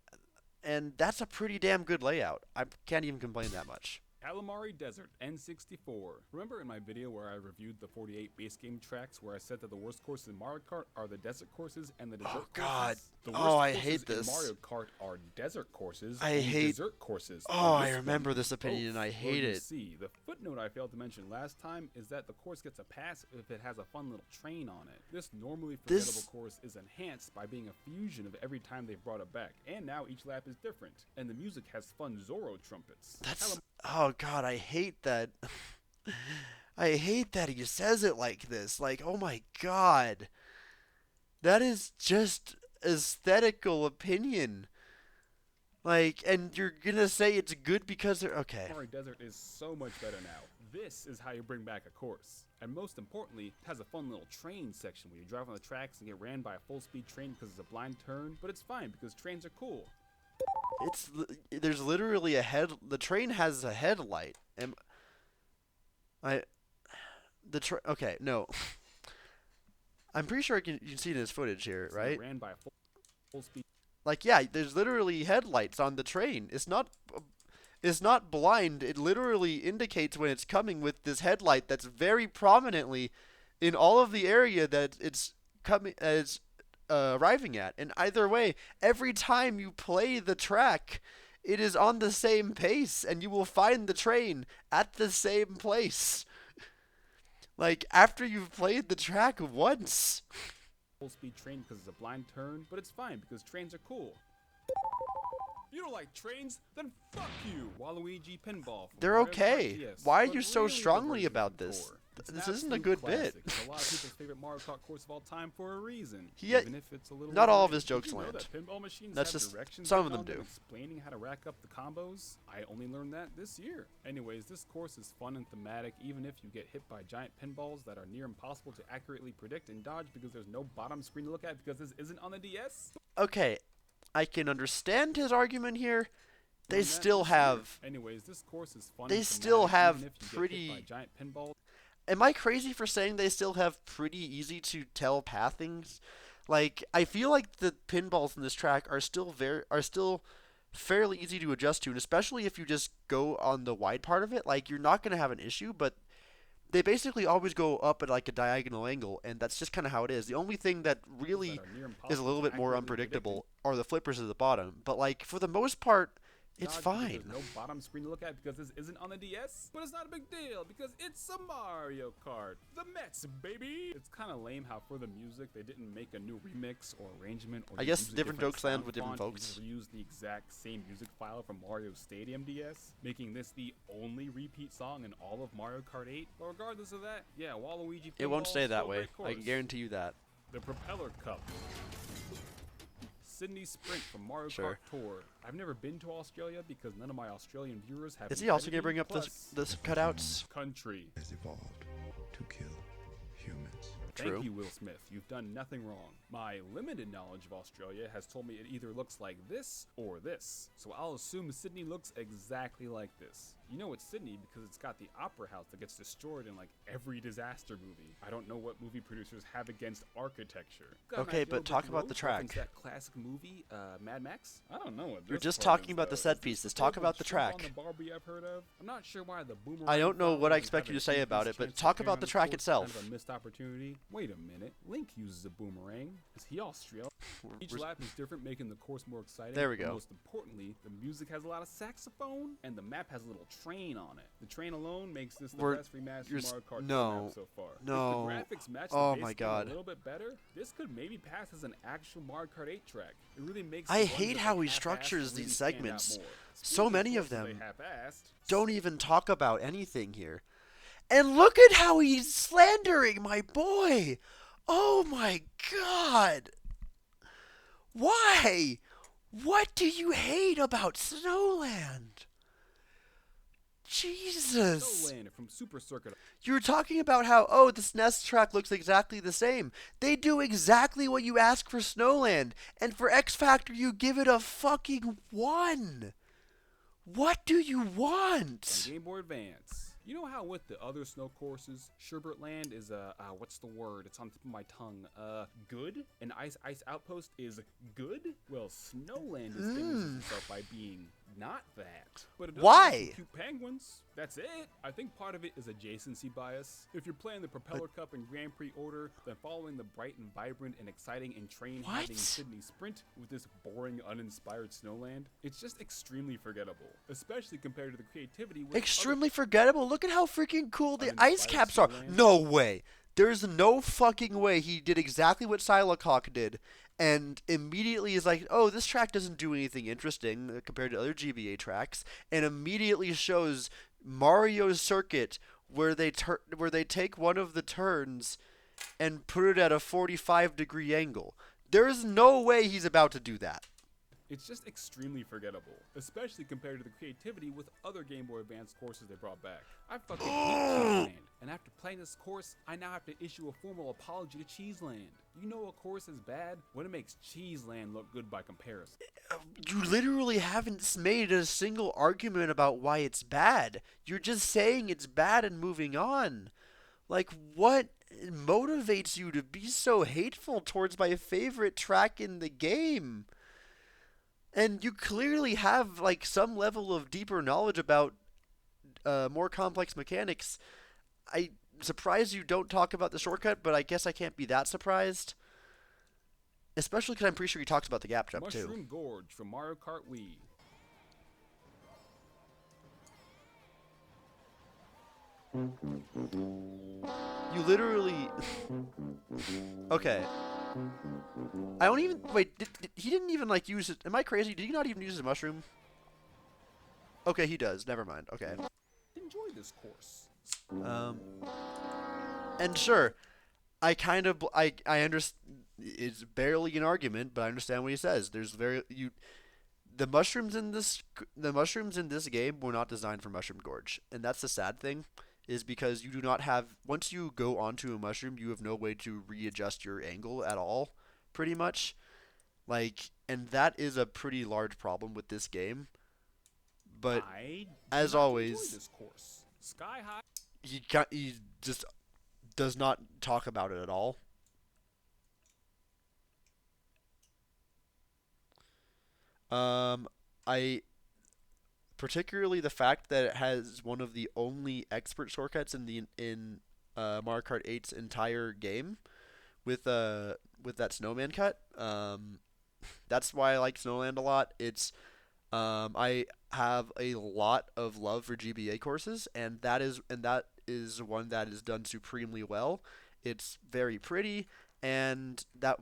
and that's a pretty damn good layout. I can't even complain that much. Calamari Desert N64. Remember in my video where I reviewed the 48 base game tracks where I said that the worst courses in Mario Kart are the desert courses and the dessert courses? God. The Oh, worst I courses hate this. in Mario Kart are desert courses I and hate- dessert courses. Oh, and I this remember one this is opinion and I both. hate Well, you it. see, the footnote I failed to mention last time is that the course gets a pass if it has a fun little train on it. This normally This- forgettable course is enhanced by being a fusion of every time they've brought it back, and now each lap is different, and the music has fun Zorro trumpets. That's. Oh, God, I hate that. I hate that he says it like this. Like, oh my God. That is just aesthetical opinion. Like, and you're gonna say it's good because they're. Okay. Calamari Desert is so much better now. This is how you bring back a course. And most importantly, it has a fun little train section where you drive on the tracks and get ran by a full-speed train because it's a blind turn, but it's fine because trains are cool. There's literally a head. The train has a headlight. Okay, no. I'm pretty sure you can see it in his footage here, So you get right? ran by a full-speed. Like, yeah, there's literally headlights on the train. It's not blind. It literally indicates when it's coming with this headlight that's very prominently in all of the area that it's coming as arriving at. And either way, every time you play the track, it is on the same pace, and you will find the train at the same place. Like, after you've played the track once. Full-speed train because it's a blind turn, but it's fine because trains are cool. You don't like trains? Then fuck you! Waluigi Pinball. from They're Mario Kart okay. DS. Why are But you so really, the strongly version about from this? Core. It's This an isn't a absolute good classic. bit. It's a lot of people's favorite Mario Kart course of all time for a reason. He- even if it's a little not all of overrated. his jokes Did you know land. that pinball machines That's have just- directions some of written them on do. Explaining how to rack up the combos. I only learned that this year. Anyways, this course is fun and thematic, even if you get hit by giant pinballs that are near impossible to accurately predict and dodge because there's no bottom screen to look at because this isn't on the DS. Okay, I can understand his argument here. doing that still this year. have Anyways, this course is fun. they and still thematic, have even if you get hit pretty- by giant pinballs. Am I crazy for saying they still have pretty easy to tell pathings? Like, I feel like the pinballs in this track are still fairly easy to adjust to, and especially if you just go on the wide part of it, like, you're not going to have an issue, but they basically always go up at like a diagonal angle, and that's just kind of how it is. The only thing that really that are near is a impossible little to bit more accurately unpredictable are the flippers at the bottom, but like, for the most part, it's Dodge because fine. There's no bottom screen to look at because this isn't on the DS, but it's not a big deal because it's a Mario Kart. The Mets, baby! It's kind of lame how for the music they didn't make a new remix or arrangement or I just guess use a different jokes land sound with different font. folks. They just reused the exact same music file from Mario Stadium DS, making this the only repeat song in all of Mario Kart 8. But regardless of that, yeah, Waluigi It won't Pinball, stay that still a way. great I can course. guarantee you that. The Propeller Cup. Sydney Sprint from Mario Sure. Kart Tour. I've never been to Australia because none of my Australian viewers have. Is he also going to invited bring me, up plus this cutouts? country? has evolved to kill humans. True. Thank you, Will Smith. You've done nothing wrong. My limited knowledge of Australia has told me it either looks like this or this. So I'll assume Sydney looks exactly like this. You know it's Sydney because it's got the opera house that gets destroyed in like every disaster movie. I don't know what movie producers have against architecture. Got Okay, Matt but Gilbert talk about the Road track. reference That classic movie, Mad Max? I don't know what You're this just part talking is, about the though. set Is this pieces. the Talk favorite about the shrimp on track. the Barbie I've heard of? I'm not sure why the boomerang. I don't know what file I doesn't expect have you an to say about increased it, but chance of talk appearing about on the this track course. itself. Kind of a missed opportunity. Wait a minute. Link uses a boomerang. Is he Australian? Each lap is different, making the course more exciting. There we but go. Most importantly, the music has a lot of saxophone, and the map has a little train on it. The train alone makes this the We're- best remastered you're s- Mario Kart no, map so far. no. If the graphics match Oh the base my game God. a little bit better, this could maybe pass as an actual Mario Kart 8 track. It really makes. I the ones hate that how they he half-assed structures really these stand out segments. more. So Speaking many of courses they them half-assed, don't even talk about anything here. And look at how he's slandering my boy. Oh my god. Why? What do you hate about Snowland? Jesus. Snowland from Super Circuit. You were talking about how, oh, this NES track looks exactly the same. They do exactly what you ask for Snowland. And for X Factor, you give it a fucking 1. What do you on want? Game Boy Advance. You know how with the other snow courses, Sherbert Land is what's the word? It's on the tip of my tongue. Good? And Ice Outpost is good? Well, Snowland distinguishes itself by being not that. But it does Why? have some cute penguins. That's it. I think part of it is adjacency bias. If you're playing the Propeller Cup in Grand Prix order, then following the bright and vibrant and exciting and train-having What? Sydney Sprint with this boring, uninspired Snowland, it's just extremely forgettable, especially compared to the creativity with Extremely forgettable. Look at how freaking cool the Uninspired ice caps are. Snowland? No way. There's no fucking way he did exactly what Silacock did and immediately is like, oh, this track doesn't do anything interesting compared to other GBA tracks, and immediately shows Mario's circuit where they take one of the turns and put it at a 45-degree angle. There's no way he's about to do that. It's just extremely forgettable, especially compared to the creativity with other Game Boy Advance courses they brought back. I fucking hate Cheeseland, and after playing this course, I now have to issue a formal apology to Cheeseland. You know a course is bad when it makes Cheeseland look good by comparison. You literally haven't made a single argument about why it's bad. You're just saying it's bad and moving on. Like, what motivates you to be so hateful towards my favorite track in the game? And you clearly have, like, some level of deeper knowledge about more complex mechanics. I'm surprised you don't talk about the shortcut, but I guess I can't be that surprised. Especially because I'm pretty sure he talks about the gap jump, too. Mushroom Gorge from Mario Kart Wii. You literally... Okay. I don't even... Wait, he didn't even, like, use it... Am I crazy? Did he not even use his mushroom? Okay, he does. Never mind. Okay. Enjoy this course. And sure, I kind of... I understand... It's barely an argument, but I understand what he says. There's the mushrooms in this game were not designed for Mushroom Gorge, and that's the sad thing, is because you do not have, once you go onto a mushroom, you have no way to readjust your angle at all, pretty much. Like, and that is a pretty large problem with this game. But I as do not always, enjoy this course. Sky High. he just does not talk about it at all. I particularly the fact that it has one of the only expert shortcuts in Mario Kart 8's entire game with that snowman cut. That's why I like Snowland a lot. I have a lot of love for GBA courses, and that is one that is done supremely well. It's very pretty, and the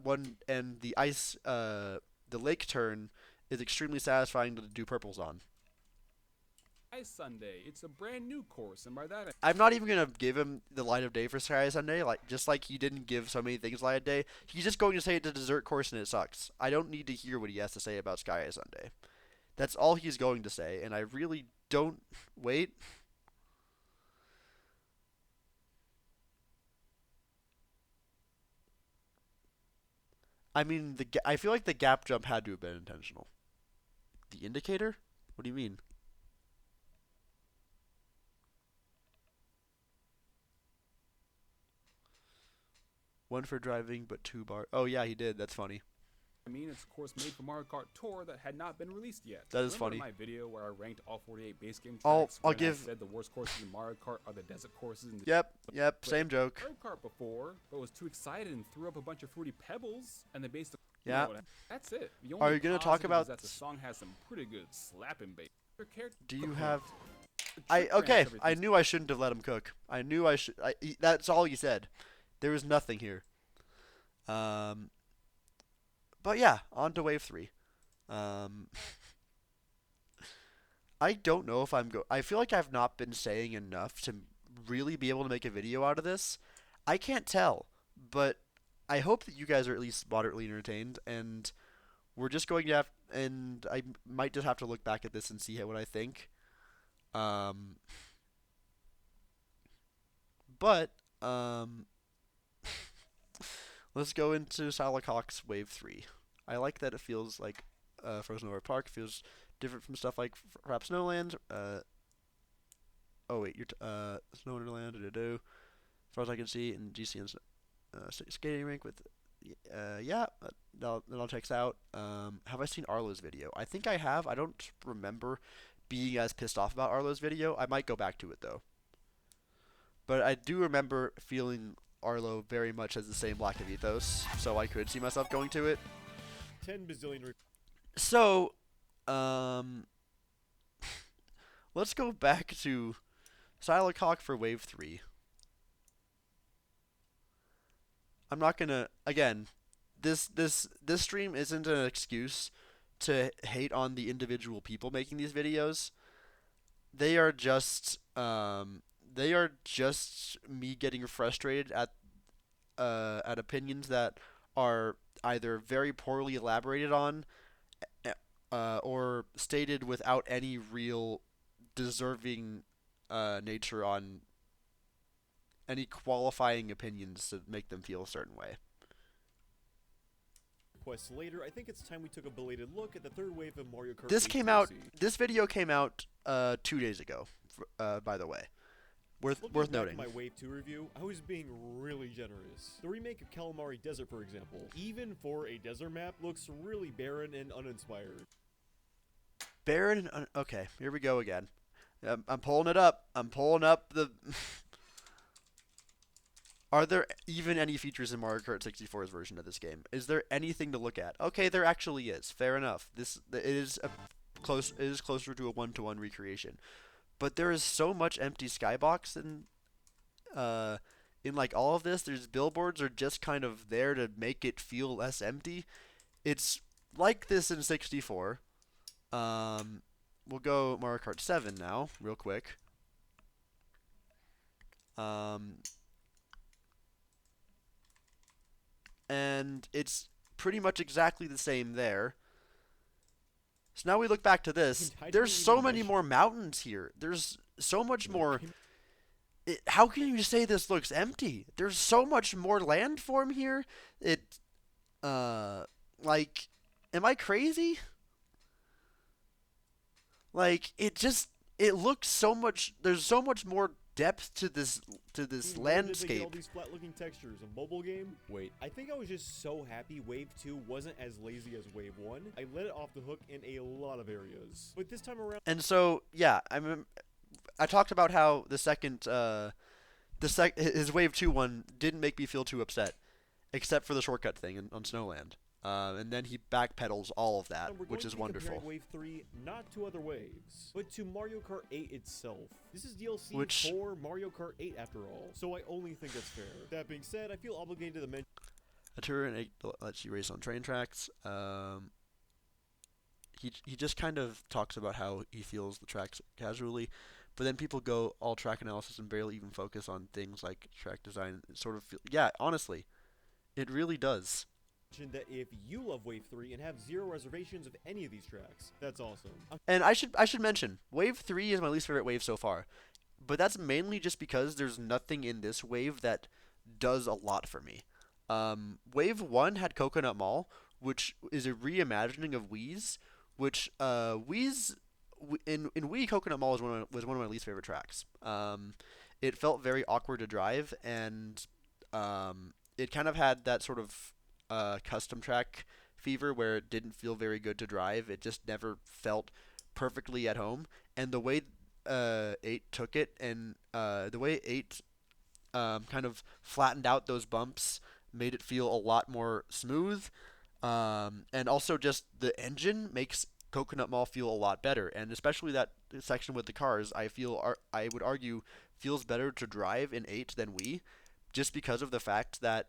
lake turn is extremely satisfying to do purples on. Sunday. It's a brand new course, and by that I'm not even gonna give him the light of day for Sky Sunday, like just like he didn't give so many things light of day. He's just going to say it's a dessert course and it sucks. I don't need to hear what he has to say about Sky Sunday. That's all he's going to say, and I really don't wait. I mean, I feel like the gap jump had to have been intentional. The indicator? What do you mean? One for driving, but two bar. Oh yeah, he did. That's funny. it's a course made for Mario Kart Tour that had not been released yet. That is Remember funny. my video where I ranked all 48 base game I'll tracks when give- I said the worst courses in Mario Kart are the desert courses in the Yep, same joke. Mario Kart before, but was too excited and threw up a bunch of fruity pebbles, and they based. Yeah. That's it. The Are only you gonna talk positive about is that the song has some pretty good slapping bass? Do you have? I knew I shouldn't have let him cook. I knew I should. That's all he said. There was nothing here. But yeah, on to wave 3. I don't know if I feel like I've not been saying enough to really be able to make a video out of this. I can't tell, but I hope that you guys are at least moderately entertained, and we're just going to have, and I might just have to look back at this and see what I think. But let's go into Silacock's Wave 3. I like that it feels like Frozen Over Park. It feels different from stuff like perhaps Snowland. Oh wait, Snow Wonderland. As far as I can see, in GCN's skating rink with, yeah, that all checks out. Have I seen Arlo's video? I think I have. I don't remember being as pissed off about Arlo's video. I might go back to it though. But I do remember feeling Arlo very much has the same lack of ethos, so I could see myself going to it. 10 bazillion. So, let's go back to Silacock for Wave 3. I'm not gonna, again, this stream isn't an excuse to hate on the individual people making these videos. They are just me getting frustrated at opinions that are either very poorly elaborated on, or stated without any real deserving nature on any qualifying opinions to make them feel a certain way. Requests later, I think it's time we took a belated look at the third wave of Mario Kart. This video came out 2 days ago, by the way. Worth Looking back noting. at my Wave 2 review, I was being really generous. The remake of Calamari Desert, for example, even for a desert map, looks really barren and uninspired. Barren and okay, here we go again. I'm pulling it up. I'm pulling up the. Are there even any features in Mario Kart 64's version of this game? Is there anything to look at? Okay, there actually is. Fair enough. It is closer to a 1-to-1 recreation. But there is so much empty skybox in like all of this. There's billboards are just kind of there to make it feel less empty. It's like this in 64. We'll go Mario Kart 7 now, real quick. And it's pretty much exactly the same there. So now we look back to this. There's so many more mountains here. There's so much more. How can you say this looks empty? There's so much more landform here. Like, am I crazy? Like it looks so much. There's so much more depth to this Where did they get all landscape. these flat-looking textures? A mobile game? Wait, I think I was just so happy Wave 2 wasn't as lazy as Wave 1. I let it off the hook in a lot of areas. But this time around, And so yeah, I talked about how his Wave 2 one didn't make me feel too upset, except for the shortcut thing on Snowland. And then he backpedals all of that, we're which going is to be comparing wonderful. Wave 3 not to other waves, but to Mario Kart 8 itself. This is DLC Which- for Mario Kart 8 after all, so I only think that's fair. That being said, I feel obligated to mention A tour in 8 lets you race on train tracks. He just kind of talks about how he feels the tracks casually, but then people go all track analysis and barely even focus on things like track design. It sort of yeah, honestly, it really does. that if you love Wave 3 and have zero reservations of any of these tracks, that's awesome. And I should mention, Wave 3 is my least favorite wave so far. But that's mainly just because there's nothing in this wave that does a lot for me. Wave 1 had Coconut Mall, which is a reimagining of Wii's, which in Wii, Coconut Mall was one of my least favorite tracks. It felt very awkward to drive, and it kind of had that sort of custom track fever where it didn't feel very good to drive. It just never felt perfectly at home. And the way 8 took it, and the way 8 kind of flattened out those bumps, made it feel a lot more smooth. And also just the engine makes Coconut Mall feel a lot better, and especially that section with the cars, I would argue feels better to drive in 8 than Wii, just because of the fact that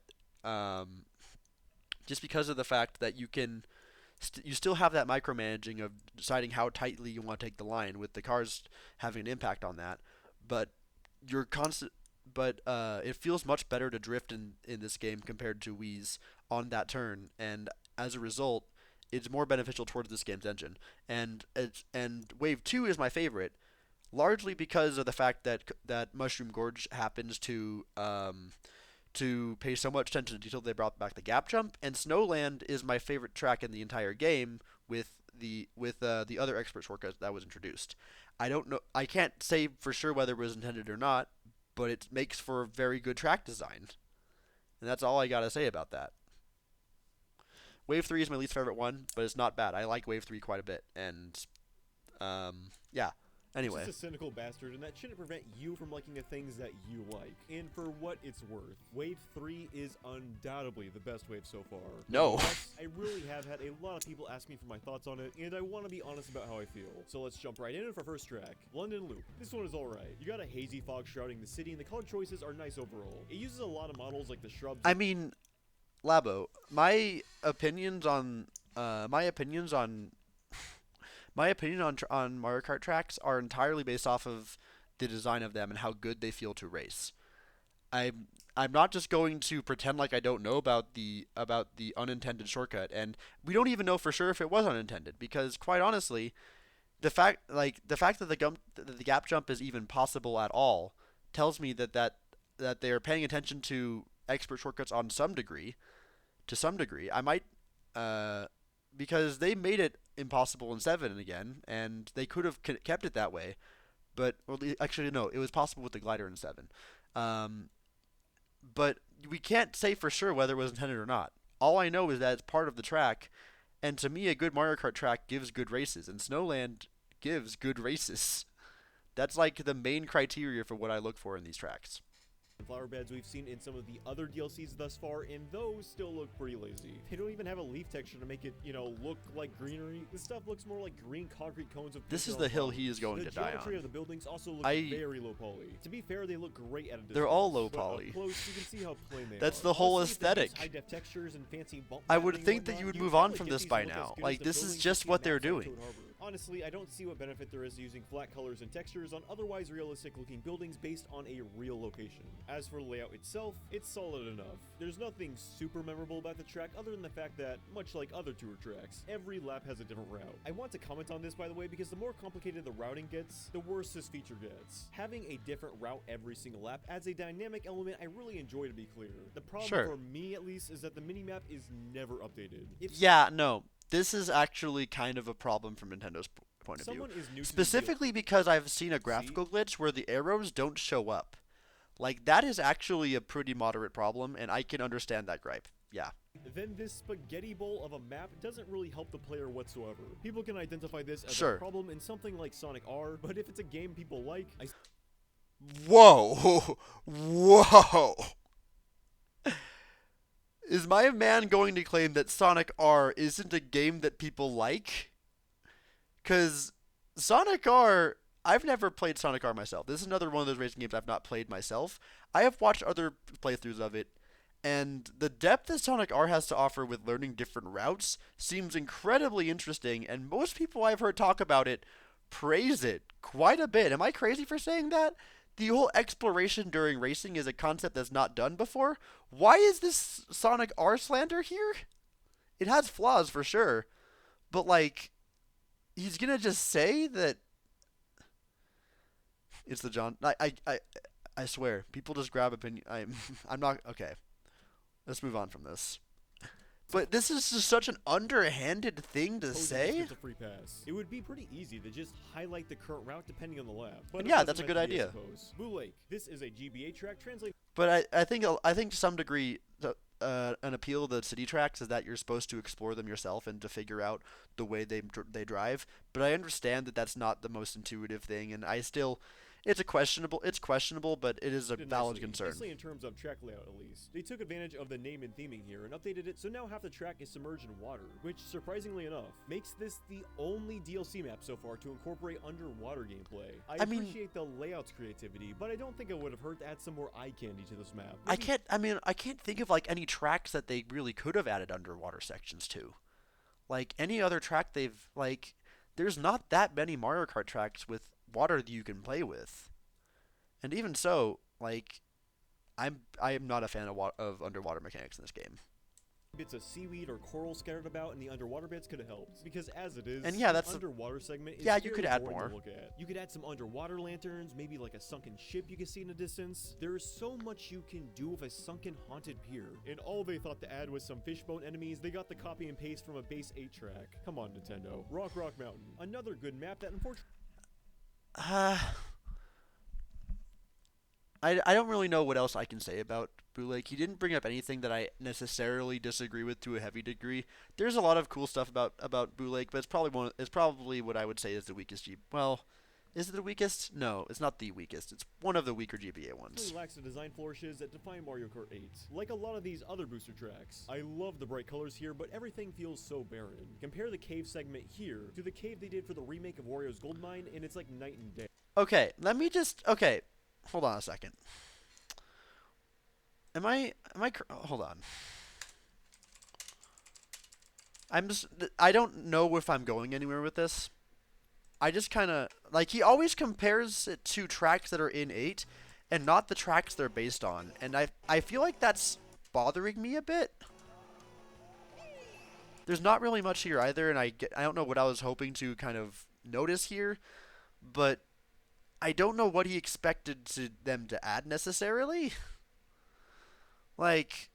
you still have that micromanaging of deciding how tightly you want to take the line, with the cars having an impact on that. But you're constant. But it feels much better to drift in this game compared to Wii's on that turn, and as a result, it's more beneficial towards this game's engine. And Wave 2 is my favorite, largely because of the fact that Mushroom Gorge happens to pay so much attention to detail. They brought back the gap jump, and Snowland is my favorite track in the entire game with the other expert shortcut that was introduced. I don't know. I can't say for sure whether it was intended or not, but it makes for a very good track design. And that's all I gotta say about that. Wave 3 is my least favorite one, but it's not bad. I like Wave 3 quite a bit. And, yeah. Anyway. Just a cynical bastard, and that shouldn't prevent you from liking the things that you like. And for what it's worth, Wave 3 is undoubtedly the best wave so far. No. Nonetheless, I really have had a lot of people ask me for my thoughts on it, and I want to be honest about how I feel. So let's jump right in for our first track, London Loop. This one is alright. You got a hazy fog shrouding the city, and the color choices are nice overall. It uses a lot of models like the shrubs. I mean, Labo, my opinions on Mario Kart tracks are entirely based off of the design of them and how good they feel to race. I'm not just going to pretend like I don't know about the unintended shortcut, and we don't even know for sure if it was unintended, because quite honestly, the fact that the gap jump is even possible at all tells me that they are paying attention to expert shortcuts on some degree. To some degree, I might because they made it impossible in 7 again, and they could have kept it that way. But actually, no, it was possible with the glider in 7. But we can't say for sure whether it was intended or not. All I know is that it's part of the track, and to me, a good Mario Kart track gives good races, and Snowland gives good races. That's like the main criteria for what I look for in these tracks. flower beds we've seen in some of the other DLCs thus far, and those still look pretty lazy. They don't even have a leaf texture to make it, look like greenery. This stuff looks more like green concrete cones of This is picture the hill on he is going The to die geometry on. of the buildings also look I- very low poly. To be fair, they look great at a distance. They're all low but up poly. close, you can see how plain they That's are. the whole Honestly, if they use aesthetic. high-def textures and fancy bump I would mapping and think that whatnot, you would you'd move on probably from get this these by to look as now. good Like, as the this is buildings just you what see they're maps on doing. Toad Harbor. Honestly, I don't see what benefit there is to using flat colors and textures on otherwise realistic looking buildings based on a real location. As for the layout itself, it's solid enough. There's nothing super memorable about the track other than the fact that, much like other tour tracks, every lap has a different route. I want to comment on this, by the way, because the more complicated the routing gets, the worse this feature gets. Having a different route every single lap adds a dynamic element I really enjoy, to be clear. The problem, Sure. for me at least, is that the minimap is never updated. If Yeah, no. This is actually kind of a problem from Nintendo's point of view. Someone is new to the Specifically because I've seen a graphical glitch where the arrows don't show up. Like, that is actually a pretty moderate problem, and I can understand that gripe. Yeah. Then this spaghetti bowl of a map doesn't really help the player whatsoever. People can identify this as Sure. a problem in something like Sonic R, but if it's a game people like, Whoa! Whoa! Is my man going to claim that Sonic R isn't a game that people like? Because Sonic R, I've never played Sonic R myself. This is another one of those racing games I've not played myself. I have watched other playthroughs of it, and the depth that Sonic R has to offer with learning different routes seems incredibly interesting, and most people I've heard talk about it praise it quite a bit. Am I crazy for saying that? The whole exploration during racing is a concept that's not done before. Why is this Sonic R slander here? It has flaws for sure, but like, he's gonna just say that it's the John. I swear, people just grab opinion. I'm not okay. Let's move on from this. But this is just such an underhanded thing to posing say. this as a free pass. It would be pretty easy to just highlight the current route depending on the lap. But And it yeah, wasn't that's a meant good to be, I idea. suppose. Blue Lake. This is a GBA track translated. But I think to some degree, an appeal of the city tracks is that you're supposed to explore them yourself and to figure out the way they drive. But I understand that that's not the most intuitive thing, and it's questionable, but it is a valid concern. Nicely in terms of track layout, at least. They took advantage of the name and theming here and updated it so now half the track is submerged in water, which, surprisingly enough, makes this the only DLC map so far to incorporate underwater gameplay. I mean- appreciate the layout's creativity, but I don't think it would have hurt to add some more eye candy to this map. I can't think of like any tracks that they really could have added underwater sections to. Like any other track there's not that many Mario Kart tracks with water that you can play with. And even so, like, I am not a fan of underwater mechanics in this game. Bits of seaweed or coral scattered about in the underwater bits could have helped, because as it is, And yeah, the that's a- underwater segment is yeah, you could fairly add boring to more. look at. You could add some underwater lanterns, maybe like a sunken ship you can see in the distance. There is so much you can do with a sunken haunted pier. And all they thought to add was some fishbone enemies. They got the copy and paste from a base 8 track. Come on, Nintendo. Rock Mountain, another good map that unfortunately I don't really know what else I can say about Blue Lake. He didn't bring up anything that I necessarily disagree with to a heavy degree. There's a lot of cool stuff about Blue Lake, but it's probably what I would say is the weakest Well, is it the weakest? No, it's not the weakest. It's one of the weaker GBA ones. lacks the design flourishes that define Mario Kart 8. Like a lot of these other booster tracks. I love the bright colors here, but everything feels so barren. Compare the cave segment here to the cave they did for the remake of Wario's Goldmine, and it's like night and day. Okay, hold on a second. Hold on. I don't know if I'm going anywhere with this. I just kind of, like, he always compares it to tracks that are in 8 and not the tracks they're based on. And I feel like that's bothering me a bit. There's not really much here either, and I don't know what I was hoping to kind of notice here, but I don't know what he expected them to add necessarily. Like,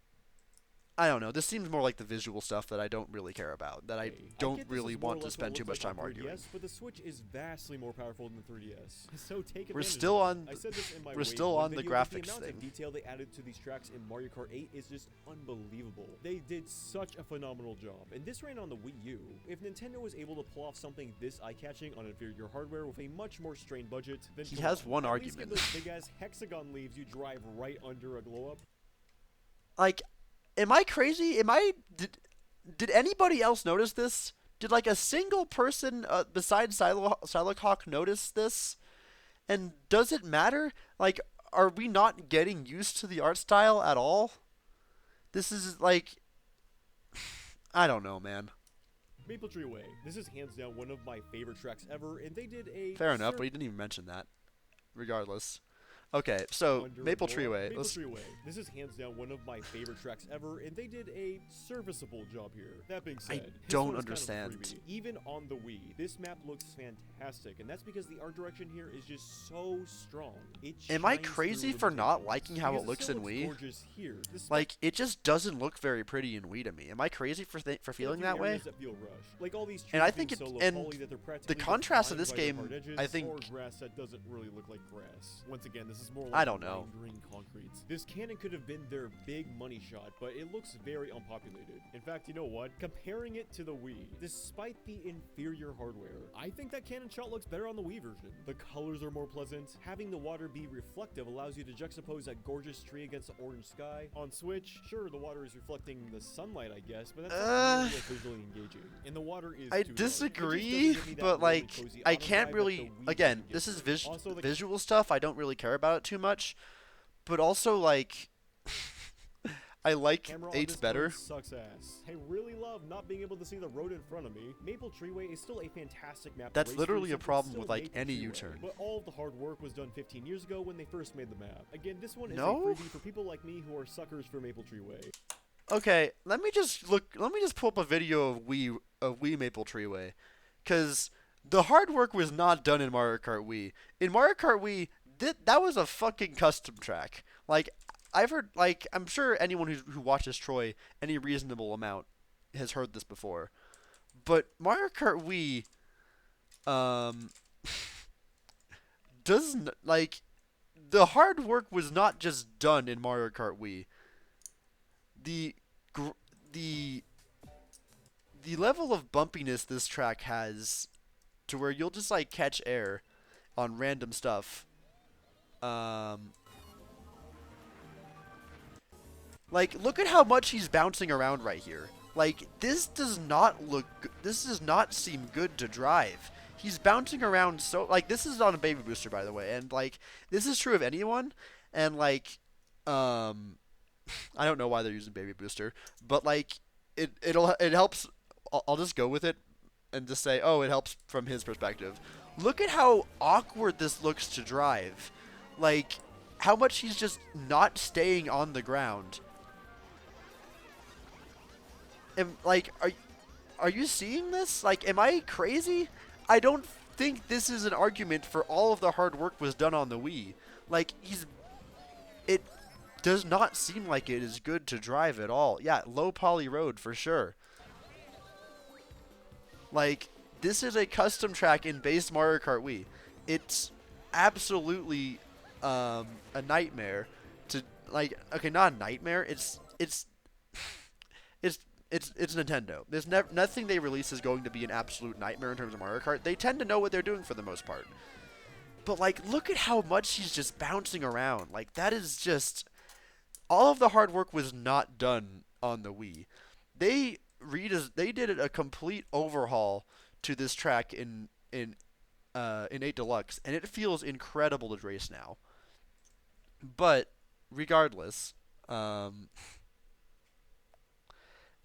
I don't know. This seems more like the visual stuff that I don't really care about, that I don't get this really is more or want to less what spend it too looks much like time on arguing. 3DS, but the Switch is vastly more powerful than the 3DS. So take We're advantage still of on it. I said this in my we're Wave still 1 on the video, but graphics the amount thing. of detail they added to these tracks in Mario Kart 8 is just unbelievable. They did such a phenomenal job, and this ran on the Wii U. If Nintendo was able to pull off something this eye-catching on inferior hardware with a much more strained budget, then He come has on, one at least argument. get those big-ass hexagon leaves you drive right under a glow-up. Like, am I crazy? Did anybody else notice this? Did like a single person besides Silohawk notice this? And does it matter? Like, are we not getting used to the art style at all? This is like, I don't know, man. Maple Tree Way. This is hands down one of my favorite tracks ever, and they did a Fair enough, but he didn't even mention that. Regardless. Okay, so Wonder Maple More. Treeway. Maple Let's, Treeway. This is hands down one of my favorite tracks ever, and they did a serviceable job here. That being said, this don't one is understand. Kind of freebie. Even on the Wii, this map looks fantastic, and that's because the art direction here is just so strong. It am I shines crazy through for not limitations. liking how Because it looks still in Wii? Gorgeous here. Like, it just doesn't look very pretty in Wii to me. Am I crazy for feeling that way? That feel rushed. Like all these And I trees think being it- so and low poly that they're the practically contrast of defined this by their game, hard edges, I think- or grass that doesn't really look like grass. Once again, this is more like I don't know. lime green concretes. This cannon could have been their big money shot, but it looks very unpopulated. In fact, you know what? Comparing it to the Wii, despite the inferior hardware, I think that cannon shot looks better on the Wii version. The colors are more pleasant. Having the water be reflective allows you to juxtapose that gorgeous tree against the orange sky. On Switch, sure, the water is reflecting the sunlight, I guess, but that's not nearly as visually engaging. And the water is I too dark. It just disagree, doesn't give me that but really like, cozy I autumn can't vibe that really. the Wii Again, version this gives is me. Also, the visual stuff. I don't really care about it too much, but also like, I like camera on 8's this better. mode sucks ass. I really love not being able to see the road in front of me. Maple Treeway is still a fantastic map. to That's race literally through a since it's problem still with, like, Maple any Treeway. U-turn. But all of the hard work was done 15 years ago when they first made the map. Again, this one is No? a freebie for people like me who are suckers for Maple Treeway. Okay, let me just pull up a video of Wii Maple Treeway, cause the hard work was not done in Mario Kart Wii. In Mario Kart Wii, that was a fucking custom track. Like, I've heard, like, I'm sure anyone who watches Troy any reasonable amount has heard this before, but Mario Kart Wii, doesn't, like, the hard work was not just done in Mario Kart Wii. The the level of bumpiness this track has, to where you'll just like catch air on random stuff. Like, look at how much he's bouncing around right here. Like, this does not this does not seem good to drive. He's bouncing around so, like, this is on a Baby Booster, by the way, and like, this is true of anyone, and like, I don't know why they're using Baby Booster, but like, it helps. I'll just go with it and just say, oh, it helps from his perspective. Look at how awkward this looks to drive. Like, how much he's just not staying on the ground. And like, are you seeing this? Like, am I crazy? I don't think this is an argument for all of the hard work was done on the Wii. Like, it does not seem like it is good to drive at all. Yeah, low poly road for sure. Like, this is a custom track in base Mario Kart Wii. It's absolutely a nightmare to, like, okay, not a nightmare. It's Nintendo. There's nothing they release is going to be an absolute nightmare in terms of Mario Kart. They tend to know what they're doing for the most part. But like, look at how much he's just bouncing around. Like, that is just, all of the hard work was not done on the Wii. They did a complete overhaul to this track in 8 Deluxe, and it feels incredible to race now. But regardless,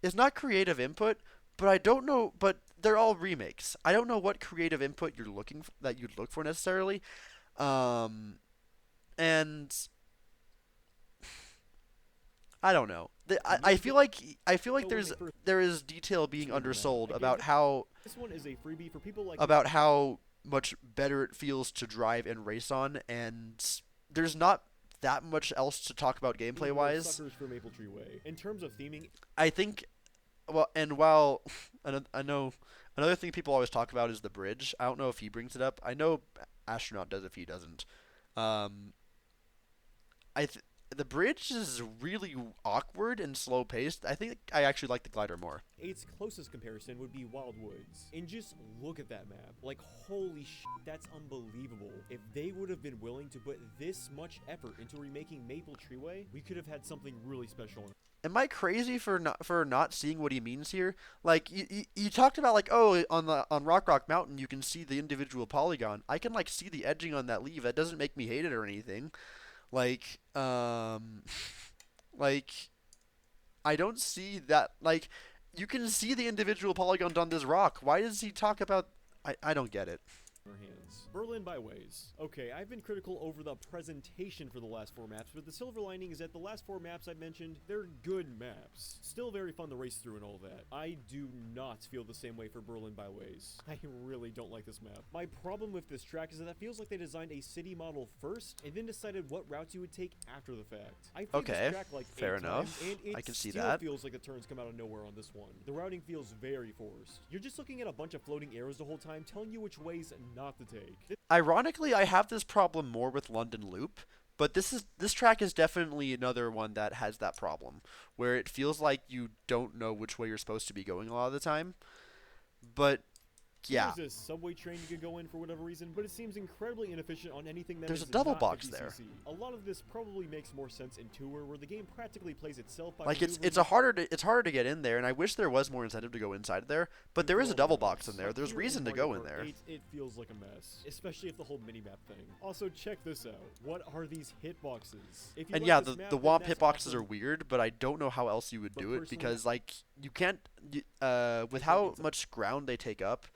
it's not creative input, but I don't know. But they're all remakes. I don't know what creative input that you'd look for necessarily, and I don't know. I feel like there is detail being undersold about how This one is a freebie for people like about how much better it feels to drive and race on, and there's not that much else to talk about gameplay who are wise. suckers for Maple Treeway. In terms of theming, I think, well, and while I know another thing people always talk about is the bridge. I don't know if he brings it up. I know Astronaut does if he doesn't. The bridge is really awkward and slow paced. I think I actually like the glider more. 8's closest comparison would be Wild Woods. And just look at that map. Like, holy shit, that's unbelievable. If they would have been willing to put this much effort into remaking Maple Treeway, we could have had something really special. Am I crazy for not seeing what he means here? Like, you talked about, like, oh, on Rock Mountain you can see the individual polygon. I can, like, see the edging on that leaf. That doesn't make me hate it or anything. Like, like, I don't see that. Like, you can see the individual polygons on this rock. Why does he talk about? I don't get it. our hands. Berlin Byways. Okay, I've been critical over the presentation for the last 4 maps, but the silver lining is that the last 4 maps I mentioned, they're good maps. Still very fun to race through and all that. I do not feel the same way for Berlin Byways. I really don't like this map. My problem with this track is that it feels like they designed a city model first and then decided what routes you would take after the fact. I played Okay, this track like fair 8 enough. times, and it I can see still that. feels like the turns come out of nowhere on this one. The routing feels very forced. You're just looking at a bunch of floating arrows the whole time telling you which ways not to take. Ironically, I have this problem more with London Loop, but this track is definitely another one that has that problem, where it feels like you don't know which way you're supposed to be going a lot of the time. But yeah, There's a subway train you could go in for whatever reason, but it seems incredibly inefficient on anything that There's is a double not box 50cc. there. A lot of this probably makes more sense in Tour, where the game practically plays itself by like it's maneuvering harder to get in there, and I wish there was more incentive to go inside there. But there is a double box in there. But There's here reason to Mario go in Kart there. 8, it feels like a mess, especially if the whole minimap thing. Also, check this out. What are these hitboxes? If you And like yeah, this the map, the then WOMP that's hitboxes awesome. are weird, but I don't know how else you would But do it personally, because like you can't with think how it's a- much ground they take up,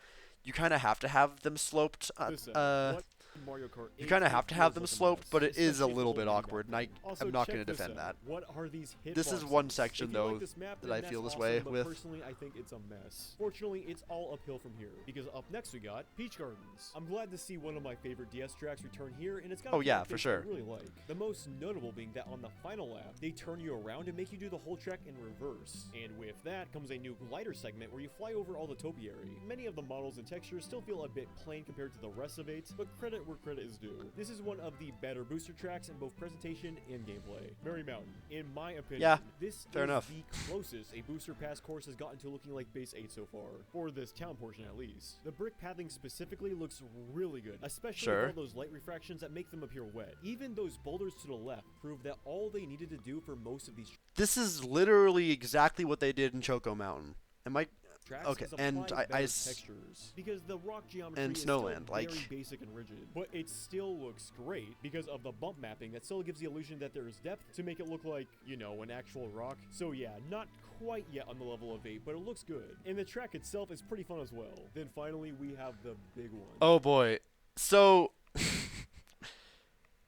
you kind of have to have them sloped. This out. What in Mario Kart You 8 kind of it have to have feels them like a sloped, mess, but it is a especially if little the bit whole awkward, and minimap thing. Also, I'm not check going to this defend out. that. What are these hitboxes? This is one section, If you like though, this map, that then I that's feel this awesome, way but with. Personally, I think it's a mess. Fortunately, it's all uphill from here, because up next we got Peach Gardens. I'm glad to see one of my favorite DS tracks return here, and it's got a Oh, yeah, few for updates sure. I really like. The most notable being that on the final lap, they turn you around and make you do the whole track in reverse. And with that comes a new glider segment where you fly over all the topiary. Many of the models and textures still feel a bit plain compared to the rest of it, but credit where credit is due. This is one of the better booster tracks in both presentation and gameplay. Merry Mountain, in my opinion, Yeah, this fair is enough. the closest a booster pass course has gotten to looking like base 8 so far, for this town portion at least. The brick pathing specifically looks really good, especially Sure. with all those light refractions that make them appear wet. Even those boulders to the left prove that all they needed to do for most of these This is literally exactly what they did in Choco Mountain. Am I tracks okay? is And apply I better textures, because the rock geometry and is Snowland, still like- very basic and rigid, but it still looks great because of the bump mapping that still gives the illusion that there is depth to make it look like, you know, an actual rock. So yeah, not quite yet on the level of 8, but it looks good. And the track itself is pretty fun as well. Then finally we have the big one. Oh boy. So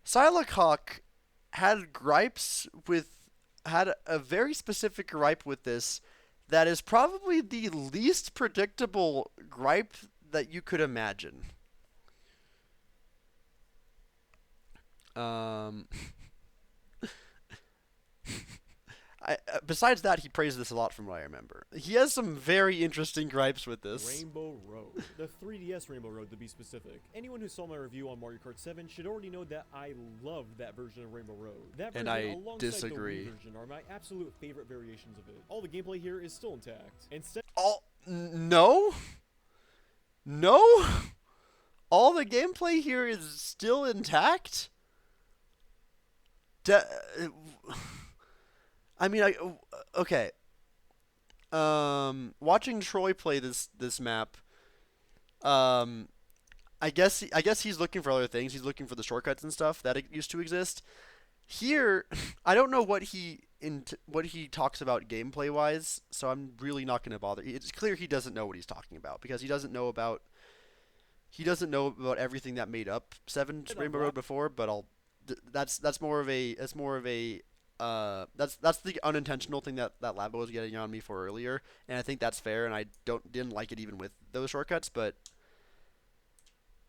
Silacock had a very specific gripe with this that is probably the least predictable gripe that you could imagine. Besides that, he praised this a lot from what I remember. He has some very interesting gripes with this. Rainbow Road. The 3DS Rainbow Road, to be specific. Anyone who saw my review on Mario Kart 7 should already know that I loved that version of Rainbow Road. That And version, I alongside disagree. the Wii version, are my absolute favorite variations of it. All the gameplay here is still intact. Instead, No? All the gameplay here is still intact? I mean, okay. Watching Troy play this map, I guess he's looking for other things. He's looking for the shortcuts and stuff that used to exist. Here, I don't know what he talks about gameplay wise, so I'm really not going to bother. It's clear he doesn't know what he's talking about because he doesn't know about everything that made up Seven's Rainbow Road before. But that's more of a that's the unintentional thing that Labo was getting on me for earlier, and I think that's fair. And I didn't like it even with those shortcuts, but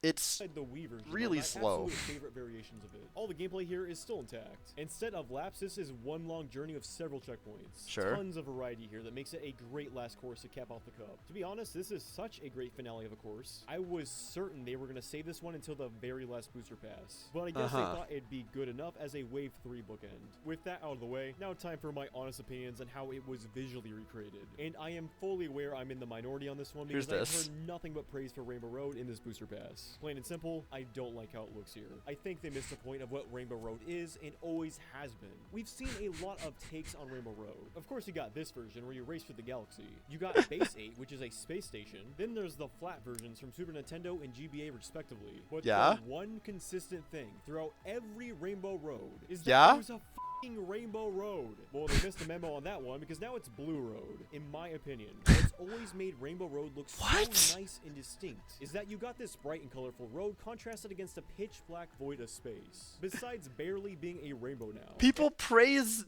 it's the Wii version really are my slow. absolute favorite variations of it. All the gameplay here is still intact. Instead of laps, this is one long journey of several checkpoints. Sure. Tons of variety here that makes it a great last course to cap off the cup. To be honest, this is such a great finale of a course. I was certain they were going to save this one until the very last booster pass, but I guess they thought it'd be good enough as a Wave 3 bookend. With that out of the way, now time for my honest opinions on how it was visually recreated. And I am fully aware I'm in the minority on this one because Here's I've this. heard nothing but praise for Rainbow Road in this booster pass. Plain and simple, I don't like how it looks here. I think they missed the point of what Rainbow Road is and always has been. We've seen a lot of takes on Rainbow Road. Of course, you got this version where you race through the galaxy. You got Base 8, which is a space station. Then there's the flat versions from Super Nintendo and GBA respectively. But Yeah? the one consistent thing throughout every Rainbow Road is that Yeah? there's a Rainbow Road. Well, they missed a memo on that one because now it's Blue Road. In my opinion, what's always made Rainbow Road look What? so nice and distinct is that you got this bright and colorful road contrasted against a pitch black void of space. Besides barely being a rainbow now. People praise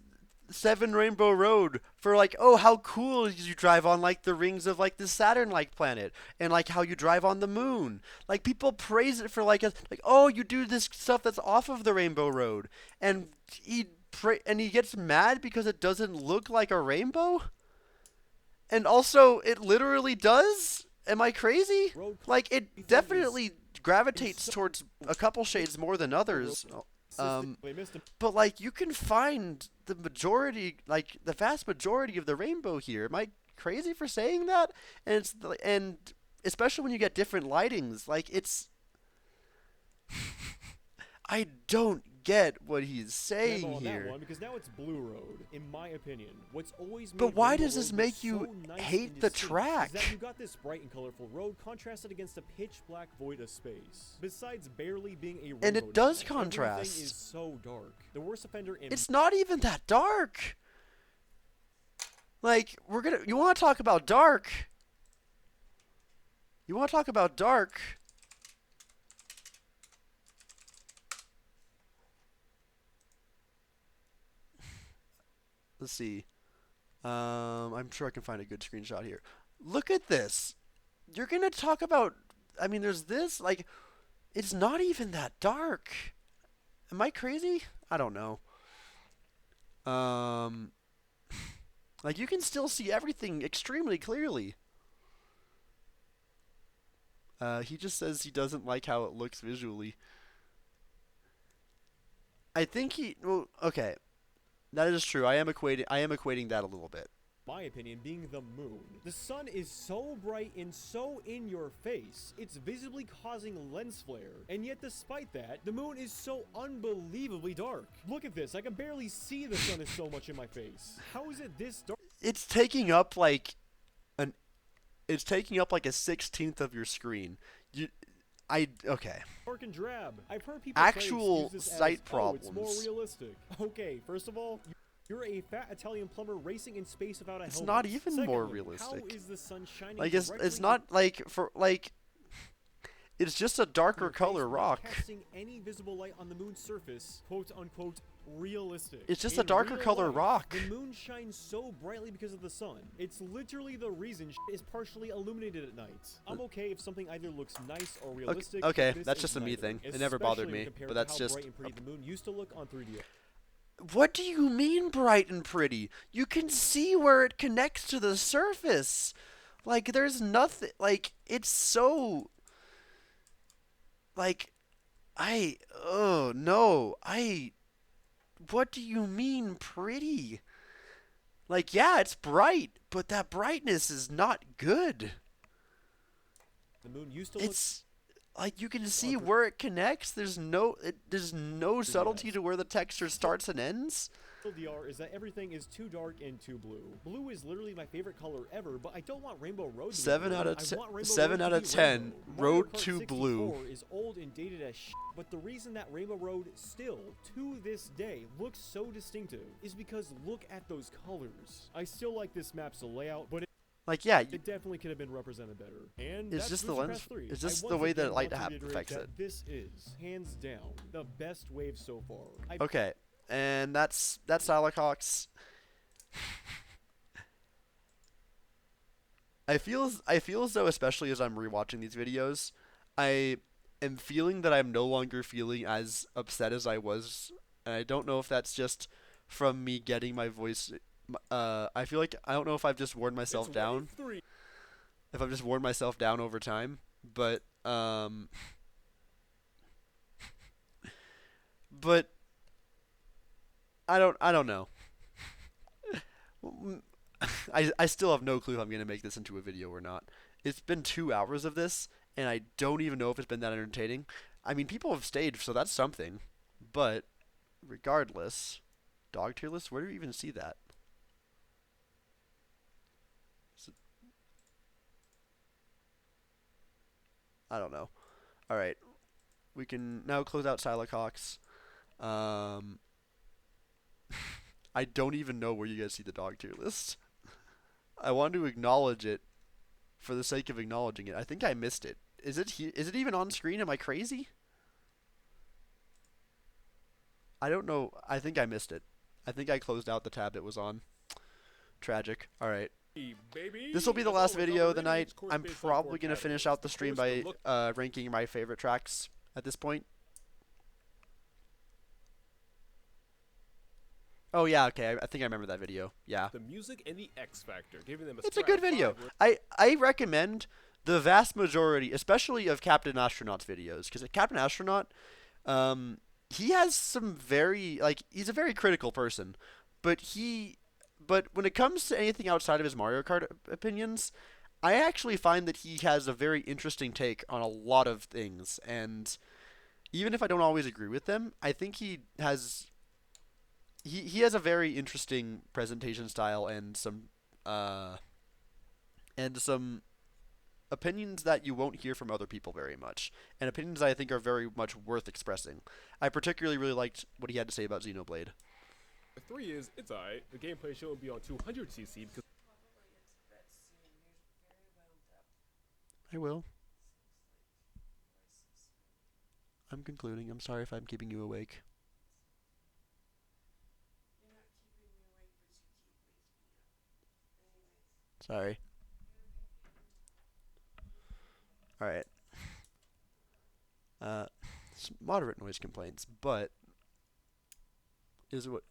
Seven Rainbow Road for like, oh, how cool is you drive on like the rings of like the Saturn-like planet, and like how you drive on the moon. Like people praise it for like oh, you do this stuff that's off of the Rainbow Road, and he gets mad because it doesn't look like a rainbow. And also, it literally does. Am I crazy? Like it definitely gravitates towards a couple shades more than others. They missed a But like you can find the majority, like the vast majority of the rainbow here. Am I crazy for saying that? And especially when you get different lightings, like it's I don't get what he's saying memo on that here. one because now it's Blue Road. In my opinion, what's always made But why Rainbow does this Road make look you so nice hate and the distinct track? is that you got this bright and colorful road contrasted against a pitch black void of space. Besides barely being a rainbow And it does now, everything contrast. is so dark. The worst offender in It's not even that dark. Like you want to talk about dark? You want to talk about dark? Let's see. I'm sure I can find a good screenshot here. Look at this. You're gonna talk about. I mean, there's this. Like, it's not even that dark. Am I crazy? I don't know. Like you can still see everything extremely clearly. He just says he doesn't like how it looks visually. I think well, okay. That is true. I am equating that a little bit. my opinion, being the moon. The sun is so bright and so in your face, it's visibly causing lens flare. And yet despite that, the moon is so unbelievably dark. Look at this, I can barely see the sun is so much in my face. How is it this dark? It's taking up like a 1/16 of your screen. Okay. Dark and drab. I've heard people Actual try to excuse this sight as, problems. Oh, it's more realistic. Okay, first of all, you're a fat Italian plumber racing in space without a It's helmet. not even more Secondly, realistic. How is the sun shining Like it's directly not like it's just a darker your face color without rock. casting any visible light on the moon's surface, quote unquote, realistic. It's just a In darker real color life, rock. The moon shines so brightly because of the sun. It's literally the reason is partially illuminated at night. I'm okay if something either looks nice or realistic. okay, but this that's is just a me neither, thing. It never bothered especially me, compared but to that's how just bright and pretty the moon used to look on 3D. What do you mean bright and pretty? You can see where it connects to the surface. Like there's nothing, like it's so like what do you mean pretty? Like yeah, it's bright, but that brightness is not good. The moon used to look It's like you can see where it connects. There's no subtlety to where the texture starts and ends. DR is that everything is too dark and too blue. Blue is literally my favorite color ever, but I don't want Rainbow Road to be 7 blue. out of I 10 want Rainbow 7 Road out to of be 10, rainbow. Mario Road Kart to blue. 64 is old and dated as shit, but the reason that Rainbow Road still, to this day, looks so distinctive is because look at those colors. I still like this map's layout, but Like yeah, it definitely could have been represented better. And It's that's just the Booster lens- Pass 3. it's just I the once way that again light want to reiterate affects that it. This is, hands down, the best wave so far. okay, and that's Silacox. I feel as though, especially as I'm rewatching these videos, I am feeling that I'm no longer feeling as upset as I was, and I don't know if that's just from me getting my voice. I feel like I don't know if I've just worn myself It's down. wave 3. If I've just worn myself down over time, but but I don't know. I still have no clue if I'm gonna make this into a video or not. It's been 2 hours of this, and I don't even know if it's been that entertaining. I mean, people have stayed, so that's something. But regardless, dog tier list. Where do you even see that? I don't know. All right, we can now close out Silacox. I don't even know where you guys see the dog tier list. I wanted to acknowledge it for the sake of acknowledging it. I think I missed it. Is it even on screen? Am I crazy? I don't know. I think I missed it. I think I closed out the tab it was on. Tragic. All right. This will be the last video of the night. I'm probably going to finish out the stream by ranking my favorite tracks at this point. Oh yeah, okay. I think I remember that video. Yeah. The music and the X Factor, giving them a It's a good video. I recommend the vast majority, especially of Captain Astronaut's videos, because Captain Astronaut, he has some very, he's a very critical person, but when it comes to anything outside of his Mario Kart opinions, I actually find that he has a very interesting take on a lot of things, and even if I don't always agree with them, I think he has a very interesting presentation style and some opinions that you won't hear from other people very much, and opinions I think are very much worth expressing. I particularly really liked what he had to say about Xenoblade. The 3 is, it's alright. The gameplay shouldn't be on 200cc because I will. I'm concluding. I'm sorry if I'm keeping you awake. Sorry. Alright. Moderate noise complaints, but it is what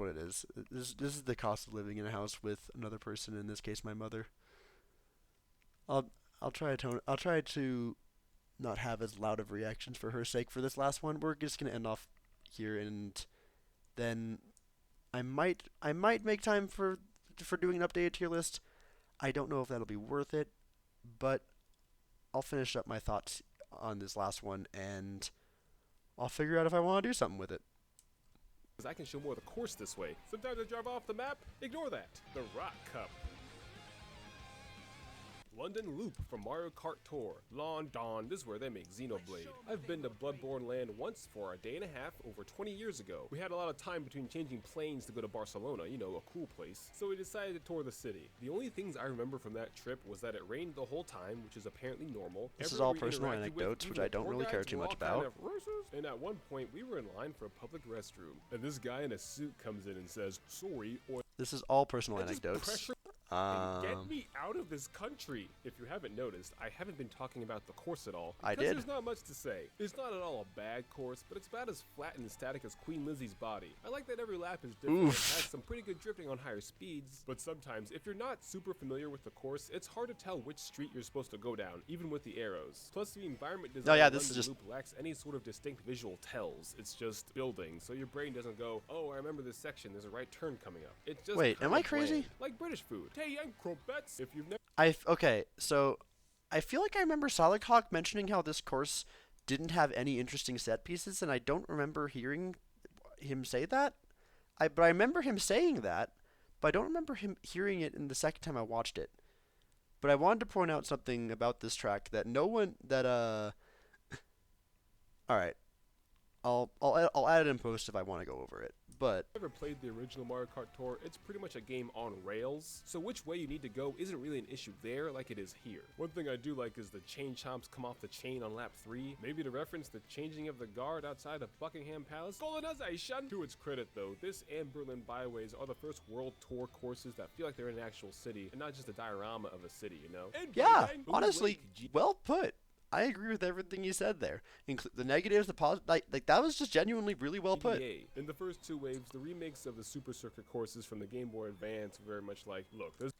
it is. This is the cost of living in a house with another person, in this case my mother. I'll try to not have as loud of reactions for her sake for this last one. We're just gonna end off here, and then I might make time for doing an updated tier list. I don't know if that'll be worth it, but I'll finish up my thoughts on this last one, and I'll figure out if I want to do something with it. I can show more of the course this way. Sometimes I drive off the map. Ignore that. The Rock Cup. London Loop from Mario Kart Tour. London, this is where they make Xenoblade. I've been to Bloodborne Land once for a day and a half over 20 years ago. We had a lot of time between changing planes to go to Barcelona, you know, a cool place, so we decided to tour the city. The only things I remember from that trip was that it rained the whole time, which is apparently normal. This is all personal anecdotes, which I don't really care too much about. And at one point, we were in line for a public restroom, and this guy in a suit comes in and says, sorry, or this is all personal anecdotes. And get me out of this country. If you haven't noticed, I haven't been talking about the course at all. I because did. There's not much to say. It's not at all a bad course, but it's about as flat and static as Queen Lizzie's body. I like that every lap is different and has some pretty good drifting on higher speeds, but sometimes, if you're not super familiar with the course, it's hard to tell which street you're supposed to go down, even with the arrows. Plus, the environment design of London Loop lacks any sort of distinct visual tells. It's just building, so your brain doesn't go, oh, I remember this section, there's a right turn coming up. It's just wait, am I crazy? Like British food. Hey, I'm croquettes. If you've never okay, so I feel like I remember Solid Hawk mentioning how this course didn't have any interesting set pieces, and I don't remember hearing him say that. But I remember him saying that, but I don't remember him hearing it in the second time I watched it. But I wanted to point out something about this track that all right, I'll add it in post if I want to go over it. But ever played the original Mario Kart Tour, it's pretty much a game on rails, so which way you need to go isn't really an issue there like it is here. One thing I do like is the chain chomps come off the chain on lap 3, maybe to reference the changing of the guard outside of Buckingham Palace. Colonization! To its credit though, this and Berlin Byways are the first World Tour courses that feel like they're in an actual city, and not just a diorama of a city, you know? Yeah, honestly, well put. I agree with everything you said there. The negatives, the positive, like that was just genuinely really well put. In the first 2 waves, the remakes of the Super Circuit courses from the Game Boy Advance were very much like, look, this.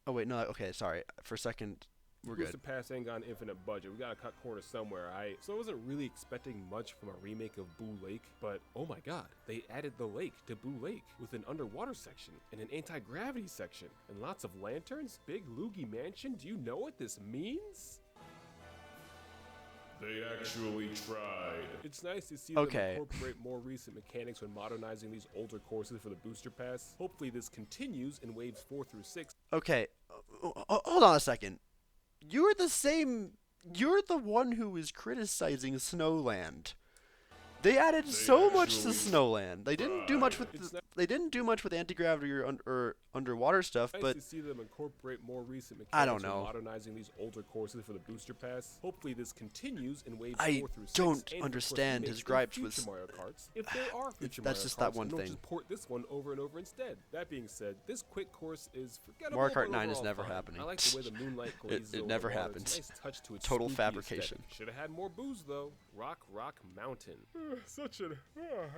Oh wait, no, okay, sorry. For a second, we're good. Booster Pass ain't got an infinite budget. We gotta cut corners somewhere, So I wasn't really expecting much from a remake of Boo Lake, but oh my god, they added the lake to Boo Lake with an underwater section and an anti-gravity section and lots of lanterns. Big Loogie Mansion. Do you know what this means? They actually tried. It's nice to see them incorporate more recent mechanics when modernizing these older courses for the Booster Pass. Hopefully this continues in waves 4 through 6. Okay, hold on a second. You're the one who is criticizing Snowland. They added so much to actually Snowland. They didn't do much with It's they didn't do much with anti-gravity or underwater stuff, nice but to see them incorporate more recent mechanics I don't while know. modernizing these older courses for the booster pass. Hopefully this continues in waves I 4 through 6. don't and of course understand his remakes in gripes with future Mario Karts. If there are future that's Mario just that Karts, one and they'll thing. just port this one over and over instead. That being said, this quick course is forgettable. Mario Kart but 9 is overall never fine. happening. I like the way the moonlight glazes It over never the water. happens. It's a nice touch to its Total spooky fabrication. Should have had more booze though. Rock Mountain. Such an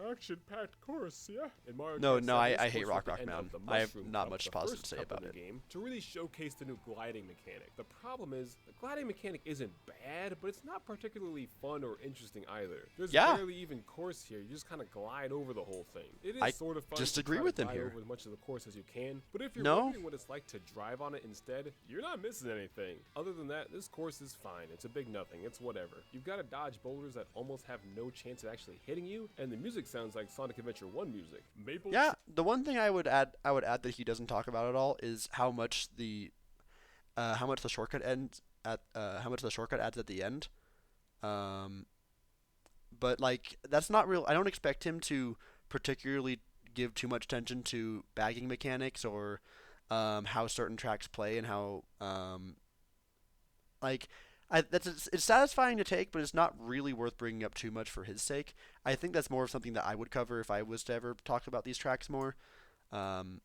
action-packed course, yeah. In Mario No, Kart no, 7, I this hate course Rock was the end Mountain. of the I have mushroom not cup, much the positive first to say cup in about the it. game to really showcase the new gliding mechanic. The problem is the gliding mechanic isn't bad, but it's not particularly fun or interesting either. There's Yeah. barely even course here. You just kind of glide over the whole thing. It is I sort of fun disagree to try with to him glide here. over as much of the course as you can, but if you're No. wondering what it's like to drive on it instead, you're not missing anything. Other than that, this course is fine. It's a big nothing. It's whatever. You've got to dodge boulders that almost have no chance of actually hitting you, and the music sounds like Sonic Adventure 1 music. Maple Yeah, the one thing I would add that he doesn't talk about at all is how much the shortcut adds at the end. But like that's not real. I don't expect him to particularly give too much attention to bagging mechanics or how certain tracks play and how it's satisfying to take, but it's not really worth bringing up too much for his sake. I think that's more of something that I would cover if I was to ever talk about these tracks more. And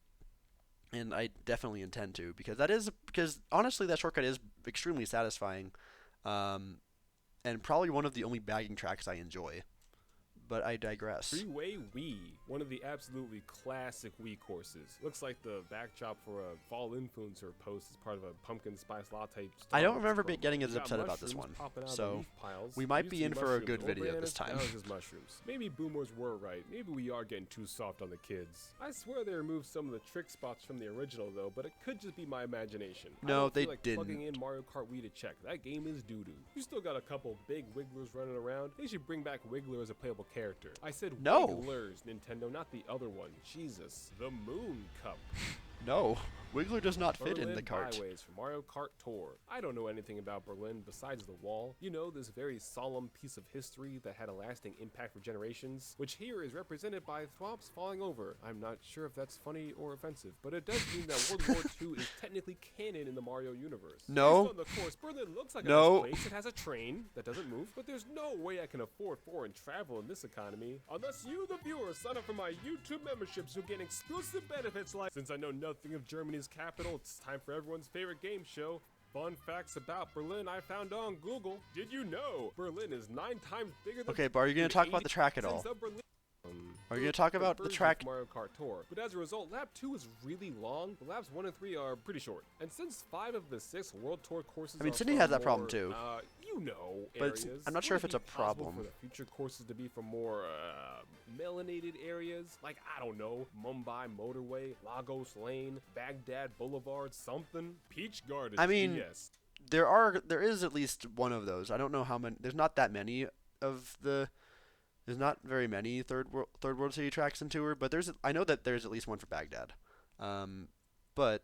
I definitely intend to because honestly that shortcut is extremely satisfying, and probably one of the only bagging tracks I enjoy. But I digress. Freeway Wii, one of the absolutely classic Wii courses. Looks like the backdrop for a Fall Influencer post as part of a pumpkin spice latte. I don't Starbucks remember promo. getting as You got upset about this mushrooms one, popping out of the so leaf piles. we might Used be to in for a mushrooms, good or video bananas, this time. Now it's just mushrooms. Maybe boomers were right. Maybe we are getting too soft on the kids. I swear they removed some of the trick spots from the original though, but it could just be my imagination. I No, don't feel they like didn't. Plugging in Mario Kart Wii to check. That game is doo-doo. You still got a couple big Wigglers running around. They should bring back Wiggler as a playable character. I said No. Wigglers, Nintendo, not the other one. Jesus. The Moon Cup. No, Wiggler does not fit in Berlin the cart. Byways for Mario Kart Tour. I don't know anything about Berlin besides the wall. You know, this very solemn piece of history that had a lasting impact for generations, which here is represented by Thwomps falling over. I'm not sure if that's funny or offensive, but it does mean that World War II is technically canon in the Mario universe. No. Based on the course, Berlin looks like No. a nice place. It has a train that doesn't move, but there's no way I can afford foreign travel in this economy unless you, the viewer, sign up for my YouTube memberships who gain exclusive benefits like, since I know nothing of Germany's capital, it's time for everyone's favorite game show. Fun facts about Berlin I found on Google. Did you know Berlin is 9 times bigger than Okay, but are you gonna talk about the track at all? citizens of Berlin? Are you gonna talk about the version of track? Mario Kart Tour, but as a result, lap 2 is really long, but laps 1 and 3 are pretty short. And since 5 of the 6 World Tour courses I mean, are Sydney from has that problem more, too. You know, But it's- areas, I'm not sure if would it's it a be possible problem. for the future courses to be from more melanated areas, like I don't know, Mumbai Motorway, Lagos Lane, Baghdad Boulevard, something. Peach Gardens. I mean, yes. There is at least one of those. I don't know how many. There's not that many of the. There's not very many third world city tracks in Tour, but I know that there's at least one for Baghdad. But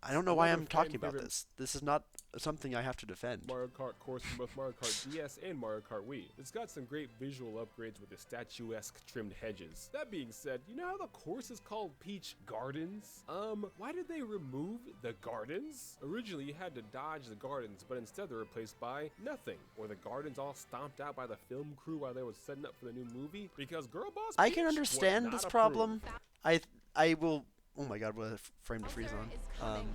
I don't know why Another I'm talking fan about favorite- this. This is not something I have to defend. Mario Kart course from both Mario Kart DS and Mario Kart Wii. It's got some great visual upgrades with the statuesque trimmed hedges. That being said, you know how the course is called Peach Gardens? Why did they remove the gardens? Originally you had to dodge the gardens, but instead they're replaced by nothing. Or the gardens all stomped out by the film crew while they were setting up for the new movie because Girl Boss I Peach can was understand not this approved. problem. I will. Oh my God! What a frame to freeze on.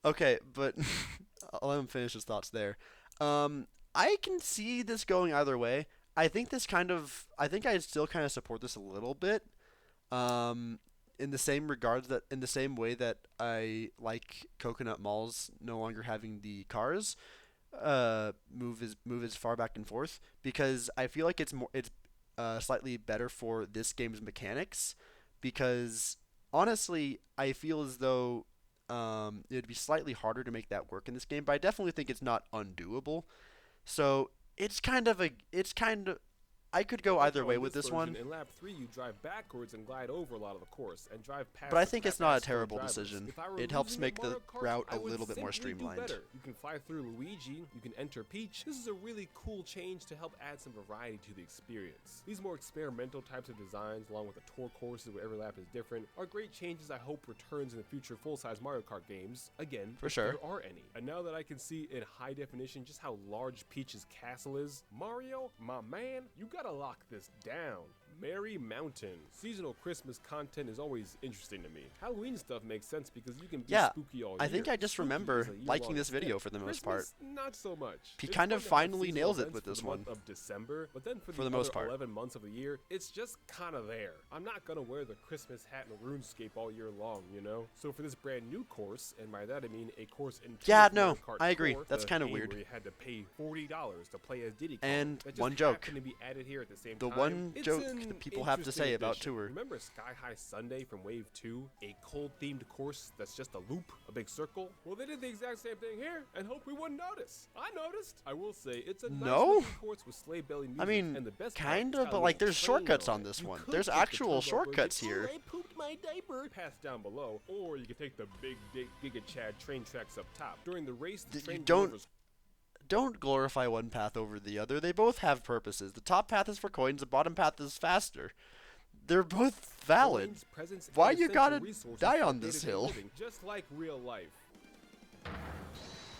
Okay, but I'll let him finish his thoughts there. I can see this going either way. I think I still kind of support this a little bit. In the same way that I like Coconut Malls no longer having the cars move as far back and forth, because I feel like it's slightly better for this game's mechanics, because honestly I feel as though it'd be slightly harder to make that work in this game, but I definitely think it's not undoable. So it's kind of I could go either Also, way in with this version, one, In lap 3, you drive backwards and glide over a lot of the course, and drive past but I the think it's fat not a ass slow terrible drivers. decision. If I were It helps losing make at the Mario Kart, route I a would little bit more simply do streamlined. better. You can fly through Luigi, you can enter Peach. This is a really cool change to help add some variety to the experience. These more experimental types of designs, along with the tour courses where every lap is different, are great changes I hope returns in the future full-size Mario Kart games. Again, For if sure. there are any. And now that I can see in high definition just how large Peach's castle is, Mario, my man, you gotta lock this down. Merry Mountain. Seasonal Christmas content is always interesting to me. Halloween stuff makes sense because you can be Yeah, spooky all year. I think I just Spooky remember is a year-long liking this video event. for the most part. Christmas, not so much. He It's kind fun of to have finally seasonal nails it events with for this the one. month of December, but then for For the, the most other part. 11 months of the year, it's just kind of there. I'm not gonna wear the Christmas hat in RuneScape all year long, you know? So for this brand new course, and by that I mean a course in Yeah, Mario no, Kart I agree. Tour, That's the kinda game weird. Where you had to pay $40 to play as Diddy Kong. And that just one joke. happened to be added here at the same The time. one It's joke an that people have to say interesting about addition. Tour. Remember Sky High Sunday from Wave 2? A cold-themed course that's just a loop, a big circle? Well, they did the exact same thing here, and hope we wouldn't notice. I noticed. I will say, it's a nice No? looking course with sleigh belly music, I mean, and the best part, kinda, it's got a but like little there's train shortcuts on it. this You one. could There's take the actual turbo shortcuts bridge, here. I pooped my diaper. Path down below, or you could take the big Giga Chad train tracks up top. During the race, the You train don't- delivers Don't glorify one path over the other. They both have purposes. The top path is for coins, the bottom path is faster. They're both valid. coins, presents, and Why you essential gotta resources die for on this day-to-day hill? living, just like real life.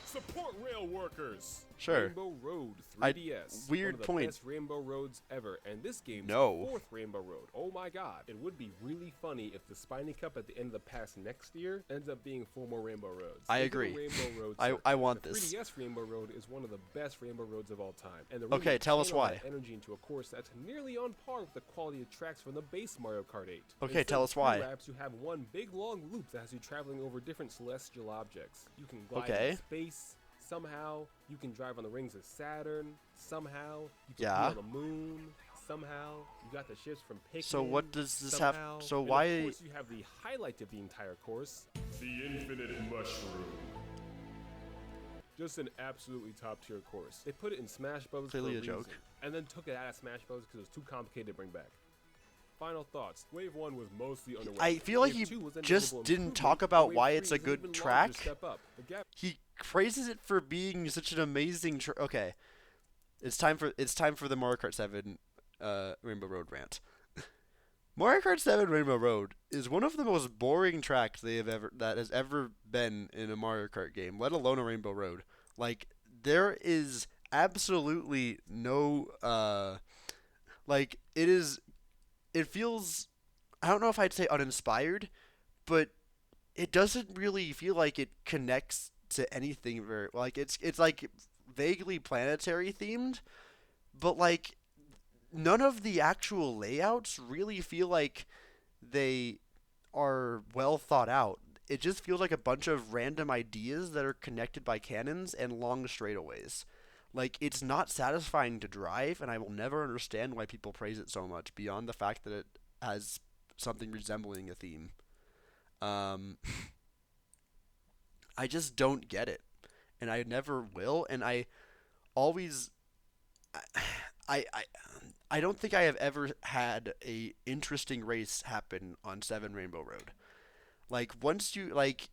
Support rail workers. Sure. Rainbow Road I- 3DS. weird one of the point. best Rainbow Roads ever, and this game's No. fourth Rainbow Road. Oh my God! It would be really funny if the Spiny Cup at the end of the pass next year ends up being 4 more Rainbow Roads. I Think of the agree. Rainbow Road I circuit. want the this. 3DS Rainbow Road is one of the best Rainbow Roads of all time. And the Okay, tell us channel that why. energy into a course that's nearly on par with the quality of tracks from the base Mario Kart 8. Okay, Instead tell of us why. 2 laps, you have one big long loop that has you traveling over different celestial objects. You can glide Okay. in space. Somehow, you can drive on the rings of Saturn. Somehow, you can Yeah. be on the moon. Somehow, you got the ships from Pikmin. So what does this have- somehow. so And why- Of course, you have the highlight of the entire course. The Infinite Mushroom. Just an absolutely top tier course. They put it in Smash Bros. Clearly for a joke. reason, and then took it out of Smash Bros. Because it was too complicated to bring back. Final thoughts. Wave 1 was mostly underwhelming. I feel like Wave he 2 was a just notable didn't improvement, talk and about Wave why 3 it's a is an good even larger track. Step up. The gap He praises it for being such an amazing okay. It's time for the Mario Kart 7 Rainbow Road rant. Mario Kart 7 Rainbow Road is one of the most boring tracks that has ever been in a Mario Kart game, let alone a Rainbow Road. Like there is absolutely no like it feels, I don't know if I'd say uninspired, but it doesn't really feel like it connects to anything very like it's like vaguely planetary themed, but like none of the actual layouts really feel like they are well thought out. It just feels like a bunch of random ideas that are connected by cannons and long straightaways. Like it's not satisfying to drive, and I will never understand why people praise it so much beyond the fact that it has something resembling a theme. I just don't get it, and I never will, and I always I don't think I have ever had a interesting race happen on 7 Rainbow Road. Like once you like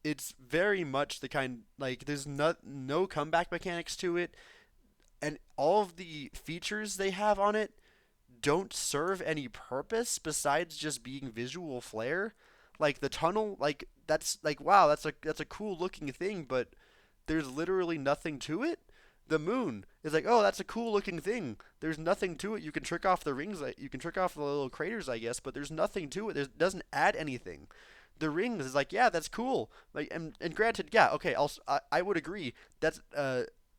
it's very much the kind like there's no comeback mechanics to it, and all of the features they have on it don't serve any purpose besides just being visual flair. Like the tunnel, like that's like wow, that's a cool looking thing, but there's literally nothing to it. The moon is like, oh, that's a cool looking thing. There's nothing to it. You can trick off the rings, you can trick off the little craters, I guess, but there's nothing to it. It doesn't add anything. The rings is like, yeah, that's cool. Like, and granted, yeah, okay, I would agree. That's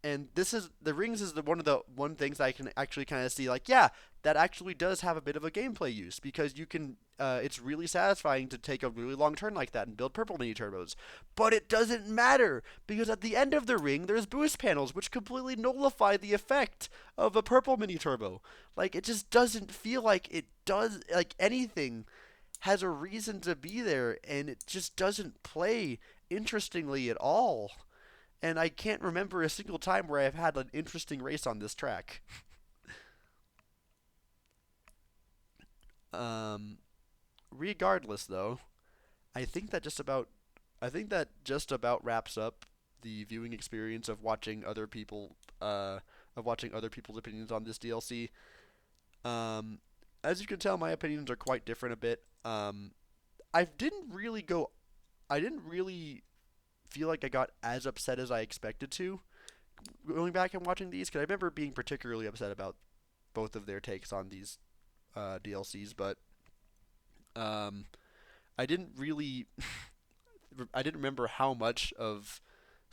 and this is the rings is the one things I can actually kind of see like, yeah, that actually does have a bit of a gameplay use because you can. It's really satisfying to take a really long turn like that and build purple mini turbos, but it doesn't matter because at the end of the ring there's boost panels which completely nullify the effect of a purple mini turbo. Like it just doesn't feel like it does like anything has a reason to be there, and it just doesn't play interestingly at all. And I can't remember a single time where I've had an interesting race on this track. Um, regardless, though, I think that just about wraps up the viewing experience of watching other people's opinions on this DLC. Um, as you can tell, my opinions are quite different a bit. I didn't really go. I didn't really feel like I got as upset as I expected to going back and watching these, because I remember being particularly upset about both of their takes on these DLCs, but um, I didn't really I didn't remember how much of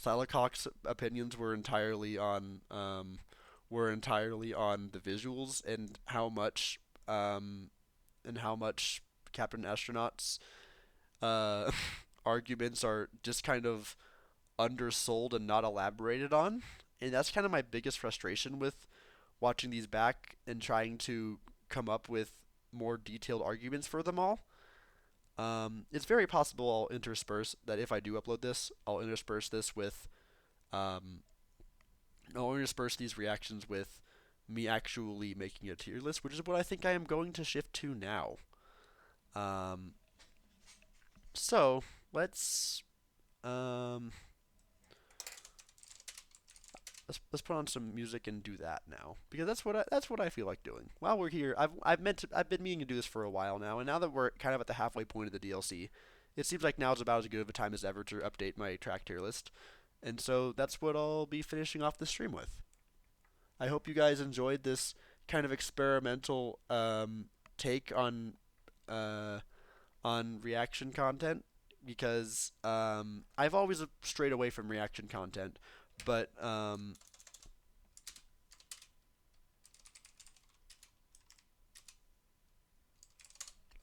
Silacock's opinions were entirely on the visuals, and how much Captain Astronaut's uh, arguments are just kind of undersold and not elaborated on. And that's kind of my biggest frustration with watching these back and trying to come up with more detailed arguments for them all. It's very possible I'll intersperse that if I do upload this, um, I'll intersperse these reactions with me actually making a tier list, which is what I think I am going to shift to now. Um, so let's um, let's put on some music and do that now, because that's what I feel like doing. While we're here, I've been meaning to do this for a while now, and now that we're kind of at the halfway point of the DLC, it seems like now is about as good of a time as ever to update my track tier list, and so that's what I'll be finishing off the stream with. I hope you guys enjoyed this kind of experimental take uh, on reaction content, because I've always strayed away from reaction content, but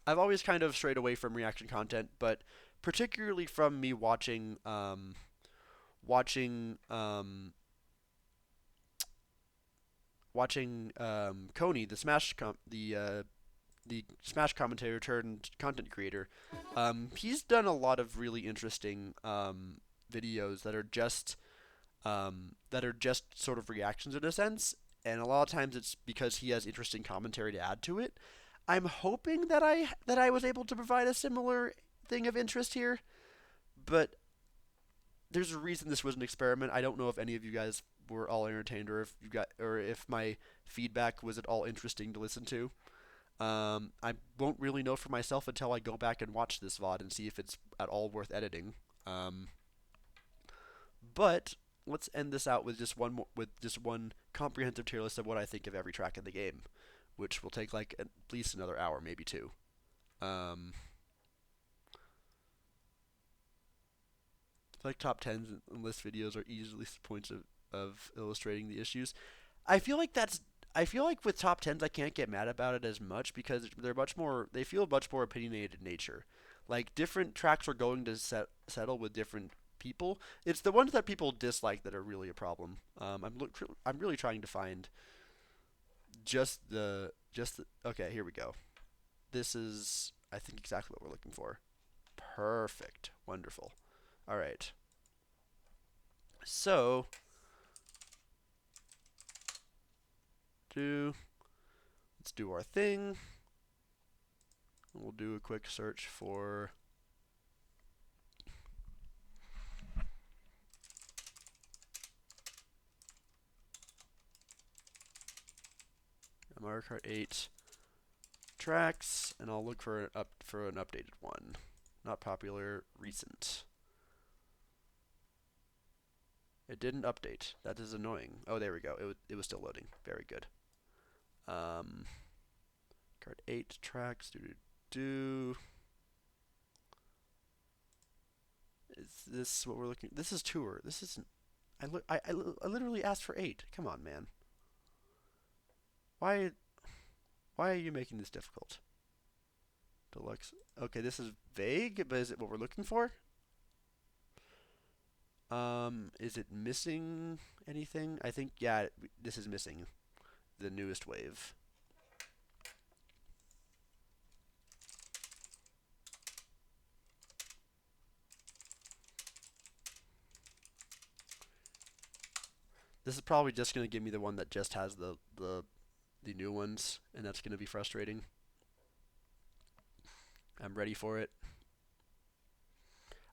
I've always kind of strayed away from reaction content, but particularly from me watching Coney, the Smash commentator turned content creator. He's done a lot of really interesting videos that are just sort of reactions in a sense, and a lot of times it's because he has interesting commentary to add to it. I'm hoping that I was able to provide a similar thing of interest here, but there's a reason this was an experiment. I don't know if any of you guys were all entertained, or if my feedback was at all interesting to listen to. I won't really know for myself until I go back and watch this VOD and see if it's at all worth editing. But let's end this out with just one comprehensive tier list of what I think of every track in the game, which will take like at least another hour, maybe two. Um, like top tens and list videos are easily points of illustrating the issues. I feel like that's I feel like with top tens I can't get mad about it as much, because they feel much more opinionated in nature. Like different tracks are going to settle with different people. It's the ones that people dislike that are really a problem. I'm really trying to find okay, here we go. This is, I think, exactly what we're looking for. Perfect. Wonderful. All right. So, let's do our thing. We'll do a quick search for Mario Kart 8 tracks, and I'll look for an updated one. Not popular, recent. It didn't update. That is annoying. Oh, there we go. It was still loading. Very good. Card 8 tracks. Is this what we're looking? This is tour. This isn't. I literally asked for 8. Come on, man. Why are you making this difficult? Deluxe. Okay, this is vague, but is it what we're looking for? Is it missing anything? I think, yeah, this is missing the newest wave. This is probably just going to give me the one that just has the new ones, and that's going to be frustrating. I'm ready for it.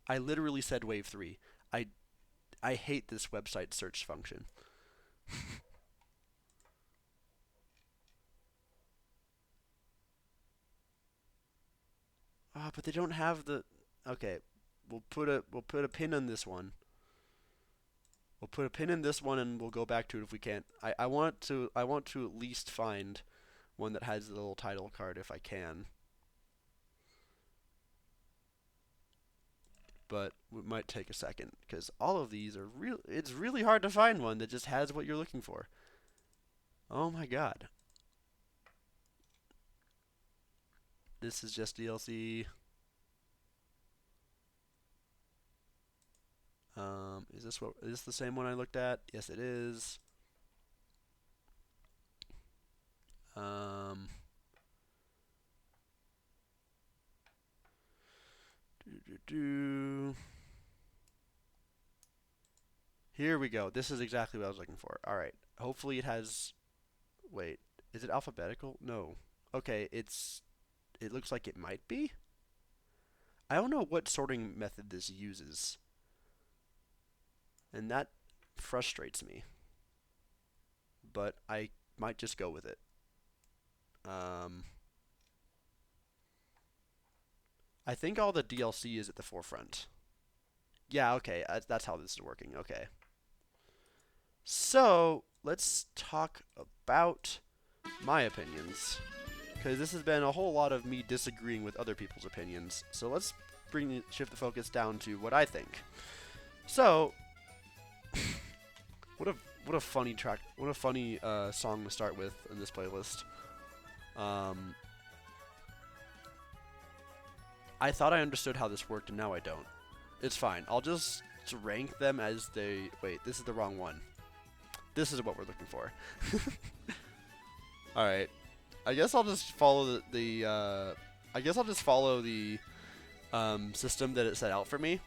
I literally said Wave 3. I hate this website search function. Ah, but they don't have the. Okay, we'll put a pin on this one. We'll put a pin in this one, and we'll go back to it if we can't. I want to at least find one that has the little title card if I can. But it might take a second because all of these are real. It's really hard to find one that just has what you're looking for. Oh my god. This is just DLC. Is this the same one I looked at? Yes, it is. Here we go. This is exactly what I was looking for. All right. Hopefully it has. Wait, is it alphabetical? No. Okay, it looks like it might be. I don't know what sorting method this uses. And that frustrates me. But I might just go with it. I think all the DLC is at the forefront. Yeah, okay, that's how this is working. Okay. So, let's talk about my opinions. Because this has been a whole lot of me disagreeing with other people's opinions. So let's shift the focus down to what I think. So, what a funny track, what a funny song to start with in this playlist. I thought I understood how this worked, and now I don't. It's fine. I'll just rank them as they... Wait, this is the wrong one. This is what we're looking for. Alright. I guess I'll just follow the system that it set out for me.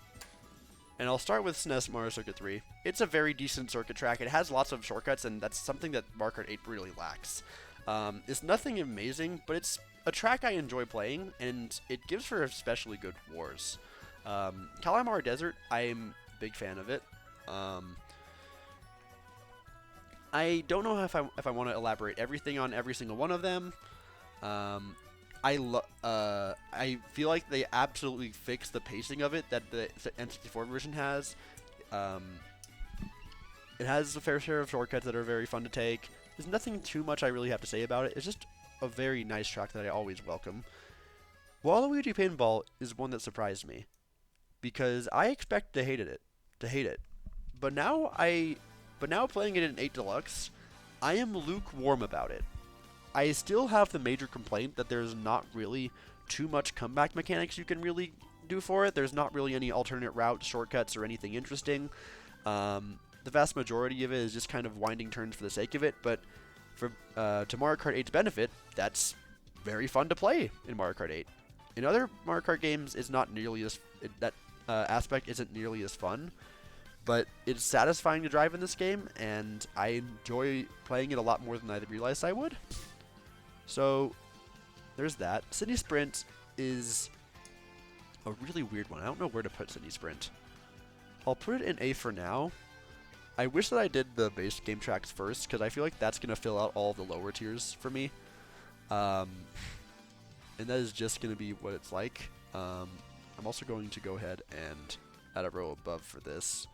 And I'll start with SNES Mario Circuit 3. It's a very decent circuit track. It has lots of shortcuts, and that's something that Mario Kart 8 really lacks. It's nothing amazing, but it's a track I enjoy playing, and it gives for especially good wars. Kalimar Desert, I'm a big fan of it. I don't know if I want to elaborate everything on every single one of them. I feel like they absolutely fixed the pacing of it that the N64 version has. It has a fair share of shortcuts that are very fun to take. There's nothing too much I really have to say about it. It's just a very nice track that I always welcome. Waluigi Pinball is one that surprised me because I expected to hate it. But now playing it in 8 Deluxe, I am lukewarm about it. I still have the major complaint that there's not really too much comeback mechanics you can really do for it. There's not really any alternate routes, shortcuts, or anything interesting. The vast majority of it is just kind of winding turns for the sake of it, but to Mario Kart 8's benefit, that's very fun to play in Mario Kart 8. In other Mario Kart games, it's not nearly as that aspect isn't nearly as fun, but it's satisfying to drive in this game, and I enjoy playing it a lot more than I realized I would. So there's that. City Sprint is a really weird one. I don't know where to put City Sprint. I'll put it in A for now. I wish that I did the base game tracks first, because I feel like that's going to fill out all the lower tiers for me. And that is just going to be what it's like. I'm also going to go ahead and add a row above for this.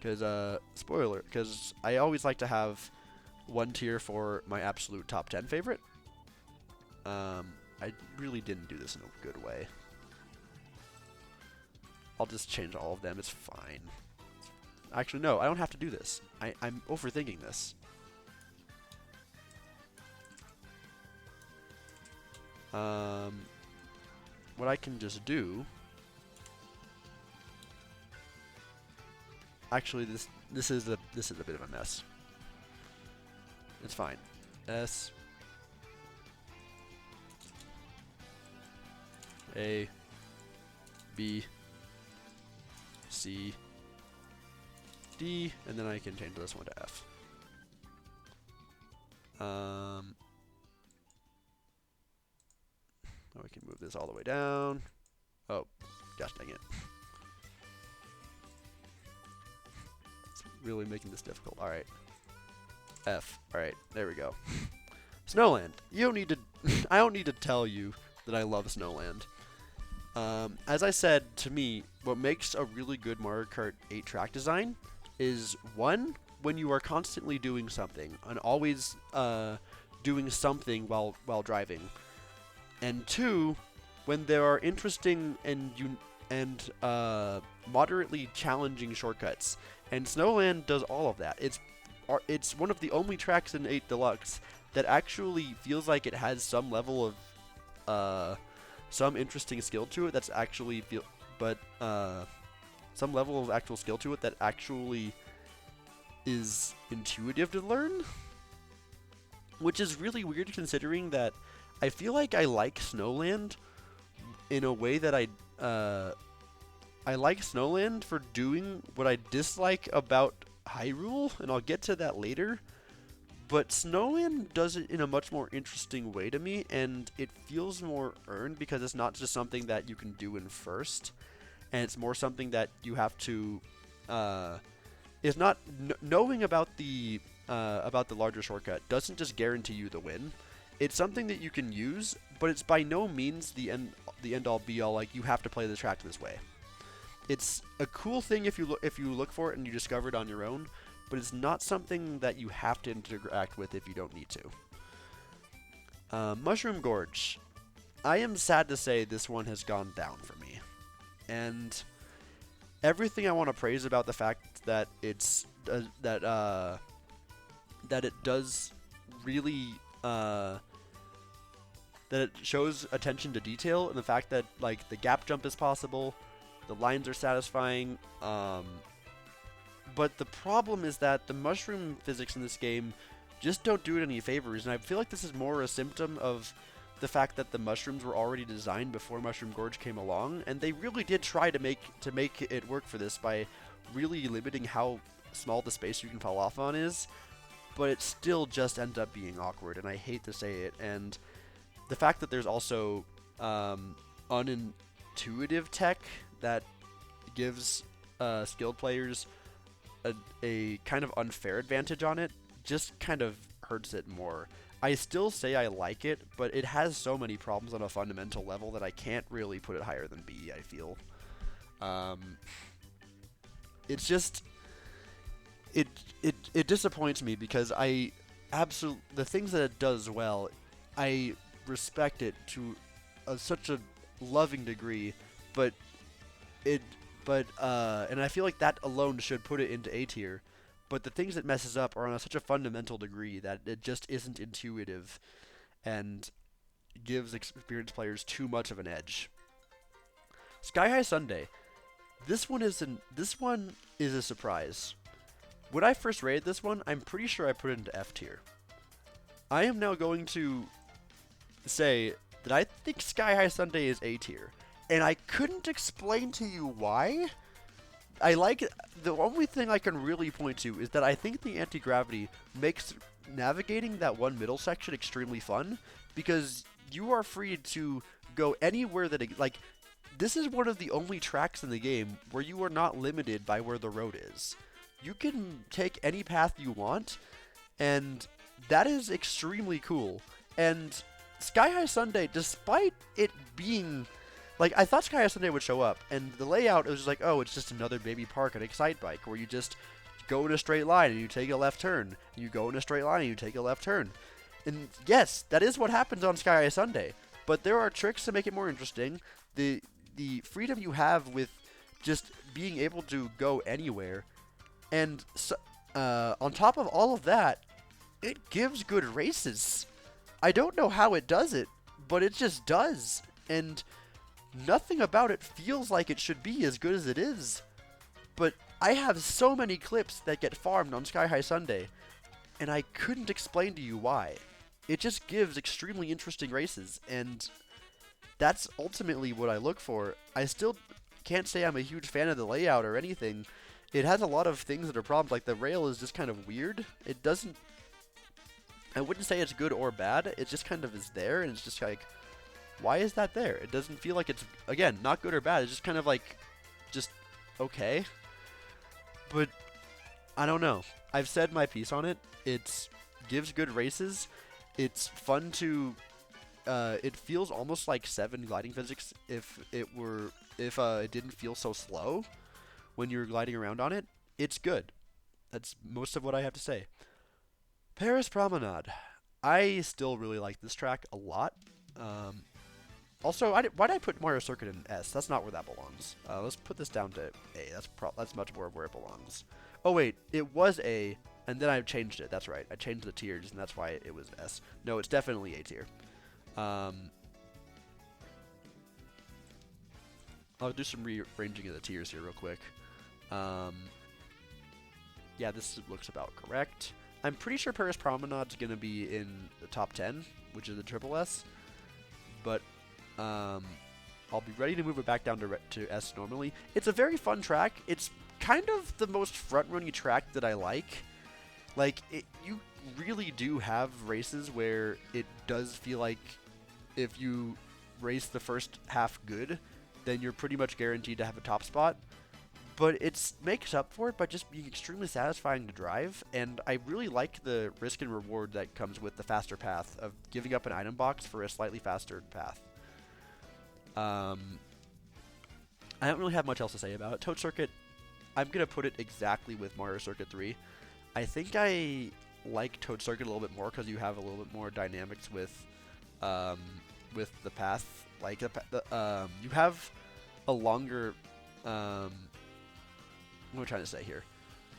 Because, spoiler, because I always like to have one tier for my absolute top 10 favorite. I really didn't do this in a good way. I'll just change all of them, it's fine. Actually, no, I don't have to do this. I'm overthinking this. What I can just do... Actually, this is a bit of a mess. It's fine. S A B C D, and then I can change this one to F. Oh, I can move this all the way down. Oh, gosh dang it. It's really making this difficult. Alright. F. Alright, there we go. Snowland. You don't need to I don't need to tell you that I love Snowland. As I said, to me, what makes a really good Mario Kart 8 track design is, one, when you are constantly doing something and always doing something while driving, and two, when there are interesting and moderately challenging shortcuts. And Snowland does all of that. It's one of the only tracks in 8 Deluxe that actually feels like it has some level of some interesting skill to it. That's actually some level of actual skill to it that actually is intuitive to learn, which is really weird considering that I feel like I like Snowland in a way that I like Snowland for doing what I dislike about Hyrule, and I'll get to that later. But Snowland does it in a much more interesting way to me, and it feels more earned because it's not just something that you can do in first, and it's more something that you have to. It's not knowing about the larger shortcut doesn't just guarantee you the win. It's something that you can use, but it's by no means the end all be all. Like, you have to play the track this way. It's a cool thing if you look for it and you discover it on your own, but it's not something that you have to interact with if you don't need to. Mushroom Gorge. I am sad to say this one has gone down for me, and everything I want to praise about the fact that that it does really that it shows attention to detail, and the fact that, like, the gap jump is possible, the lines are satisfying, but the problem is that the mushroom physics in this game just don't do it any favors, and I feel like this is more a symptom of the fact that the mushrooms were already designed before Mushroom Gorge came along, and they really did try to make it work for this by really limiting how small the space you can fall off on is, but it still just ends up being awkward, and I hate to say it. And the fact that there's also unintuitive tech that gives skilled players a kind of unfair advantage on it just kind of hurts it more. I still say I like it, but it has so many problems on a fundamental level that I can't really put it higher than B, I feel. It's just... It disappoints me because the things that it does well, I respect it to such a loving degree, and I feel like that alone should put it into A tier. But the things it messes up are on such a fundamental degree that it just isn't intuitive and gives experienced players too much of an edge. Sky High Sundae. This one is a surprise. When I first rated this one, I'm pretty sure I put it into F tier. I am now going to say that I think Sky High Sundae is A tier, and I couldn't explain to you why. The only thing I can really point to is that I think the anti-gravity makes navigating that one middle section extremely fun, because you are free to go anywhere this is one of the only tracks in the game where you are not limited by where the road is. You can take any path you want, and that is extremely cool. And Sky High Sundae, despite it being... I thought Sky High Sundae would show up, and the layout, it was just like, oh, it's just another baby park at Excite Bike, where you just go in a straight line and you take a left turn. You go in a straight line and you take a left turn. And yes, that is what happens on Sky High Sundae. But there are tricks to make it more interesting. The freedom you have with just being able to go anywhere. And so, on top of all of that, it gives good races. I don't know how it does it, but it just does. And nothing about it feels like it should be as good as it is. But I have so many clips that get farmed on Sky High Sundae, and I couldn't explain to you why. It just gives extremely interesting races, and that's ultimately what I look for. I still can't say I'm a huge fan of the layout or anything. It has a lot of things that are problems, like the rail is just kind of weird. It doesn't... I wouldn't say it's good or bad, it just kind of is there, and it's just like... Why is that there? It doesn't feel like it's, again, not good or bad. It's just kind of like, just okay. But I don't know. I've said my piece on it. It gives good races. It's fun to. It feels almost like 7 gliding physics if it didn't feel so slow when you're gliding around on it. It's good. That's most of what I have to say. Paris Promenade. I still really like this track a lot. Also, why did I put Mario Circuit in S? That's not where that belongs. Let's put this down to A. That's much more where it belongs. Oh wait, it was A, and then I changed it. That's right. I changed the tiers, and that's why it was S. No, it's definitely A tier. I'll do some rearranging of the tiers here real quick. Yeah, this looks about correct. I'm pretty sure Paris Promenade's going to be in the top 10, which is the triple S. But I'll be ready to move it back down to S normally. It's a very fun track. It's kind of the most front-running track that I like. Like, you really do have races where it does feel like if you race the first half good, then you're pretty much guaranteed to have a top spot. But it makes up for it by just being extremely satisfying to drive, and I really like the risk and reward that comes with the faster path of giving up an item box for a slightly faster path. I don't really have much else to say about it. Toad Circuit, I'm going to put it exactly with Mario Circuit 3. I think I like Toad Circuit a little bit more because you have a little bit more dynamics with the path. Like, you have a longer... what am I trying to say here?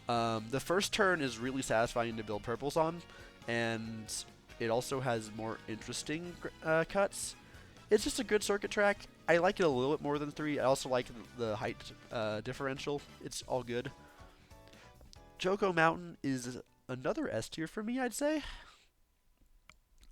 The first turn is really satisfying to build purples on, and it also has more interesting cuts. It's just a good circuit track. I like it a little bit more than 3. I also like the height differential. It's all good. Choco Mountain is another S tier for me, I'd say.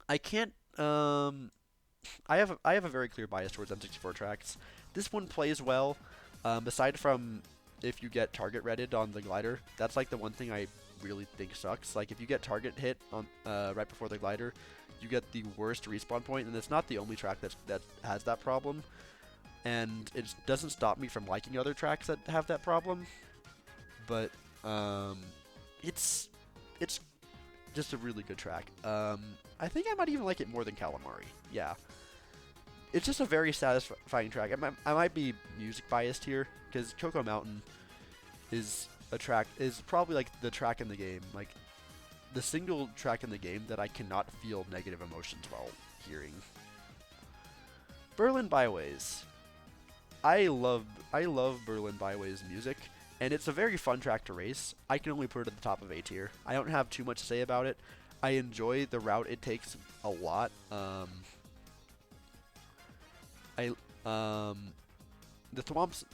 I can't... I have a very clear bias towards N64 tracks. This one plays well. Aside from if you get target redded on the glider, that's like the one thing I really think sucks. Like if you get target hit on right before the glider, you get the worst respawn point, and it's not the only track that has that problem. And it doesn't stop me from liking other tracks that have that problem. But it's just a really good track. I think I might even like it more than Calamari. Yeah. It's just a very satisfying track. I might be music biased here, because Choco Mountain is probably like the track in the game, like the single track in the game that I cannot feel negative emotions while hearing. Berlin Byways. I love Berlin Byways music, and it's a very fun track to race. I can only put it at the top of A tier. I don't have too much to say about it. I enjoy the route it takes a lot. The Thwomps,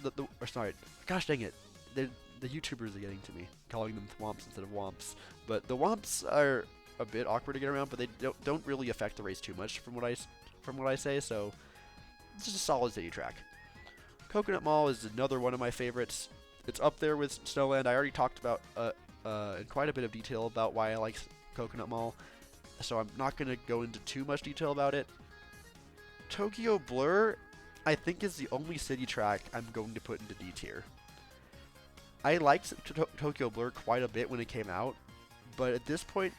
sorry, gosh dang it, the YouTubers are getting to me, calling them Thwomps instead of Womps. But the Womps are a bit awkward to get around, but they don't really affect the race too much from what I say. So it's just a solid city track. Coconut Mall is another one of my favorites. It's up there with Snowland. I already talked about in quite a bit of detail about why I like Coconut Mall, so I'm not going to go into too much detail about it. Tokyo Blur, I think, is the only city track I'm going to put into D tier. I liked Tokyo Blur quite a bit when it came out, but at this point,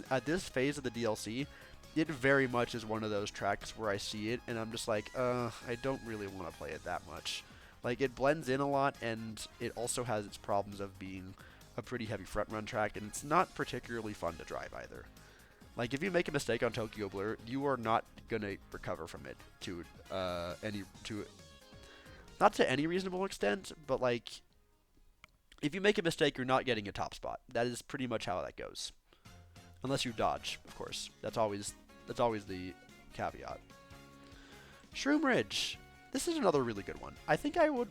at this phase of the DLC, it very much is one of those tracks where I see it and I'm just like, I don't really want to play it that much. Like, it blends in a lot, and it also has its problems of being a pretty heavy front run track, and it's not particularly fun to drive either. Like, if you make a mistake on Tokyo Blur, you are not gonna recover from it not to any reasonable extent, but like, if you make a mistake, you're not getting a top spot. That is pretty much how that goes, unless you dodge, of course. That's always the caveat. Shroom Ridge. This is another really good one. I think I would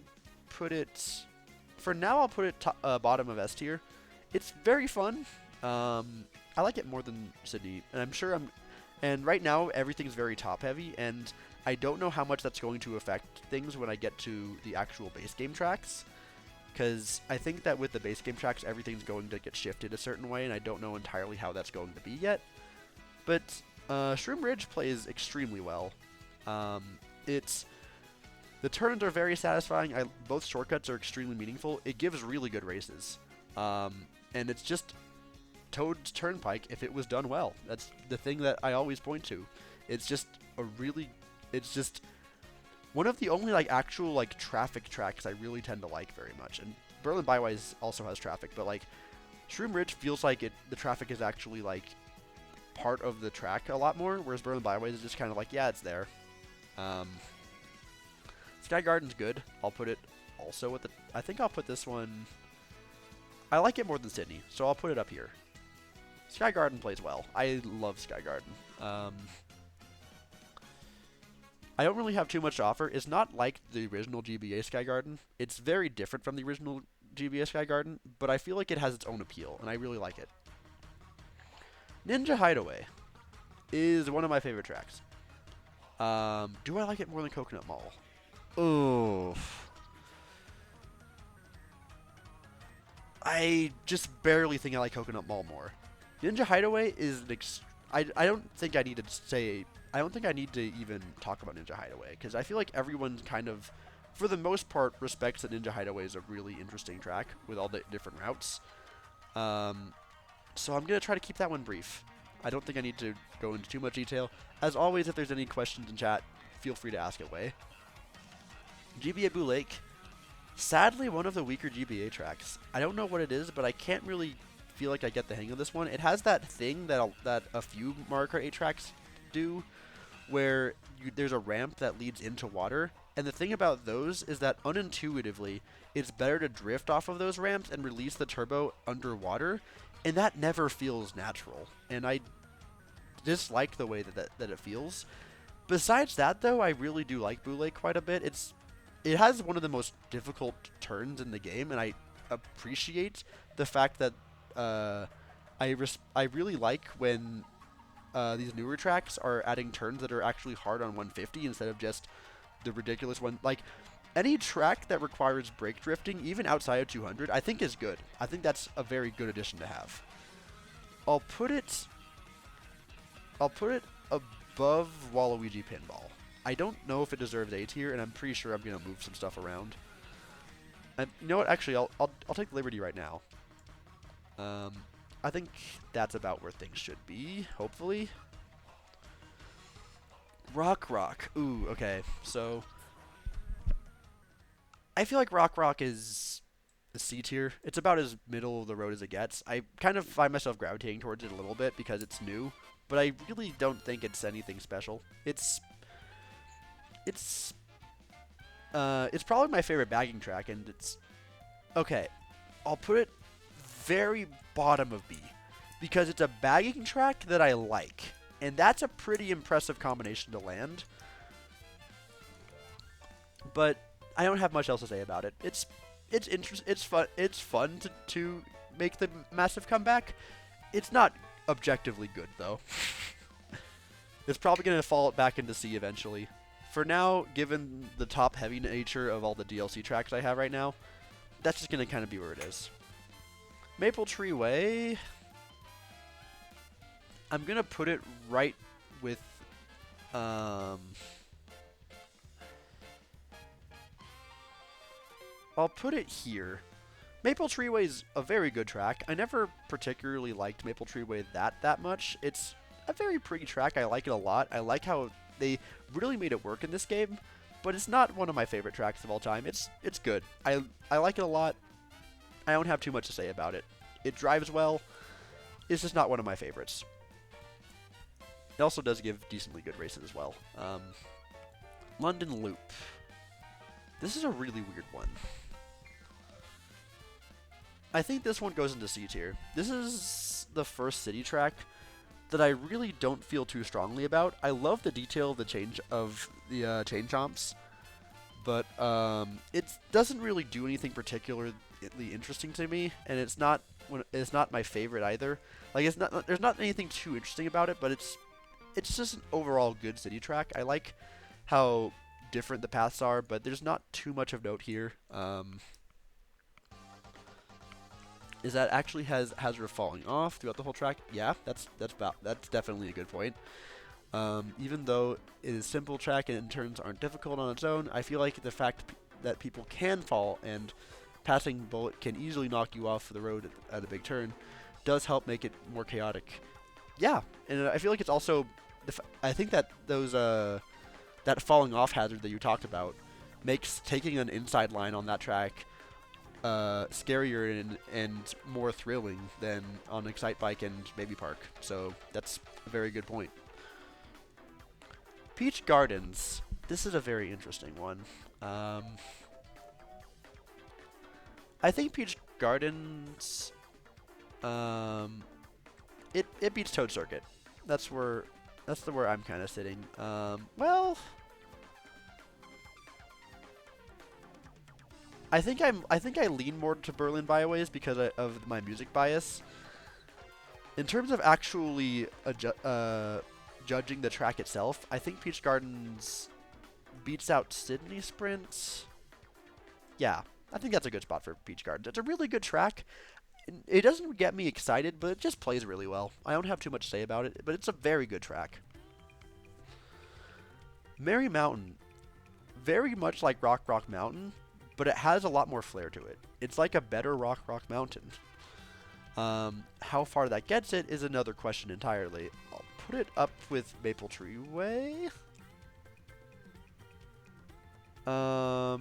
put it, for now, I'll put it bottom of S tier. It's very fun. I like it more than Sydney, and I'm sure and right now everything's very top heavy, and I don't know how much that's going to affect things when I get to the actual base game tracks, because I think that with the base game tracks everything's going to get shifted a certain way, and I don't know entirely how that's going to be yet. But Shroom Ridge plays extremely well, It's the turns are very satisfying. Both shortcuts are extremely meaningful. It gives really good races, and it's just Toad's Turnpike if it was done well. That's the thing that I always point to. It's just it's just one of the only like actual like traffic tracks I really tend to like very much. And Berlin Bywise also has traffic, but like Shroom Ridge feels like the traffic is actually like part of the track a lot more, whereas Berlin Bywise is just kind of like, yeah, it's there. Sky Garden's good. I'll put it also with I think I'll put this one. I like it more than Sydney, so I'll put it up here. Sky Garden plays well. I love Sky Garden. I don't really have too much to offer. It's not like the original GBA Sky Garden. It's very different from the original GBA Sky Garden, but I feel like it has its own appeal, and I really like it. Ninja Hideaway is one of my favorite tracks. Do I like it more than Coconut Mall? Oh, I just barely think I like Coconut Mall more. Ninja Hideaway is I don't think I need to say. I don't think I need to even talk about Ninja Hideaway because I feel like everyone kind of, for the most part, respects that Ninja Hideaway is a really interesting track with all the different routes. So I'm gonna try to keep that one brief. I don't think I need to go into too much detail. As always, if there's any questions in chat, feel free to ask away. GBA Boo Lake, sadly one of the weaker GBA tracks. I don't know what it is, but I can't really feel like I get the hang of this one. It has that thing that a few Mario Kart 8 tracks do, where there's a ramp that leads into water. And the thing about those is that unintuitively, it's better to drift off of those ramps and release the turbo underwater, and that never feels natural. And I dislike the way that it feels. Besides that, though, I really do like Boo Lake quite a bit. It has one of the most difficult turns in the game, and I appreciate the fact that I really like when these newer tracks are adding turns that are actually hard on 150 instead of just the ridiculous one. Like, any track that requires brake drifting, even outside of 200, I think is good. I think that's a very good addition to have. I'll put it above Waluigi Pinball. I don't know if it deserves A tier, and I'm pretty sure I'm gonna move some stuff around. And you know what? Actually, I'll take the liberty right now. I think that's about where things should be, hopefully. Rock. Ooh, okay. So I feel like Rock is a C tier. It's about as middle of the road as it gets. I kind of find myself gravitating towards it a little bit because it's new, but I really don't think it's anything special. It's probably my favorite bagging track, and it's okay. I'll put it very bottom of B because it's a bagging track that I like, and that's a pretty impressive combination to land. But I don't have much else to say about it. It's fun. It's fun to make the massive comeback. It's not objectively good though. It's probably gonna fall back into C eventually. For now, given the top-heavy nature of all the DLC tracks I have right now, that's just going to kind of be where it is. Maple Tree Way, I'm going to put it right with... I'll put it here. Maple Tree Way is a very good track. I never particularly liked Maple Tree Way that much. It's a very pretty track. I like it a lot. I like how they really made it work in this game, but it's not one of my favorite tracks of all time. It's good. I like it a lot. I don't have too much to say about it. It drives well. It's just not one of my favorites. It also does give decently good races as well. London Loop. This is a really weird one. I think this one goes into C tier. This is the first city track that I really don't feel too strongly about. I love the detail of the chain chain chomps, but it doesn't really do anything particularly interesting to me, and it's not my favorite either. Like there's not anything too interesting about it, but it's just an overall good city track. I like how different the paths are, but there's not too much of note here. Is that actually has Hazard falling off throughout the whole track? Yeah, that's definitely a good point. Even though it is simple track and turns aren't difficult on its own, I feel like the fact that people can fall and passing bullet can easily knock you off the road at a big turn does help make it more chaotic. Yeah, and I feel like it's also, I think that that falling off hazard that you talked about makes taking an inside line on that track scarier and more thrilling than on Excite Bike and Baby Park. So that's a very good point. Peach Gardens. This is a very interesting one. I think Peach Gardens, it beats Toad Circuit. That's where I'm kind of sitting. Well, I think I lean more to Berlin Byways because of my music bias. In terms of actually judging the track itself, I think Peach Gardens beats out Sydney Sprint. Yeah, I think that's a good spot for Peach Gardens. It's a really good track. It doesn't get me excited, but it just plays really well. I don't have too much to say about it, but it's a very good track. Merry Mountain. Very much like Rock Rock Mountain, but it has a lot more flair to it. It's like a better Rock Rock Mountain. How far that gets it is another question entirely. I'll put it up with Maple Tree Way. Yeah.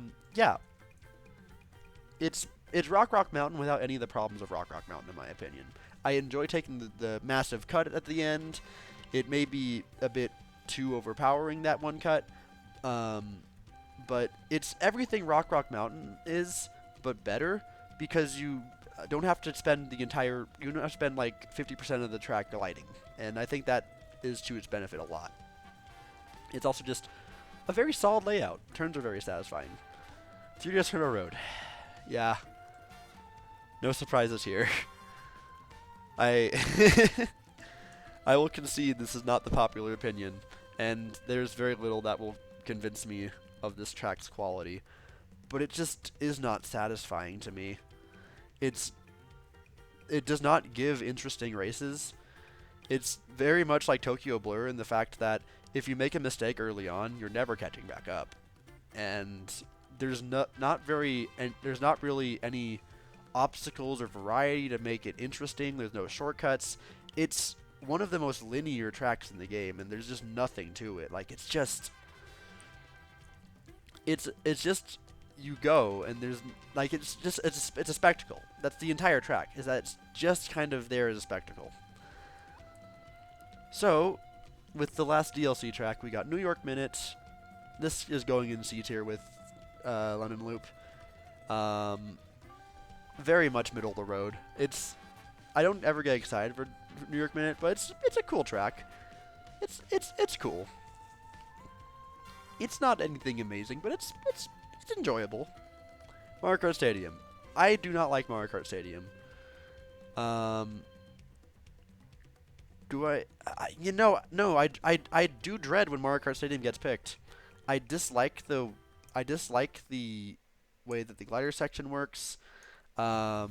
It's Rock Rock Mountain without any of the problems of Rock Rock Mountain, in my opinion. I enjoy taking the massive cut at the end. It may be a bit too overpowering, that one cut. But it's everything Rock Rock Mountain is, but better, because you don't have to spend you don't have to spend like 50% of the track gliding. And I think that is to its benefit a lot. It's also just a very solid layout. Turns are very satisfying. 3DS Turbo Road. Yeah. No surprises here. I will concede this is not the popular opinion, and there's very little that will convince me of this track's quality, but it just is not satisfying to me. It does not give interesting races. It's very much like Tokyo Blur in the fact that if you make a mistake early on, you're never catching back up. And there's not really any obstacles or variety to make it interesting. There's no shortcuts. It's one of the most linear tracks in the game, and there's just nothing to it. Like, it's just you go, and there's like it's a spectacle. That's the entire track, is that it's just kind of there as a spectacle. So, with the last DLC track, we got New York Minute. This is going in C tier with London Loop. Very much middle of the road. I don't ever get excited for New York Minute, but it's a cool track. It's cool. It's not anything amazing, but it's enjoyable. Mario Kart Stadium. I do not like Mario Kart Stadium. Do I? No. I do dread when Mario Kart Stadium gets picked. I dislike the way that the glider section works. I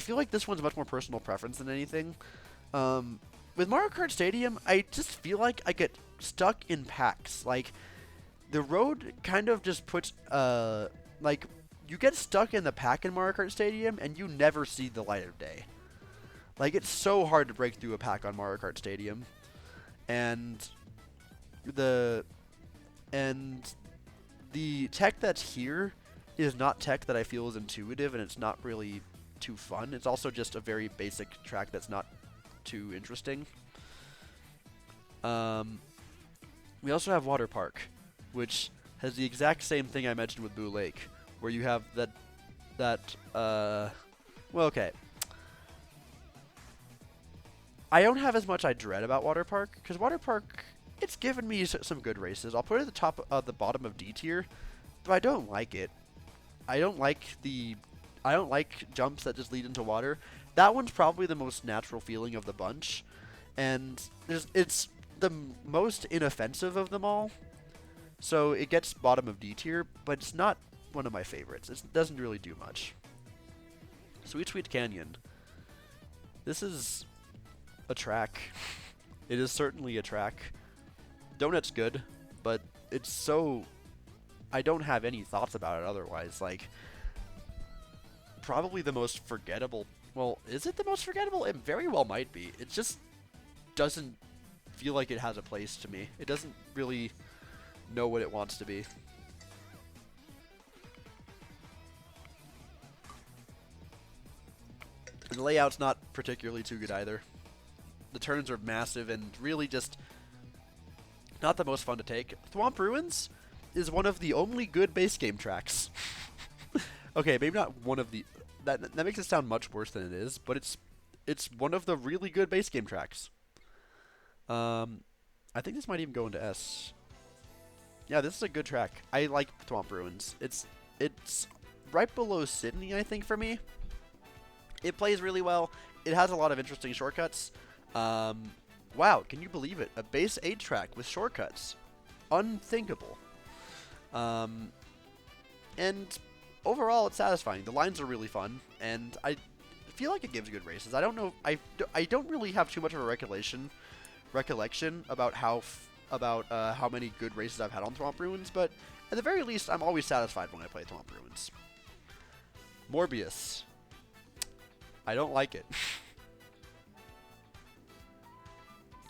feel like this one's much more personal preference than anything. With Mario Kart Stadium, I just feel like I get stuck in packs. Like, the road kind of just puts, like, you get stuck in the pack in Mario Kart Stadium, and you never see the light of day. Like, it's so hard to break through a pack on Mario Kart Stadium. And the tech that's here is not tech that I feel is intuitive, and it's not really too fun. It's also just a very basic track that's not too interesting. We also have Water Park, which has the exact same thing I mentioned with Boo Lake, where you have well, okay. I don't have as much I dread about Water Park, because Water Park, it's given me some good races. I'll put it at the bottom of D tier, but I don't like it. I don't like jumps that just lead into water. That one's probably the most natural feeling of the bunch, and it's the most inoffensive of them all. So it gets bottom of D tier, but it's not one of my favorites. It doesn't really do much. Sweet Sweet Canyon. This is a track. It is certainly a track. Donut's good, but it's so... I don't have any thoughts about it otherwise. Like, probably the most forgettable... Well, is it the most forgettable? It very well might be. It just doesn't feel like it has a place to me. It doesn't really know what it wants to be. And the layout's not particularly too good either. The turns are massive and really just not the most fun to take. Thwomp Ruins is one of the only good base game tracks. Okay, maybe not one of the... That makes it sound much worse than it is, but it's one of the really good base game tracks. I think this might even go into S. Yeah, this is a good track. I like Thwomp Ruins. It's right below Sydney, I think, for me. It plays really well. It has a lot of interesting shortcuts. Wow, can you believe it? A base 8 track with shortcuts. Unthinkable. And overall, it's satisfying. The lines are really fun, and I feel like it gives good races. I don't know. I don't really have too much of a recollection about how many good races I've had on Thwomp Ruins, but at the very least, I'm always satisfied when I play Thwomp Ruins. Morbius. I don't like it.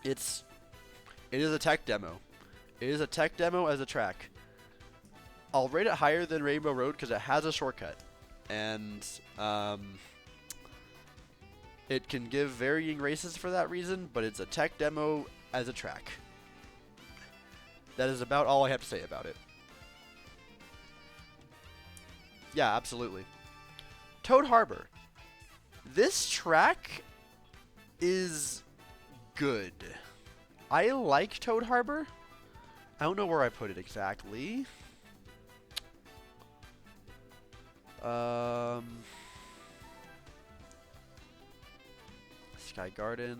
It is a tech demo. It is a tech demo as a track. I'll rate it higher than Rainbow Road because it has a shortcut, and it can give varying races for that reason, but it's a tech demo as a track. That is about all I have to say about it. Yeah, absolutely. Toad Harbor. This track is good. I like Toad Harbor. I don't know where I put it exactly. Sky Garden.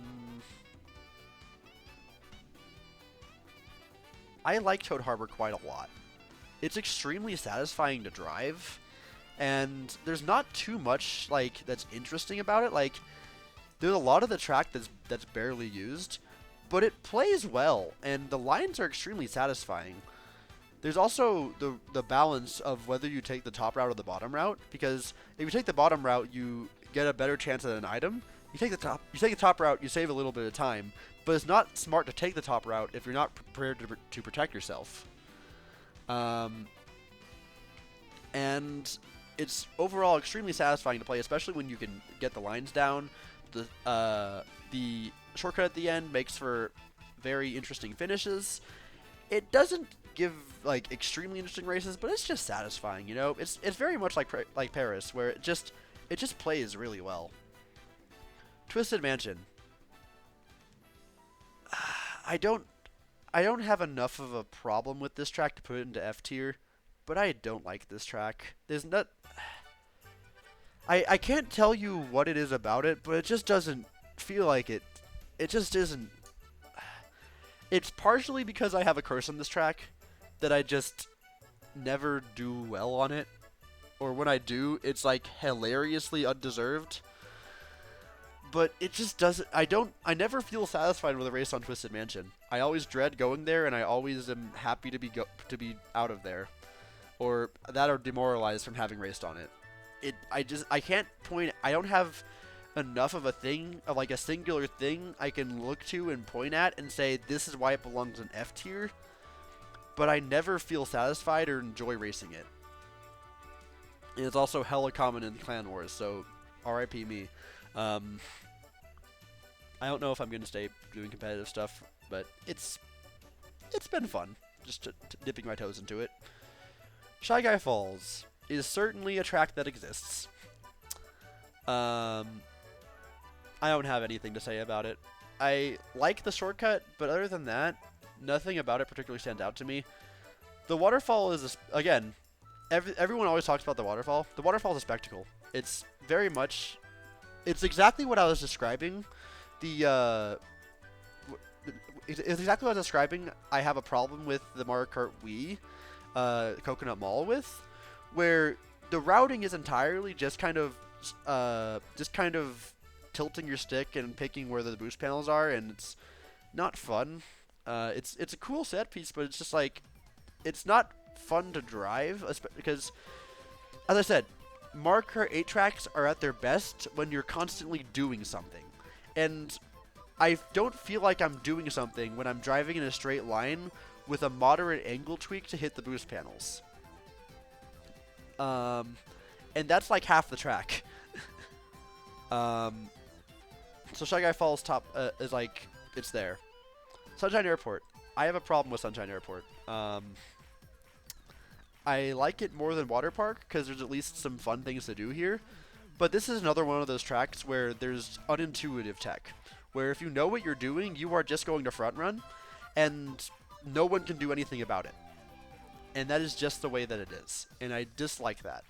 I like Toad Harbor quite a lot. It's extremely satisfying to drive, and there's not too much like that's interesting about it. Like, there's a lot of the track that's barely used, but it plays well, and the lines are extremely satisfying. There's also the balance of whether you take the top route or the bottom route, because if you take the bottom route, you get a better chance at an item. You take the top route, you save a little bit of time, but it's not smart to take the top route if you're not prepared to protect yourself. And it's overall extremely satisfying to play, especially when you can get the lines down. The shortcut at the end makes for very interesting finishes. It doesn't give like extremely interesting races, but it's just satisfying, you know. It's very much like Paris, where it just plays really well. Twisted Mansion. I don't have enough of a problem with this track to put it into F tier, but I don't like this track. There's not. I can't tell you what it is about it, but it just doesn't feel like it. It just isn't. It's partially because I have a curse on this track that I just never do well on it. Or when I do, it's like hilariously undeserved. But it just doesn't. I never feel satisfied with a race on Twisted Mansion. I always dread going there, and I always am happy to be out of there, or demoralized from having raced on it. I can't point. I don't have enough of a thing, of like a singular thing I can look to and point at and say this is why it belongs in F tier. But I never feel satisfied or enjoy racing it. And it's also hella common in Clan Wars, so RIP me. I don't know if I'm going to stay doing competitive stuff, but it's been fun, just dipping my toes into it. Shy Guy Falls is certainly a track that exists. I don't have anything to say about it. I like the shortcut, but other than that, nothing about it particularly stands out to me. The waterfall is, again, everyone always talks about the waterfall. The waterfall is a spectacle. It's very much... It's exactly what I was describing. It's exactly what I was describing. I have a problem with the Mario Kart Wii Coconut Mall with, where the routing is entirely just kind of tilting your stick and picking where the boost panels are, and not fun. It's a cool set piece, but it's just like it's not fun to drive because, as I said, Mario Kart 8 tracks are at their best when you're constantly doing something, and I don't feel like I'm doing something when I'm driving in a straight line with a moderate angle tweak to hit the boost panels. And that's like half the track. So Shy Guy Falls top is like it's there. Sunshine Airport. I have a problem with Sunshine Airport. I like it more than Water Park because there's at least some fun things to do here. But this is another one of those tracks where there's unintuitive tech. Where if you know what you're doing, you are just going to front run, and no one can do anything about it. And that is just the way that it is. And I dislike that.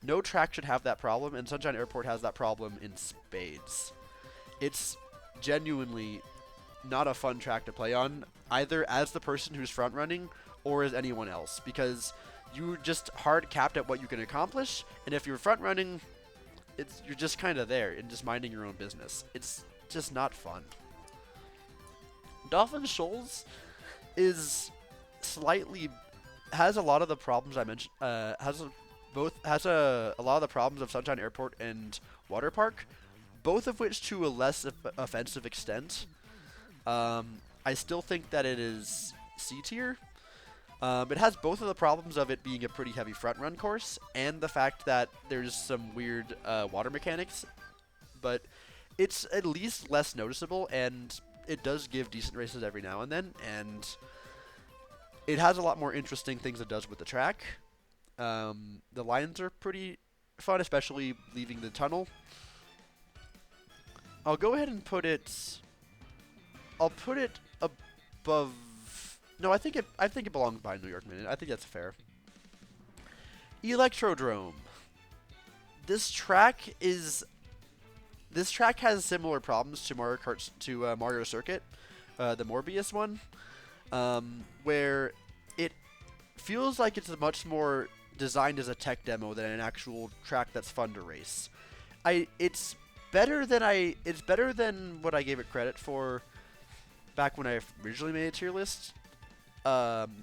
No track should have that problem, and Sunshine Airport has that problem in spades. It's genuinely not a fun track to play on, either as the person who's front running or as anyone else, because you're just hard capped at what you can accomplish, and if you're front running, you're just kind of there and just minding your own business. It's just not fun. Dolphin Shoals has a lot of the problems I mentioned. Has a lot of the problems of Sunshine Airport and Water Park, both of which to a less offensive extent. I still think that it is C tier. It has both of the problems of it being a pretty heavy front run course and the fact that there's some weird water mechanics, but it's at least less noticeable, and it does give decent races every now and then, and it has a lot more interesting things it does with the track. The lines are pretty fun, especially leaving the tunnel. I'll go ahead and put it. I'll put it above. No, I think it belongs by New York Minute. I think that's fair. Electrodrome. This track has similar problems to Mario Circuit, the Morbius one, where it feels like it's much more designed as a tech demo than an actual track that's fun to race. It's better than what I gave it credit for back when I originally made a tier list.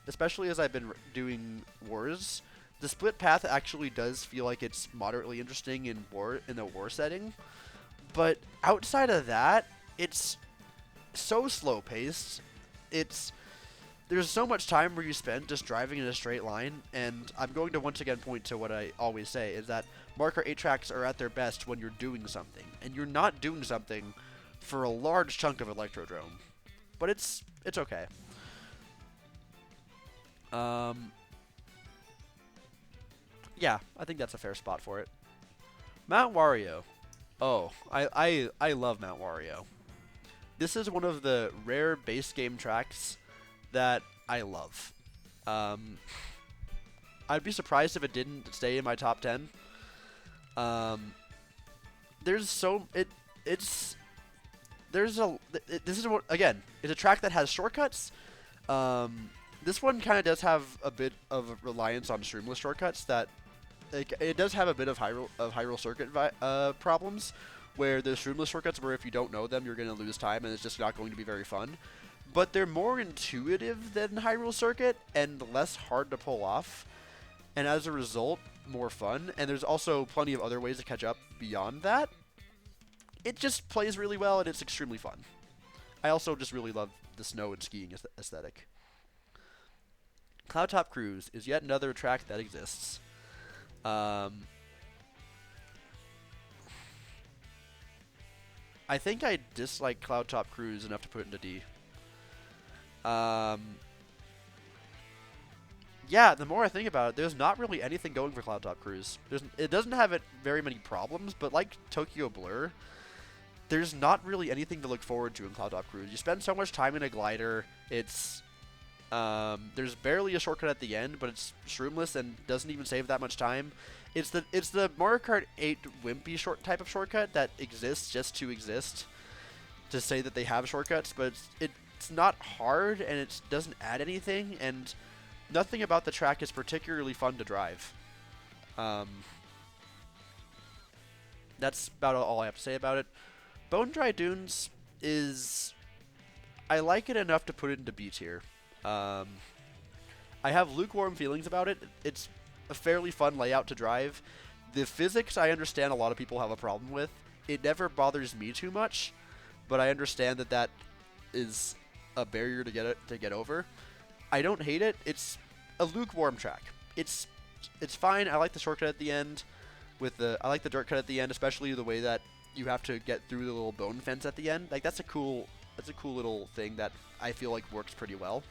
Especially as I've been doing Wars, the split path actually does feel like it's moderately interesting in a war setting. But outside of that, it's so slow paced. There's so much time where you spend just driving in a straight line, and I'm going to once again point to what I always say, is that Mario Kart 8 tracks are at their best when you're doing something, and you're not doing something for a large chunk of Electrodrome. But it's okay. Yeah, I think that's a fair spot for it. Mount Wario. Oh, I love Mount Wario. This is one of the rare base game tracks that I love. I'd be surprised if it didn't stay in my top 10. This is what, again, it's a track that has shortcuts. This one kind of does have a bit of reliance on streamless shortcuts that it does have a bit of Hyrule Circuit problems, where there's streamless shortcuts where if you don't know them, you're going to lose time and it's just not going to be very fun. But they're more intuitive than Hyrule Circuit and less hard to pull off, and as a result, more fun. And there's also plenty of other ways to catch up beyond that. It just plays really well and it's extremely fun. I also just really love the snow and skiing aesthetic. Cloud Top Cruise is yet another track that exists. I think I dislike Cloud Top Cruise enough to put it into D. Yeah, the more I think about it, there's not really anything going for Cloud Top Cruise. It doesn't have very many problems, but like Tokyo Blur, there's not really anything to look forward to in Cloud Top Cruise. You spend so much time in a glider. There's barely a shortcut at the end, but it's shroomless and doesn't even save that much time. It's the Mario Kart 8 wimpy type of shortcut that exists just to exist, to say that they have shortcuts, but it's not hard and it doesn't add anything, and nothing about the track is particularly fun to drive. That's about all I have to say about it. Bone Dry Dunes is... I like it enough to put it into B tier. I have lukewarm feelings about it. It's a fairly fun layout to drive. The physics I understand a lot of people have a problem with. It never bothers me too much, but I understand that that is a barrier to get over. I don't hate it. It's a lukewarm track. It's fine. I like the shortcut at the end. I like the dirt cut at the end, especially the way that you have to get through the little bone fence at the end. Like that's a cool little thing that I feel like works pretty well.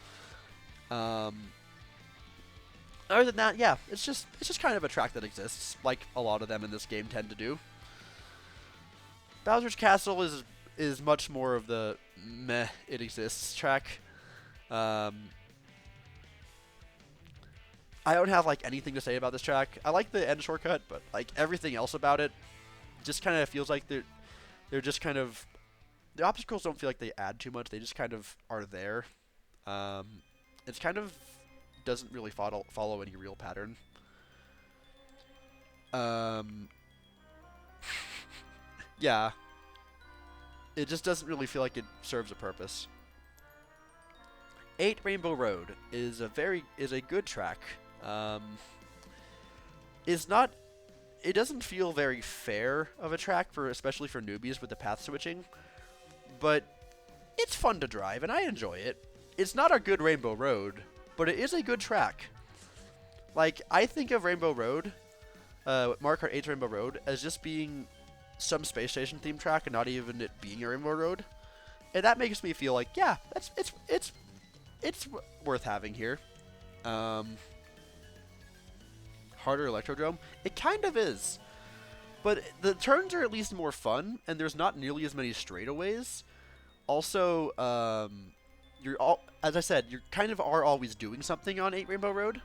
Other than that, yeah, it's just kind of a track that exists, like a lot of them in this game tend to do. Bowser's Castle is much more of the meh it exists track. I don't have like anything to say about this track. I like the end shortcut, but like everything else about it just kind of feels like they're just kind of, the obstacles don't feel like they add too much. They just kind of are there. It's kind of doesn't really follow any real pattern. Yeah. It just doesn't really feel like it serves a purpose. 8 Rainbow Road is a good track. It doesn't feel very fair of a track especially for newbies with the path switching, but it's fun to drive and I enjoy it. It's not a good Rainbow Road, but it is a good track. Like, I think of Rainbow Road, Mario Kart 8 Rainbow Road, as just being some space station themed track and not even it being a Rainbow Road. And that makes me feel like, yeah, it's worth having here. Harder Electrodrome? It kind of is. But the turns are at least more fun, and there's not nearly as many straightaways. Also, as I said, you kind of are always doing something on 8 Rainbow Road.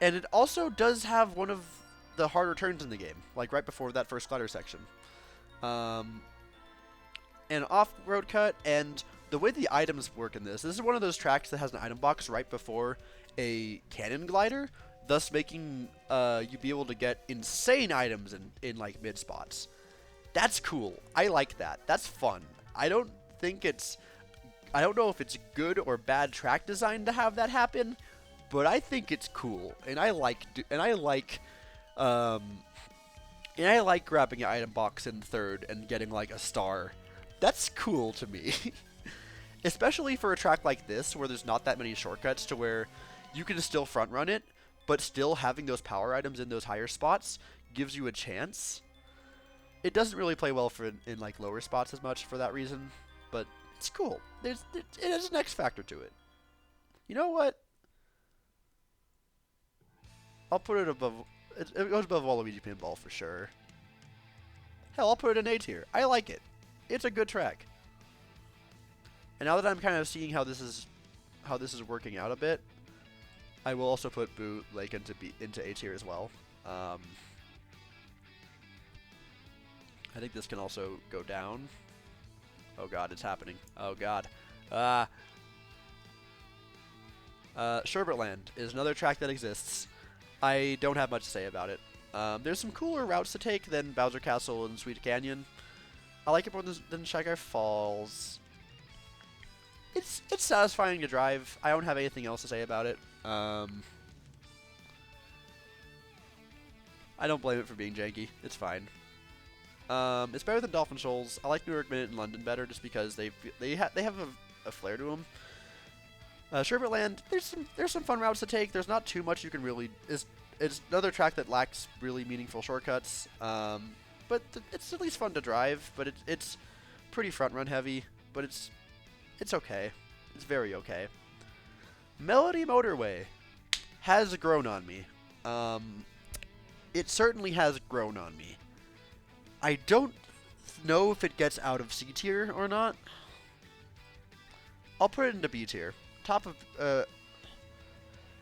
And it also does have one of the harder turns in the game, like right before that first glider section. An off-road cut, and the way the items work in this is one of those tracks that has an item box right before a cannon glider, thus making you be able to get insane items in like mid spots. That's cool. I like that. That's fun. I don't know if it's good or bad track design to have that happen, but I think it's cool, and I like grabbing an item box in third and getting like a star. That's cool to me. Especially for a track like this where there's not that many shortcuts to where you can still front run it, but still having those power items in those higher spots gives you a chance. It doesn't really play well in like lower spots as much for that reason, but it's cool. It has an X factor to it. You know what? I'll put it above. It goes above Waluigi Pinball for sure. Hell, I'll put it in A tier. I like it. It's a good track. And now that I'm kind of seeing how this is working out a bit, I will also put Boo Lake into A tier as well. I think this can also go down. Oh god, it's happening. Oh god. Sherbetland is another track that exists. I don't have much to say about it. There's some cooler routes to take than Bowser Castle and Sweet Canyon. I like it more than Shy Guy Falls. It's satisfying to drive. I don't have anything else to say about it. I don't blame it for being janky. It's fine. It's better than Dolphin Shoals. I like New York Minute and London better just because they have a flair to them. Sherbetland, there's some fun routes to take. There's not too much you can really. It's another track that lacks really meaningful shortcuts. But it's at least fun to drive. But it's pretty front run heavy. But it's okay. It's very okay. Melody Motorway has grown on me. It certainly has grown on me. I don't know if it gets out of C tier or not. I'll put it into B tier. Top of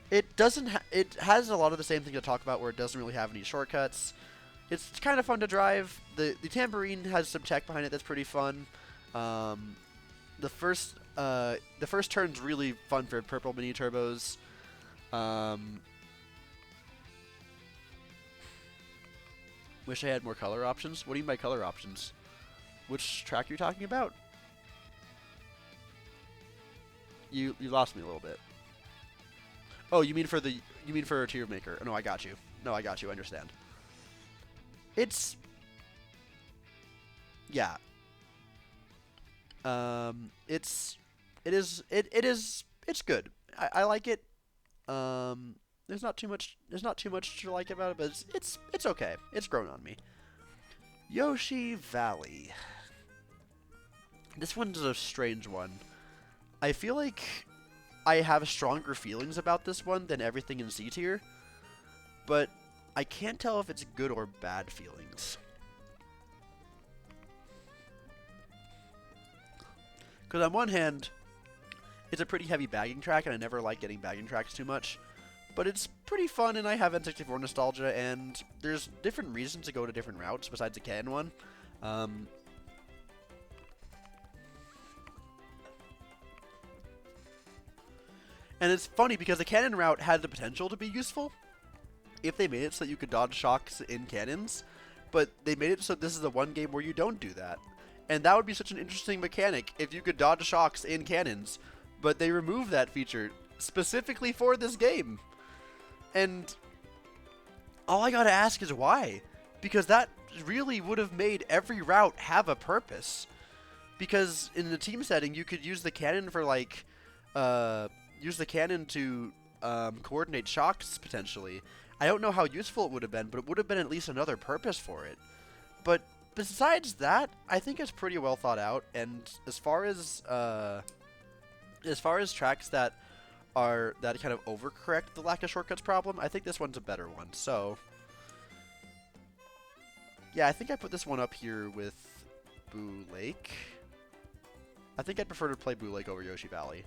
it doesn't. It has a lot of the same thing to talk about, where it doesn't really have any shortcuts. It's kind of fun to drive. The tambourine has some tech behind it that's pretty fun. The first turn's really fun for purple mini turbos. Wish I had more color options. What do you mean by color options? Which track are you talking about? You lost me a little bit. Oh, you mean for a tier maker? No, I got you. No, I got you. I understand. It's yeah. It's good. I like it. There's not too much to like about it, but it's okay. It's grown on me. Yoshi Valley. This one's a strange one. I feel like I have stronger feelings about this one than everything in C tier, but I can't tell if it's good or bad feelings. Because on one hand, it's a pretty heavy bagging track, and I never like getting bagging tracks too much. But it's pretty fun, and I have N64 nostalgia, and there's different reasons to go to different routes besides the canon one. And it's funny because the cannon route had the potential to be useful if they made it so that you could dodge shocks in cannons, but they made it so this is the one game where you don't do that. And that would be such an interesting mechanic if you could dodge shocks in cannons, but they removed that feature specifically for this game. And all I gotta ask is why? Because that really would have made every route have a purpose. Because in the team setting, you could use the cannon for like, use the cannon to coordinate shocks potentially. I don't know how useful it would have been, but it would have been at least another purpose for it. But besides that, I think it's pretty well thought out. And as far as tracks that kind of overcorrect the lack of shortcuts problem, I think this one's a better one. So yeah, I think I put this one up here with Boo Lake. I think I'd prefer to play Boo Lake over Yoshi Valley.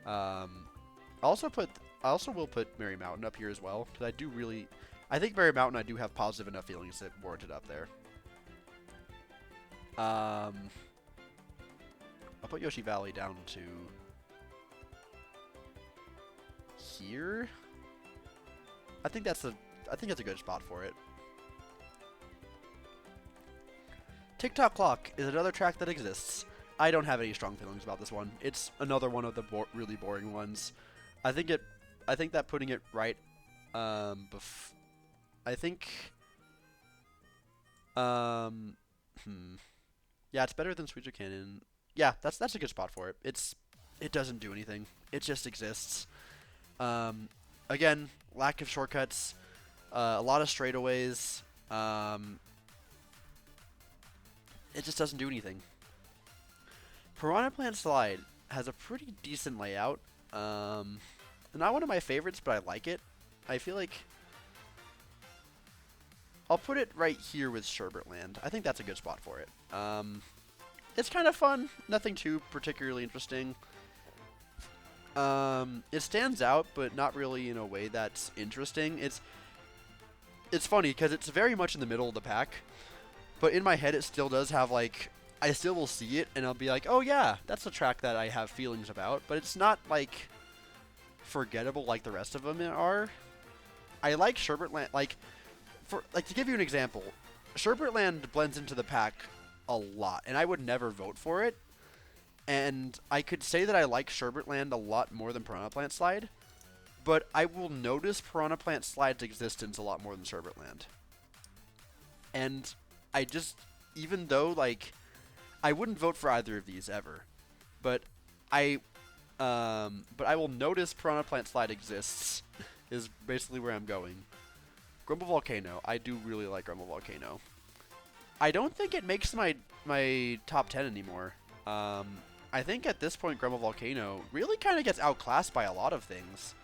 I also will put Merry Mountain up here as well, because I think Merry Mountain I do have positive enough feelings that warrant it up there. I'll put Yoshi Valley down to here. I think that's a good spot for it. Tick-Tock Clock is another track that exists. I don't have any strong feelings about this one. It's another one of the really boring ones. I think that putting it right, yeah, it's better than Sweeter Cannon. Yeah, that's a good spot for it. It doesn't do anything. It just exists. Again, lack of shortcuts, a lot of straightaways. It just doesn't do anything. Piranha Plant Slide has a pretty decent layout. Not one of my favorites, but I like it. I feel like I'll put it right here with Sherbetland. I think that's a good spot for it. It's kind of fun. Nothing too particularly interesting. It stands out, but not really in a way that's interesting. It's funny because it's very much in the middle of the pack, but in my head it still does have like, I still will see it and I'll be like, oh yeah, that's a track that I have feelings about, but it's not like forgettable like the rest of them are. I like Sherbetland, to give you an example, Sherbetland blends into the pack a lot, and I would never vote for it. And I could say that I like Sherbetland a lot more than Piranha Plant Slide, but I will notice Piranha Plant Slide's existence a lot more than Sherbetland. And I just, even though, like, I wouldn't vote for either of these ever, but I will notice Piranha Plant Slide exists, is basically where I'm going. Grumble Volcano. I do really like Grumble Volcano. I don't think it makes my top 10 anymore. I think at this point Grumble Volcano really kind of gets outclassed by a lot of things.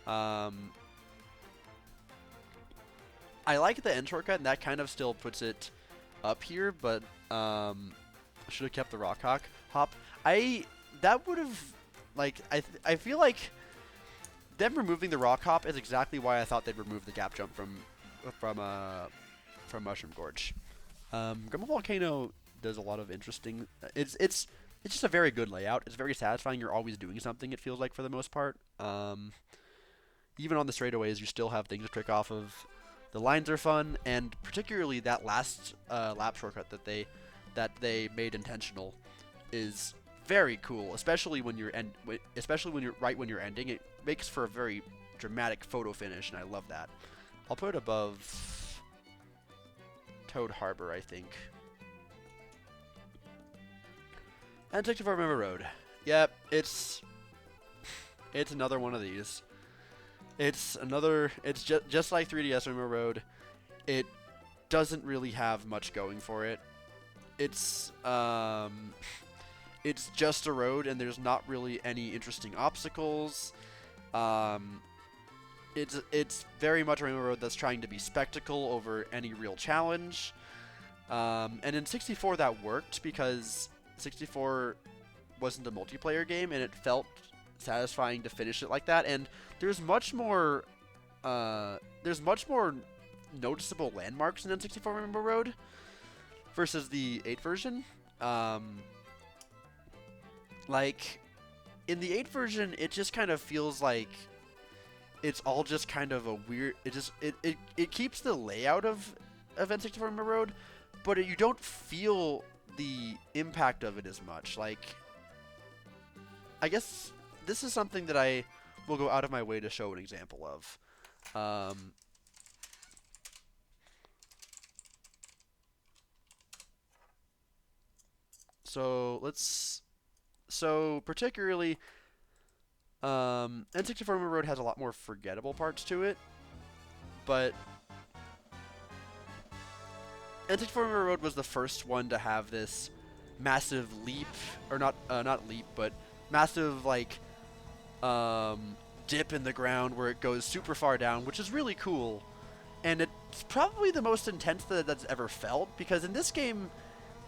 I like the end shortcut, and that kind of still puts it up here, but I should have kept the rock hop. That would have, like, I feel like them removing the rock hop is exactly why I thought they'd remove the gap jump from Mushroom Gorge. Grumble Volcano does a lot of interesting. It's just a very good layout. It's very satisfying. You're always doing something, it feels like, for the most part. Even on the straightaways, you still have things to trick off of. The lines are fun, and particularly that last lap shortcut that they made intentional is very cool, especially when you're right when you're ending. It makes for a very dramatic photo finish, and I love that. I'll put it above Toad Harbor, I think. And N64 Rainbow Road. Yep, it's another one of these. It's just like 3DS Rainbow Road. It doesn't really have much going for it. It's just a road, and there's not really any interesting obstacles. It's very much a Rainbow Road that's trying to be spectacle over any real challenge. And in 64 that worked because 64 wasn't a multiplayer game, and it felt satisfying to finish it like that. And there's much more noticeable landmarks in N64 Rainbow Road versus the 8 version. Like in the 8 version, it just kind of feels like it's all just kind of a weird. It keeps the layout of N64 Rainbow Road, but you don't feel the impact of it as much. Like, I guess this is something that I will go out of my way to show an example of. So particularly, N64 Rainbow Road has a lot more forgettable parts to it, but N64 Rainbow Road was the first one to have this massive leap, or not leap, but massive like dip in the ground where it goes super far down, which is really cool, and it's probably the most intense that's ever felt, because in this game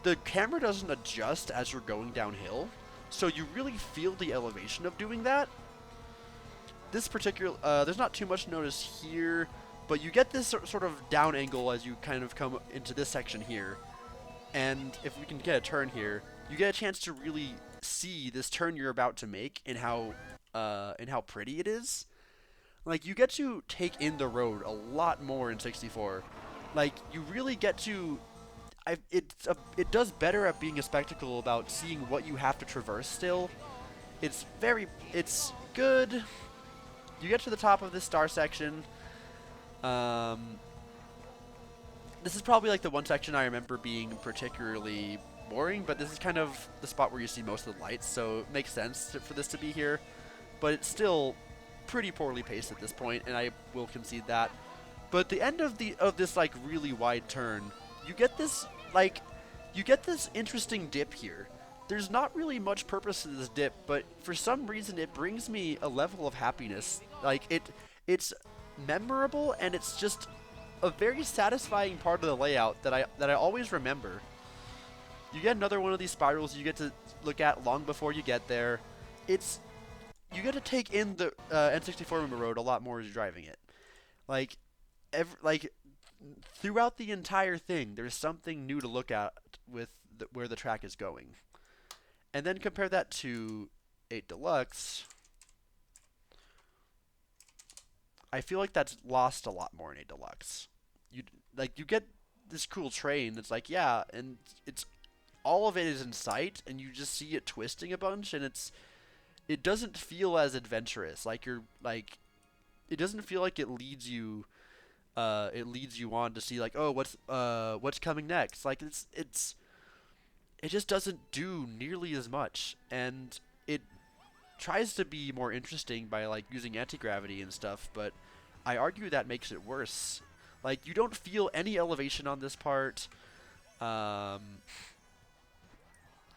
the camera doesn't adjust as you're going downhill, so you really feel the elevation of doing that. This particular, there's not too much to notice here, but you get this sort of down angle as you kind of come into this section here. And if we can get a turn here, you get a chance to really see this turn you're about to make and how pretty it is. Like, you get to take in the road a lot more in 64. Like, you really get to... it does better at being a spectacle about seeing what you have to traverse still. It's good. You get to the top of this star section. This is probably like the one section I remember being particularly boring, but this is kind of the spot where you see most of the lights, so it makes sense for this to be here. But it's still pretty poorly paced at this point, and I will concede that. But at the end of this like really wide turn, you get this interesting dip here. There's not really much purpose to this dip, but for some reason it brings me a level of happiness. Like, it's memorable, and it's just a very satisfying part of the layout that I always remember. You get another one of these spirals you get to look at long before you get there. You get to take in the N64 Rainbow Road a lot more as you're driving it. Like, throughout the entire thing, there's something new to look at with where the track is going. And then compare that to 8 Deluxe. I feel like that's lost a lot more in 8 Deluxe. You get this cool train that's like, yeah, and it's all of it is in sight, and you just see it twisting a bunch, and it doesn't feel as adventurous. It doesn't feel like it leads you on to see, like, oh, what's coming next. Like, it just doesn't do nearly as much, and it tries to be more interesting by like using anti-gravity and stuff, but I argue that makes it worse. Like, you don't feel any elevation on this part. You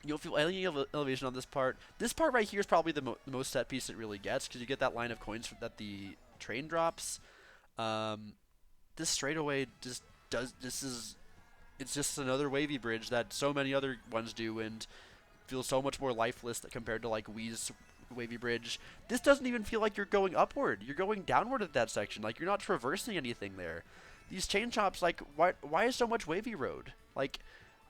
don't feel any elevation on this part. This part right here is probably the most set piece it really gets, because you get that line of coins that the train drops. This straightaway just does. It's just another wavy bridge that so many other ones do, and feels so much more lifeless compared to like Wii's wavy bridge. This doesn't even feel like you're going upward. You're going downward at that section. Like, you're not traversing anything there. These chain chops, like, why is so much wavy road? Like,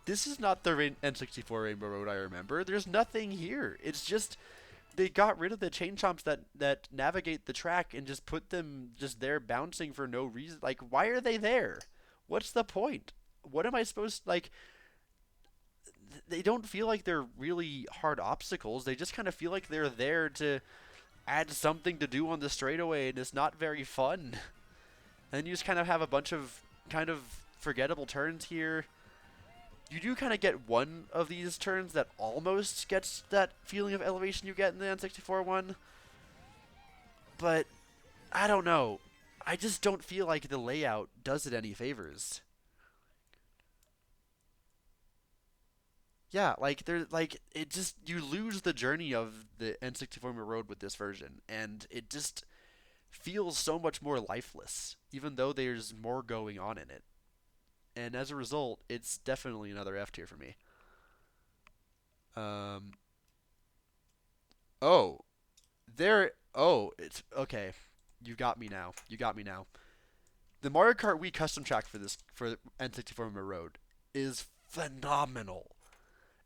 this is not the N64 Rainbow Road I remember. There's nothing here. It's just they got rid of the chain chomps that navigate the track and just put them just there bouncing for no reason. Like, why are they there? What's the point? What am I supposed to, like... they don't feel like they're really hard obstacles. They just kind of feel like they're there to add something to do on the straightaway, and it's not very fun. And then you just kind of have a bunch of kind of forgettable turns here. You do kind of get one of these turns that almost gets that feeling of elevation you get in the N64 one. But I don't know. I just don't feel like the layout does it any favors. Yeah, like it just, you lose the journey of the N64 Road with this version, and it just feels so much more lifeless, even though there's more going on in it. And as a result, it's definitely another F tier for me. Um. Oh, it's okay. You got me now. You got me now. The Mario Kart Wii custom track for N64 Road is phenomenal.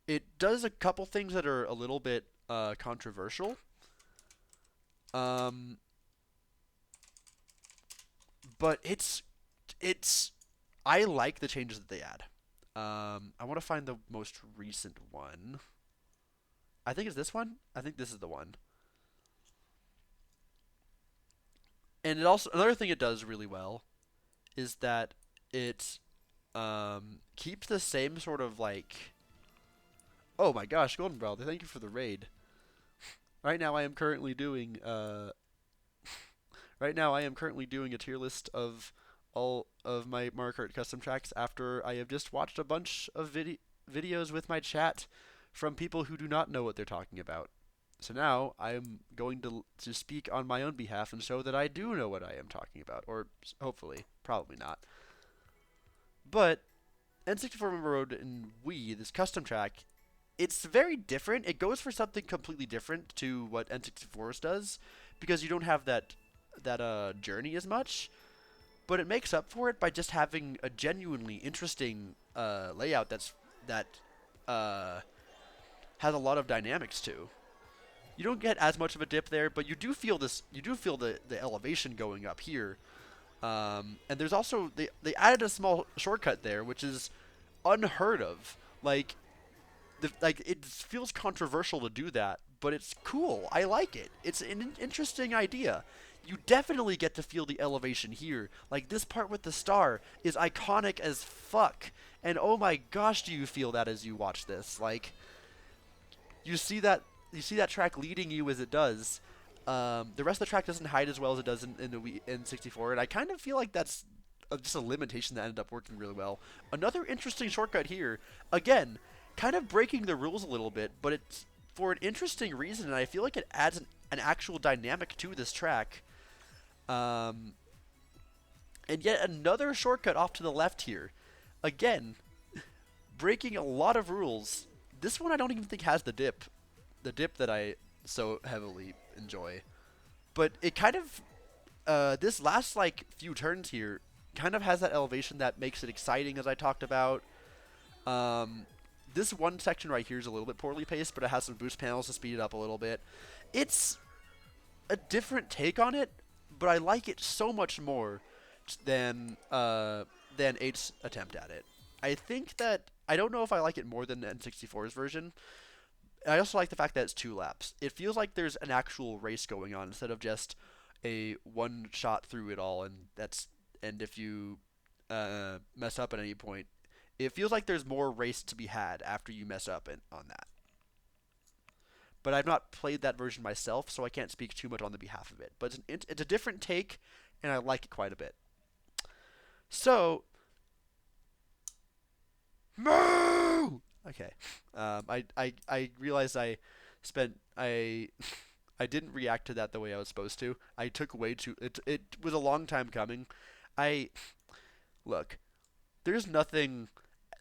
It does a couple things that are a little bit controversial. But it's I like the changes that they add. I want to find the most recent one. I think it's this one. I think this is the one. And it also, another thing it does really well is that it keeps the same sort of like. Oh my gosh, Golden Brother, thank you for the raid. Right now I am currently doing a tier list of all of my Mario Kart custom tracks after I have just watched a bunch of videos with my chat from people who do not know what they're talking about. So now I am going to speak on my own behalf and show that I do know what I am talking about, or hopefully, probably not. But N64 Road and Wii, this custom track, it's very different. It goes for something completely different to what N64's does, because you don't have that journey as much. But it makes up for it by just having a genuinely interesting layout that has a lot of dynamics too. You don't get as much of a dip there, but you do feel this. You do feel the elevation going up here. And there's also they added a small shortcut there, which is unheard of. Like it feels controversial to do that, but it's cool. I like it. It's an interesting idea. You definitely get to feel the elevation here. Like, this part with the star is iconic as fuck. And oh my gosh, do you feel that as you watch this? Like, you see that track leading you as it does. The rest of the track doesn't hide as well as it does in the Wii N64, and I kind of feel like that's just a limitation that ended up working really well. Another interesting shortcut here, again, kind of breaking the rules a little bit, but it's for an interesting reason, and I feel like it adds an actual dynamic to this track. And yet another shortcut off to the left here. Again, breaking a lot of rules. This one I don't even think has the dip that I so heavily enjoy. But it kind of, this last like few turns here kind of has that elevation that makes it exciting, as I talked about. This one section right here is a little bit poorly paced, but it has some boost panels to speed it up a little bit. It's a different take on it, but I like it so much more than 8's attempt at it. I think that I don't know if I like it more than N64's version. I also like the fact that it's 2 laps. It feels like there's an actual race going on instead of just a one shot through it all, and if you mess up at any point, it feels like there's more race to be had after you mess up on that. But I've not played that version myself, so I can't speak too much on the behalf of it. But it's a different take, and I like it quite a bit. So, moo! Okay. I realized I didn't react to that the way I was supposed to. I took way too. It was a long time coming. Look. There's nothing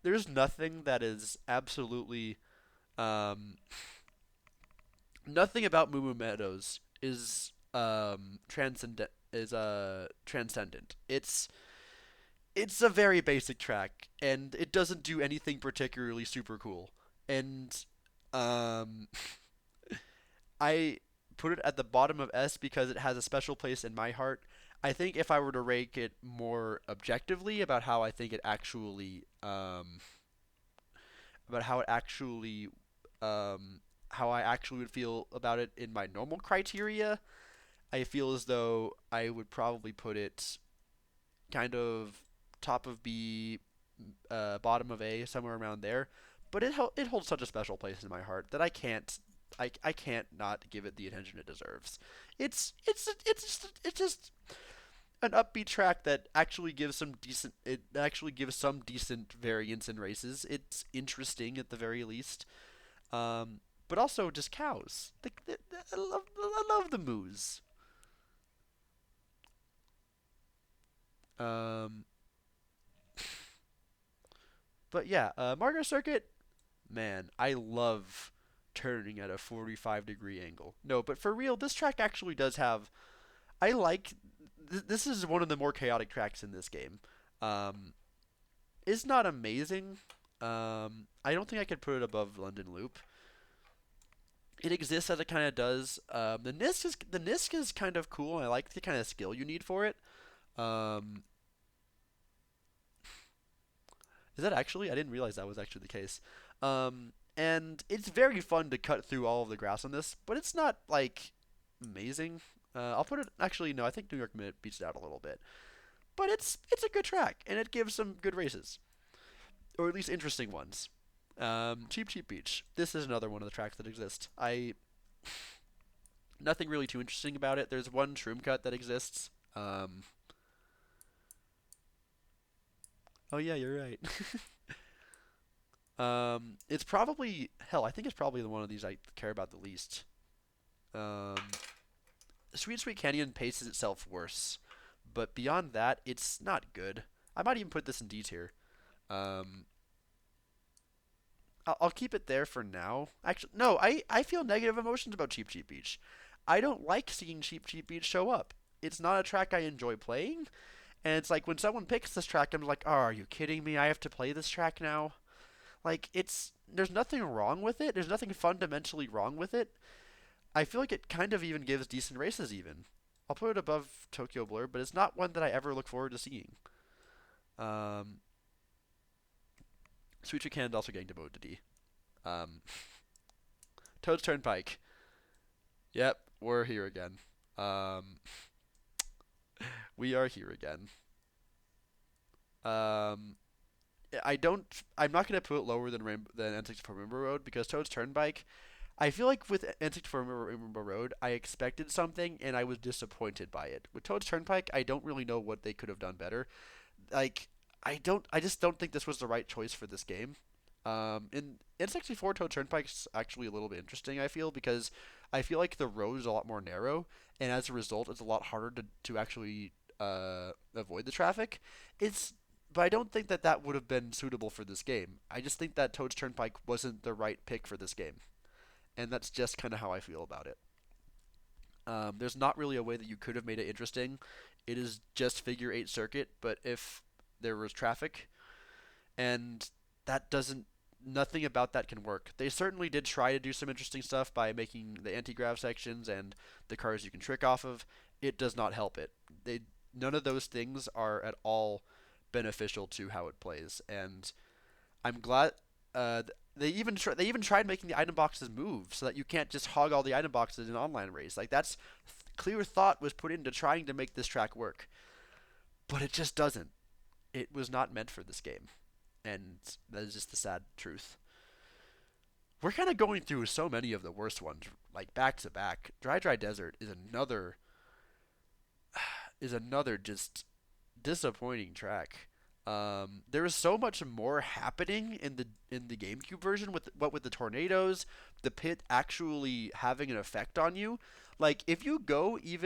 that is absolutely nothing about Moo Moo Meadows is transcendent. It's a very basic track, and it doesn't do anything particularly super cool. And I put it at the bottom of S because it has a special place in my heart. I think if I were to rank it more objectively about how I think it actually about how I actually would feel about it in my normal criteria, I feel as though I would probably put it kind of top of B, bottom of A, somewhere around there. But it holds such a special place in my heart that I can't not give it the attention it deserves. It's just an upbeat track that actually gives some decent variance in races. It's interesting at the very least. But also just cows. I love the moose. Um, but yeah, Mario Circuit, man, I love turning at a 45-degree angle. No, but for real, this track actually does have. I like. This is one of the more chaotic tracks in this game. Um, it's not amazing. I don't think I could put it above London Loop. It exists as it kind of does. The Nisk is kind of cool. I like the kind of skill you need for it. Um, is that actually? I didn't realize that was actually the case. And it's very fun to cut through all of the grass on this, but it's not like amazing. I'll put it. Actually, no. I think New York Minute beats it out a little bit, but it's a good track and it gives some good races, or at least interesting ones. Cheap Cheap Beach. This is another one of the tracks that exist. I Nothing really too interesting about it. There's one shroom cut that exists. Oh yeah, you're right. It's probably hell. I think it's probably the one of these I care about the least. Um, Sweet Sweet Canyon paces itself worse, but beyond that, it's not good. I might even put this in D tier. Um, I'll keep it there for now. Actually, no, I feel negative emotions about Cheap Cheap Beach. I don't like seeing Cheap Cheap Beach show up. It's not a track I enjoy playing, and it's like when someone picks this track, I'm like, oh, are you kidding me? I have to play this track now? Like, there's nothing wrong with it. There's nothing fundamentally wrong with it. I feel like it kind of even gives decent races even. I'll put it above Tokyo Blur, but it's not one that I ever look forward to seeing. Um, Sweet Sweet Canyon also getting demoted to D. Um, Toad's Turnpike. Yep, we're here again. Um, we are here again. Um, I'm not gonna put it lower than N64 Rainbow Road because Toad's Turnpike. I feel like with N64 Rainbow Road, I expected something and I was disappointed by it. With Toad's Turnpike, I don't really know what they could have done better. Like, I just don't think this was the right choice for this game. In N64, Toad Turnpike's actually a little bit interesting, I feel, because I feel like the road is a lot more narrow, and as a result, it's a lot harder to actually avoid the traffic. But I don't think that that would have been suitable for this game. I just think that Toad's Turnpike wasn't the right pick for this game, and that's just kind of how I feel about it. There's not really a way that you could have made it interesting. It is just figure eight circuit, but if there was traffic, and that doesn't nothing about that can work. They certainly did try to do some interesting stuff by making the anti-grav sections and the cars you can trick off of. It does not help it. None of those things are at all beneficial to how it plays, and I'm glad they even tried making the item boxes move so that you can't just hog all the item boxes in an online race. Like that's clear thought was put into trying to make this track work, but it just doesn't. It was not meant for this game, and that is just the sad truth. We're kind of going through so many of the worst ones, like back to back. Dry Dry Desert is another just disappointing track. There is so much more happening in the GameCube version with the tornadoes, the pit actually having an effect on you. Like if you go if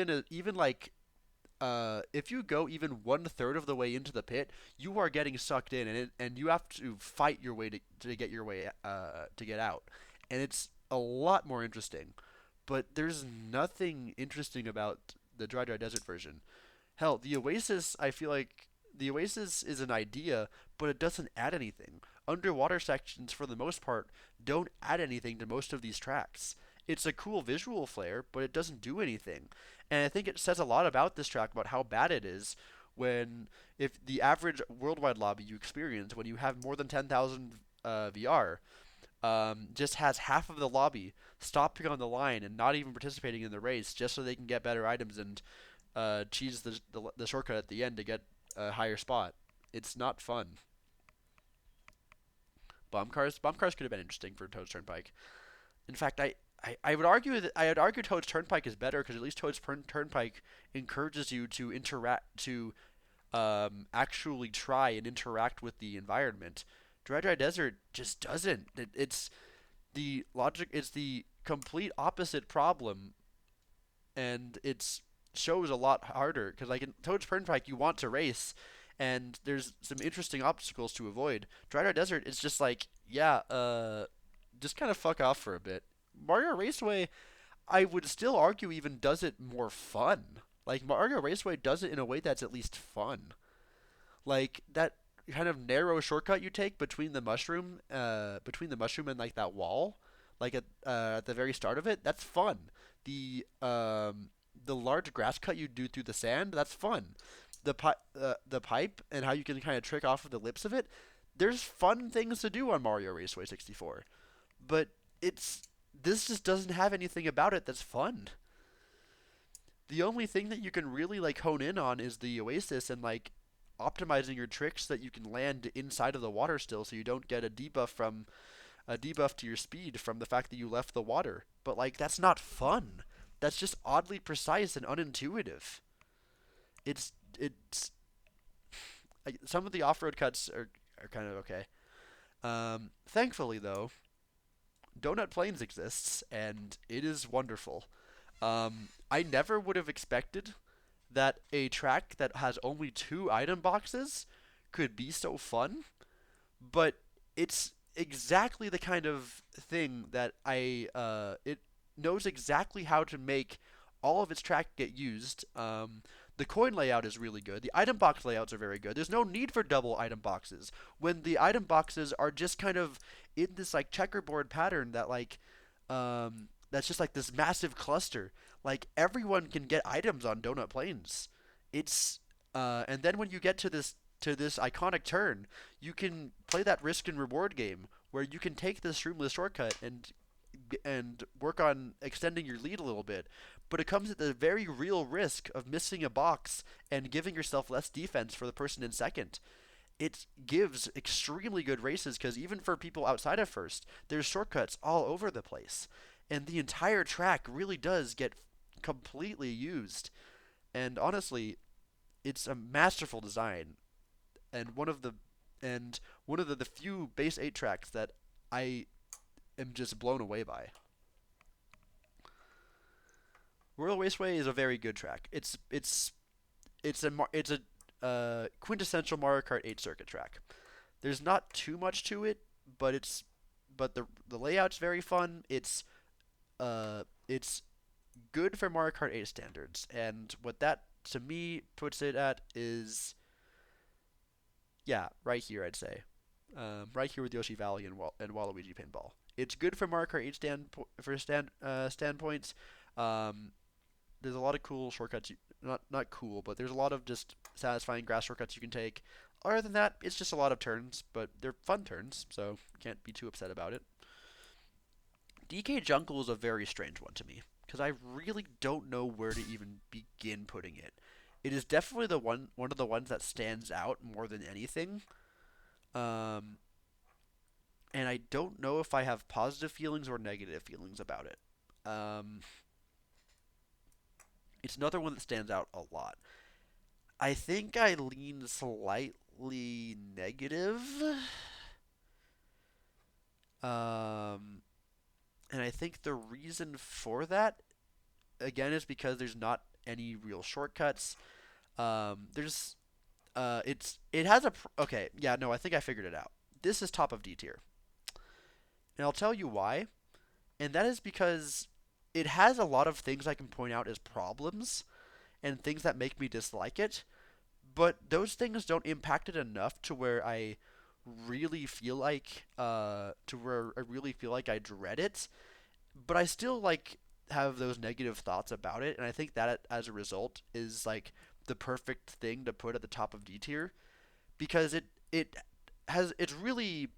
you go even 1/3 of the way into the pit, you are getting sucked in, and you have to fight your way to get your way to get out, and it's a lot more interesting. But there's nothing interesting about the Dry Dry Desert version. Hell, the Oasis, I feel like the Oasis is an idea, but it doesn't add anything. Underwater sections, for the most part, don't add anything to most of these tracks. It's a cool visual flair, but it doesn't do anything. And I think it says a lot about this track, about how bad it is if the average worldwide lobby you experience when you have more than 10,000 VR, just has half of the lobby stopping on the line and not even participating in the race just so they can get better items and cheese the shortcut at the end to get a higher spot. It's not fun. Bomb cars could have been interesting for Toad's Turnpike. In fact, I would argue Toad's Turnpike is better because at least Toad's Turnpike encourages you to actually try and interact with the environment. Dry Desert just doesn't. It's the logic. It's the complete opposite problem, and it shows a lot harder because like in Toad's Turnpike you want to race, and there's some interesting obstacles to avoid. Dry Desert is just like just kind of fuck off for a bit. Mario Raceway, I would still argue even does it more fun. Like Mario Raceway does it in a way that's at least fun. Like that kind of narrow shortcut you take between the mushroom and like that wall, like at the very start of it, that's fun. The large grass cut you do through the sand, that's fun. The pipe and how you can kind of trick off of the lips of it, there's fun things to do on Mario Raceway 64. But this just doesn't have anything about it that's fun. The only thing that you can really like hone in on is the Oasis and like optimizing your tricks so that you can land inside of the water still so you don't get a debuff to your speed from the fact that you left the water. But like that's not fun. That's just oddly precise and unintuitive. It's like, some of the off-road cuts are kind of okay. Thankfully though, Donut Plains exists and it is wonderful. I never would have expected that a track that has only 2 item boxes could be so fun, but it's exactly the kind of thing that it knows exactly how to make all of its track get used. The coin layout is really good. The item box layouts are very good. There's no need for double item boxes when the item boxes are just kind of in this like checkerboard pattern that like that's just like this massive cluster. Like everyone can get items on Donut Plains. It's and then when you get to this iconic turn, you can play that risk and reward game where you can take this streamless shortcut and work on extending your lead a little bit. But it comes at the very real risk of missing a box and giving yourself less defense for the person in second. It gives extremely good races because even for people outside of first, there's shortcuts all over the place. And the entire track really does get completely used. And honestly, it's a masterful design. And one of the few base 8 tracks that I am just blown away by. Royal Raceway is a very good track. It's a quintessential Mario Kart 8 circuit track. There's not too much to it, but the layout's very fun. It's good for Mario Kart 8 standards, and what that to me puts it at is right here, I'd say. Right here with Yoshi Valley and Waluigi Pinball. It's good for Mario Kart 8 standpoints. There's a lot of cool shortcuts. Not cool, but there's a lot of just satisfying grass shortcuts you can take. Other than that, it's just a lot of turns, but they're fun turns, so can't be too upset about it. DK Jungle is a very strange one to me, because I really don't know where to even begin putting it. It is definitely one of the ones that stands out more than anything. And I don't know if I have positive feelings or negative feelings about it. It's another one that stands out a lot. I think I lean slightly negative. And I think the reason for that, again, is because there's not any real shortcuts. I think I figured it out. This is top of D tier. And I'll tell you why. And that is because it has a lot of things I can point out as problems and things that make me dislike it. But those things don't impact it enough to where I really feel like I dread it. But I still like have those negative thoughts about it, and I think that as a result is like the perfect thing to put at the top of D tier because it's really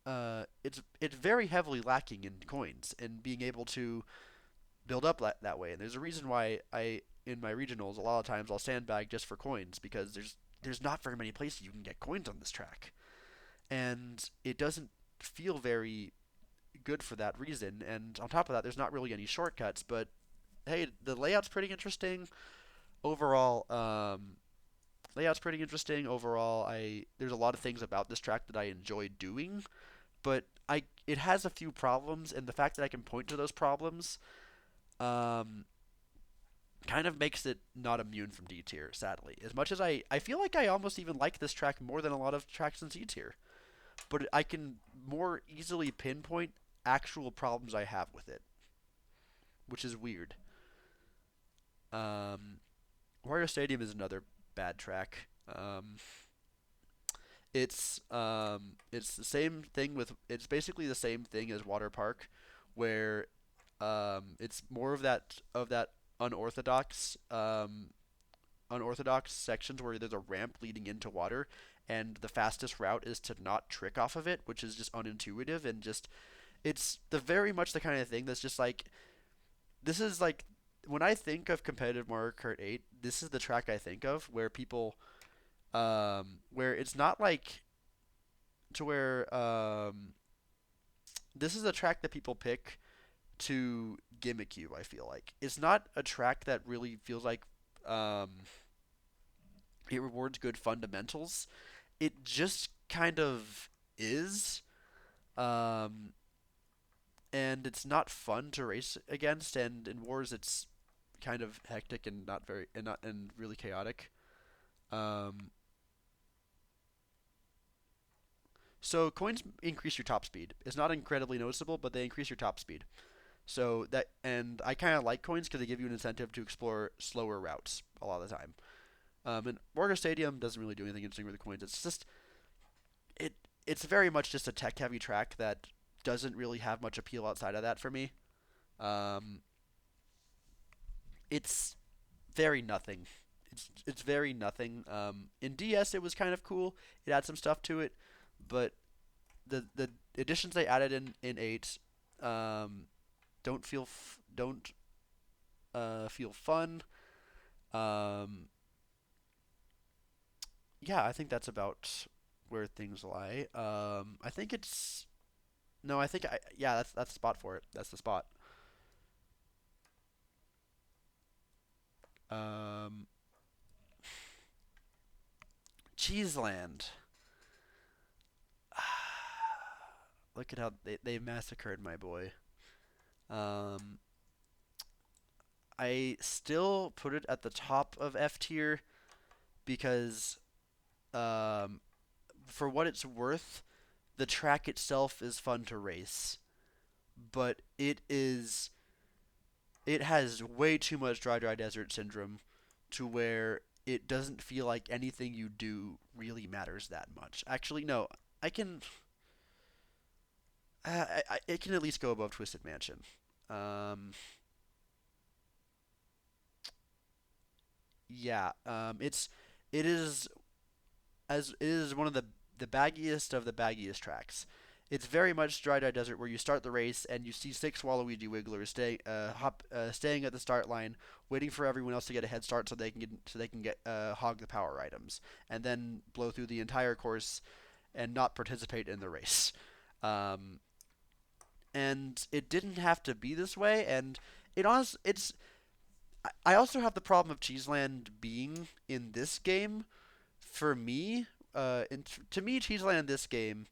it's very heavily lacking in coins and being able to build up that way. And there's a reason why I in my regionals a lot of times I'll sandbag just for coins because there's not very many places you can get coins on this track, and it doesn't feel very good for that reason. And on top of that, there's not really any shortcuts. But hey, the layout's pretty interesting overall. Layout's pretty interesting overall. I There's a lot of things about this track that I enjoy doing, but I it has a few problems, and the fact that I can point to those problems um, kind of makes it not immune from D tier, sadly. As much as I feel like I almost even like this track more than a lot of tracks in C tier, but I can more easily pinpoint actual problems I have with it, which is weird. Um, Wario Stadium is another bad track. It's the same thing with it's basically the same thing as Water Park, where it's more of that unorthodox unorthodox sections where there's a ramp leading into water, and the fastest route is to not trick off of it, which is just unintuitive and just it's the very much the kind of thing that's just like this is like when I think of competitive Mario Kart 8, this is the track I think of where people where it's not like to where this is a track that people pick to gimmick you. I feel like it's not a track that really feels like um, it rewards good fundamentals. It just kind of is, um, and it's not fun to race against. And in wars, it's kind of hectic and not very and not and really chaotic. Um, so coins increase your top speed. It's not incredibly noticeable, but they increase your top speed. So that and I kind of like coins because they give you an incentive to explore slower routes a lot of the time. And Morgan Stadium doesn't really do anything interesting with the coins. It's just it it's very much just a tech heavy track that doesn't really have much appeal outside of that for me. Um, it's very nothing. It's very nothing. In DS it was kind of cool. It had some stuff to it, but the additions they added in eight um, don't feel fun. Um, yeah, I think that's about where things lie. I think it's no, I think yeah, that's the spot for it. That's the spot. Um, Cheeseland. Look at how they massacred my boy. Um, I still put it at the top of F tier because um, for what it's worth, the track itself is fun to race, but it has way too much dry desert syndrome to where it doesn't feel like anything you do really matters that much. Actually, no, I can it can at least go above Twisted Mansion. Um, yeah, it is it is one of the baggiest of the baggiest tracks. It's very much Dry Dry Desert where you start the race and you see six Waluigi Wigglers staying at the start line, waiting for everyone else to get a head start so they can get hog the power items, and then blow through the entire course and not participate in the race. Um, and it didn't have to be this way, and I also have the problem of Cheeseland being in this game. For me, to me, Cheeseland in this game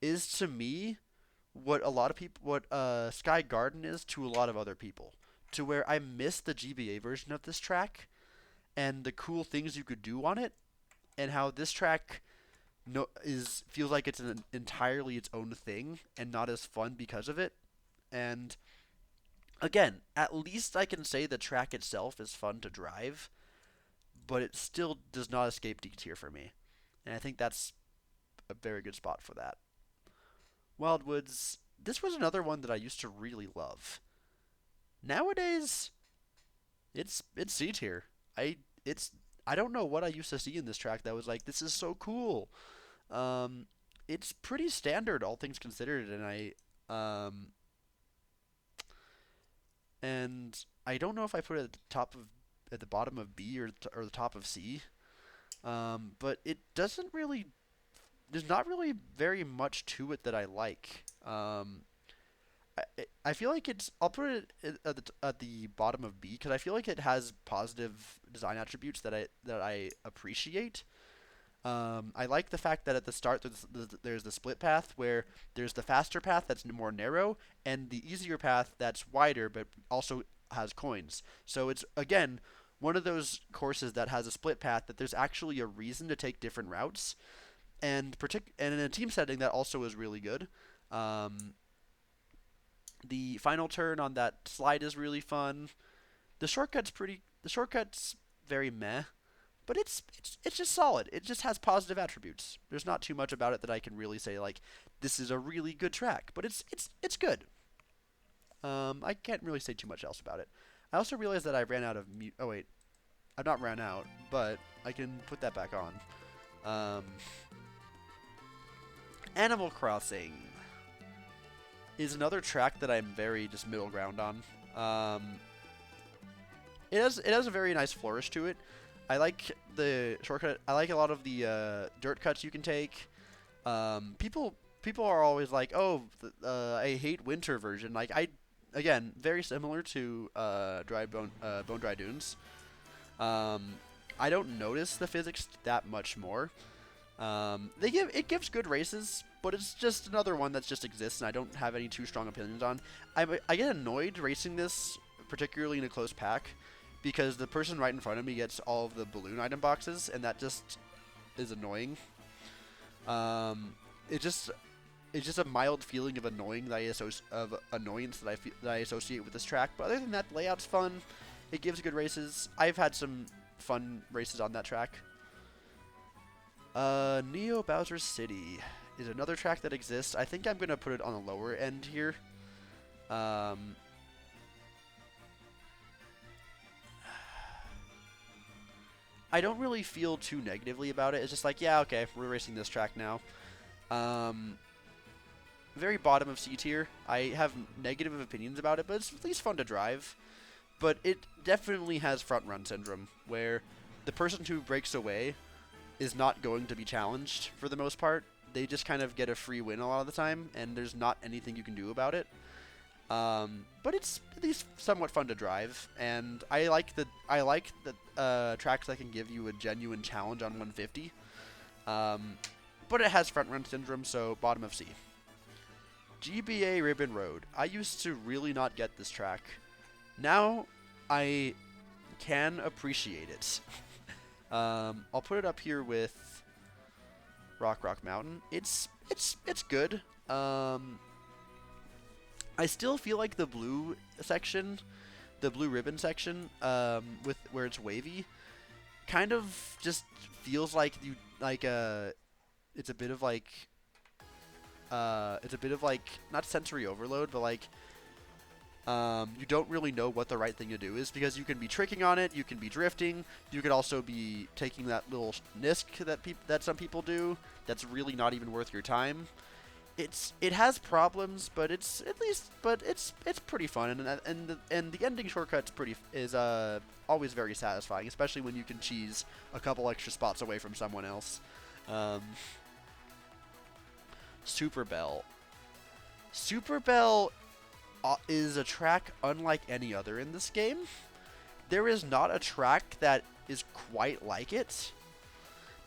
is to me what a lot of people, what Sky Garden is to a lot of other people. To where I miss the GBA version of this track and the cool things you could do on it, and how this track no is feels like it's entirely its own thing and not as fun because of it. And again, at least I can say the track itself is fun to drive, but it still does not escape D tier for me. And I think that's a very good spot for that. Wildwoods, this was another one that I used to really love. Nowadays, it's C tier. I don't know what I used to see in this track that was like this is so cool. Um, it's pretty standard, all things considered, and I don't know if I put it at the bottom of B or the top of C. But it doesn't really. There's not really very much to it that I like. I feel like it's. I'll put it at the bottom of B because I feel like it has positive design attributes that I appreciate. I like the fact that at the start there's the split path where there's the faster path that's more narrow and the easier path that's wider but also has coins. So it's again one of those courses that has a split path that there's actually a reason to take different routes, and and in a team setting that also is really good. The final turn on that slide is really fun. The shortcut's very meh, but it's just solid. It just has positive attributes. There's not too much about it that I can really say like this is a really good track, but it's good. I can't really say too much else about it. I also realized that I ran out of oh wait, I've not ran out, but I can put that back on. Animal Crossing is another track that I'm very just middle ground on. It has a very nice flourish to it. I like the shortcut. I like a lot of the dirt cuts you can take. People are always like, oh, I hate winter version. Like again, very similar to Bone Dry Dunes. I don't notice the physics that much more. It gives good races, but it's just another one that just exists, and I don't have any too strong opinions on. I get annoyed racing this, particularly in a close pack, because the person right in front of me gets all of the balloon item boxes, and that just is annoying. It's just a mild feeling of annoyance that I associate with this track. But other than that, the layout's fun. It gives good races. I've had some fun races on that track. Neo Bowser City is another track that exists. I think I'm gonna put it on the lower end here. I don't really feel too negatively about it. It's just like, yeah, okay, we're racing this track now. Very bottom of C tier. I have negative opinions about it, but it's at least fun to drive. But it definitely has front run syndrome, where the person who breaks away is not going to be challenged for the most part. They just kind of get a free win a lot of the time, and there's not anything you can do about it. But it's at least somewhat fun to drive, and I like the tracks that can give you a genuine challenge on 150. But it has front run syndrome, so bottom of C. GBA Ribbon Road. I used to really not get this track. Now I can appreciate it. I'll put it up here with Rock Mountain. It's good. I still feel like the blue section, the blue ribbon section, with where it's wavy, kind of just feels like it's a bit of like not sensory overload, but like you don't really know what the right thing to do is, because you can be tricking on it, you can be drifting, you could also be taking that little nisk that some people do that's really not even worth your time. It has problems, but it's pretty fun, and the ending shortcut's is always very satisfying, especially when you can cheese a couple extra spots away from someone else. Super Bell is a track unlike any other in this game. There is not a track that is quite like it.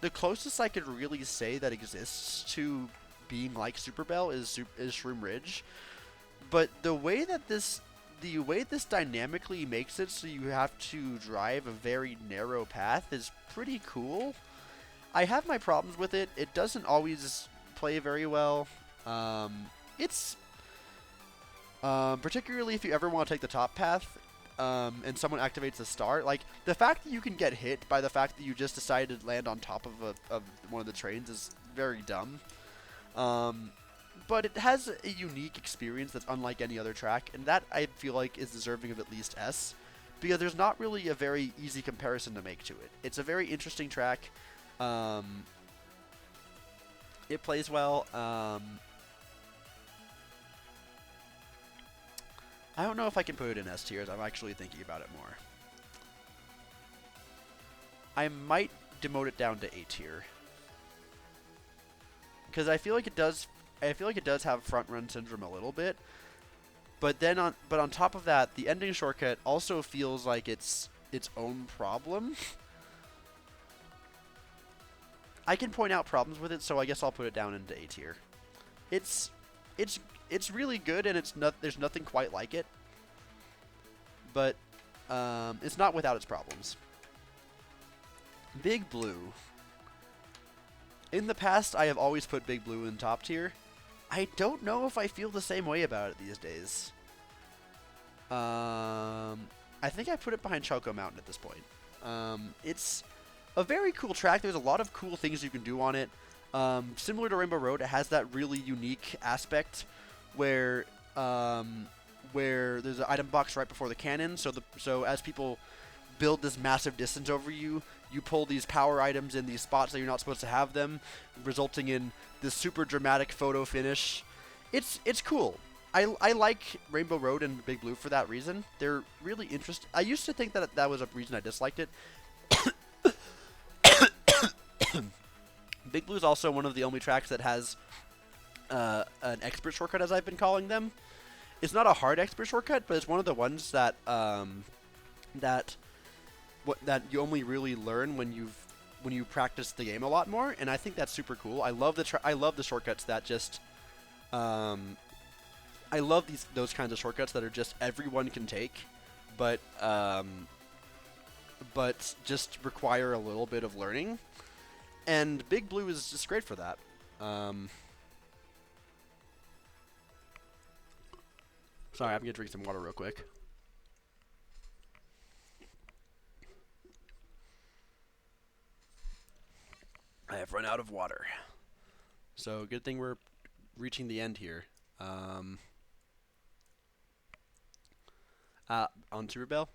The closest I could really say that exists to being like Super Bell is Shroom Ridge, but the way this dynamically makes it so you have to drive a very narrow path is pretty cool. I have my problems with it. It doesn't always play very well. It's particularly if you ever want to take the top path, and someone activates a star. Like, the fact that you can get hit by the fact that you just decided to land on top of one of the trains is very dumb. But it has a unique experience that's unlike any other track, and that I feel like is deserving of at least S, because there's not really a very easy comparison to make to it. It's a very interesting track. It plays well. I don't know if I can put it in S tiers. I'm actually thinking about it more. I might demote it down to A tier. Because I feel like it does have front run syndrome a little bit. But on top of that, the ending shortcut also feels like it's its own problem. I can point out problems with it, so I guess I'll put it down into A tier. It's really good, and there's nothing quite like it. But it's not without its problems. Big Blue. In the past, I have always put Big Blue in top tier. I don't know if I feel the same way about it these days. I think I put it behind Choco Mountain at this point. It's a very cool track. There's a lot of cool things you can do on it. Similar to Rainbow Road, it has that really unique aspect where there's an item box right before the cannon. So as people build this massive distance over you, you pull these power items in these spots that you're not supposed to have them, resulting in this super dramatic photo finish. It's cool. I like Rainbow Road and Big Blue for that reason. They're really interesting. I used to think that was a reason I disliked it. Big Blue is also one of the only tracks that has an expert shortcut, as I've been calling them. It's not a hard expert shortcut, but it's one of the ones that that you only really learn when you practice the game a lot more, and I think that's super cool. I love the shortcuts that just I love those kinds of shortcuts that are just everyone can take, but just require a little bit of learning. And Big Blue is just great for that. Sorry, I'm gonna drink some water real quick. I have run out of water. So good thing we're reaching the end here. On Super Bell,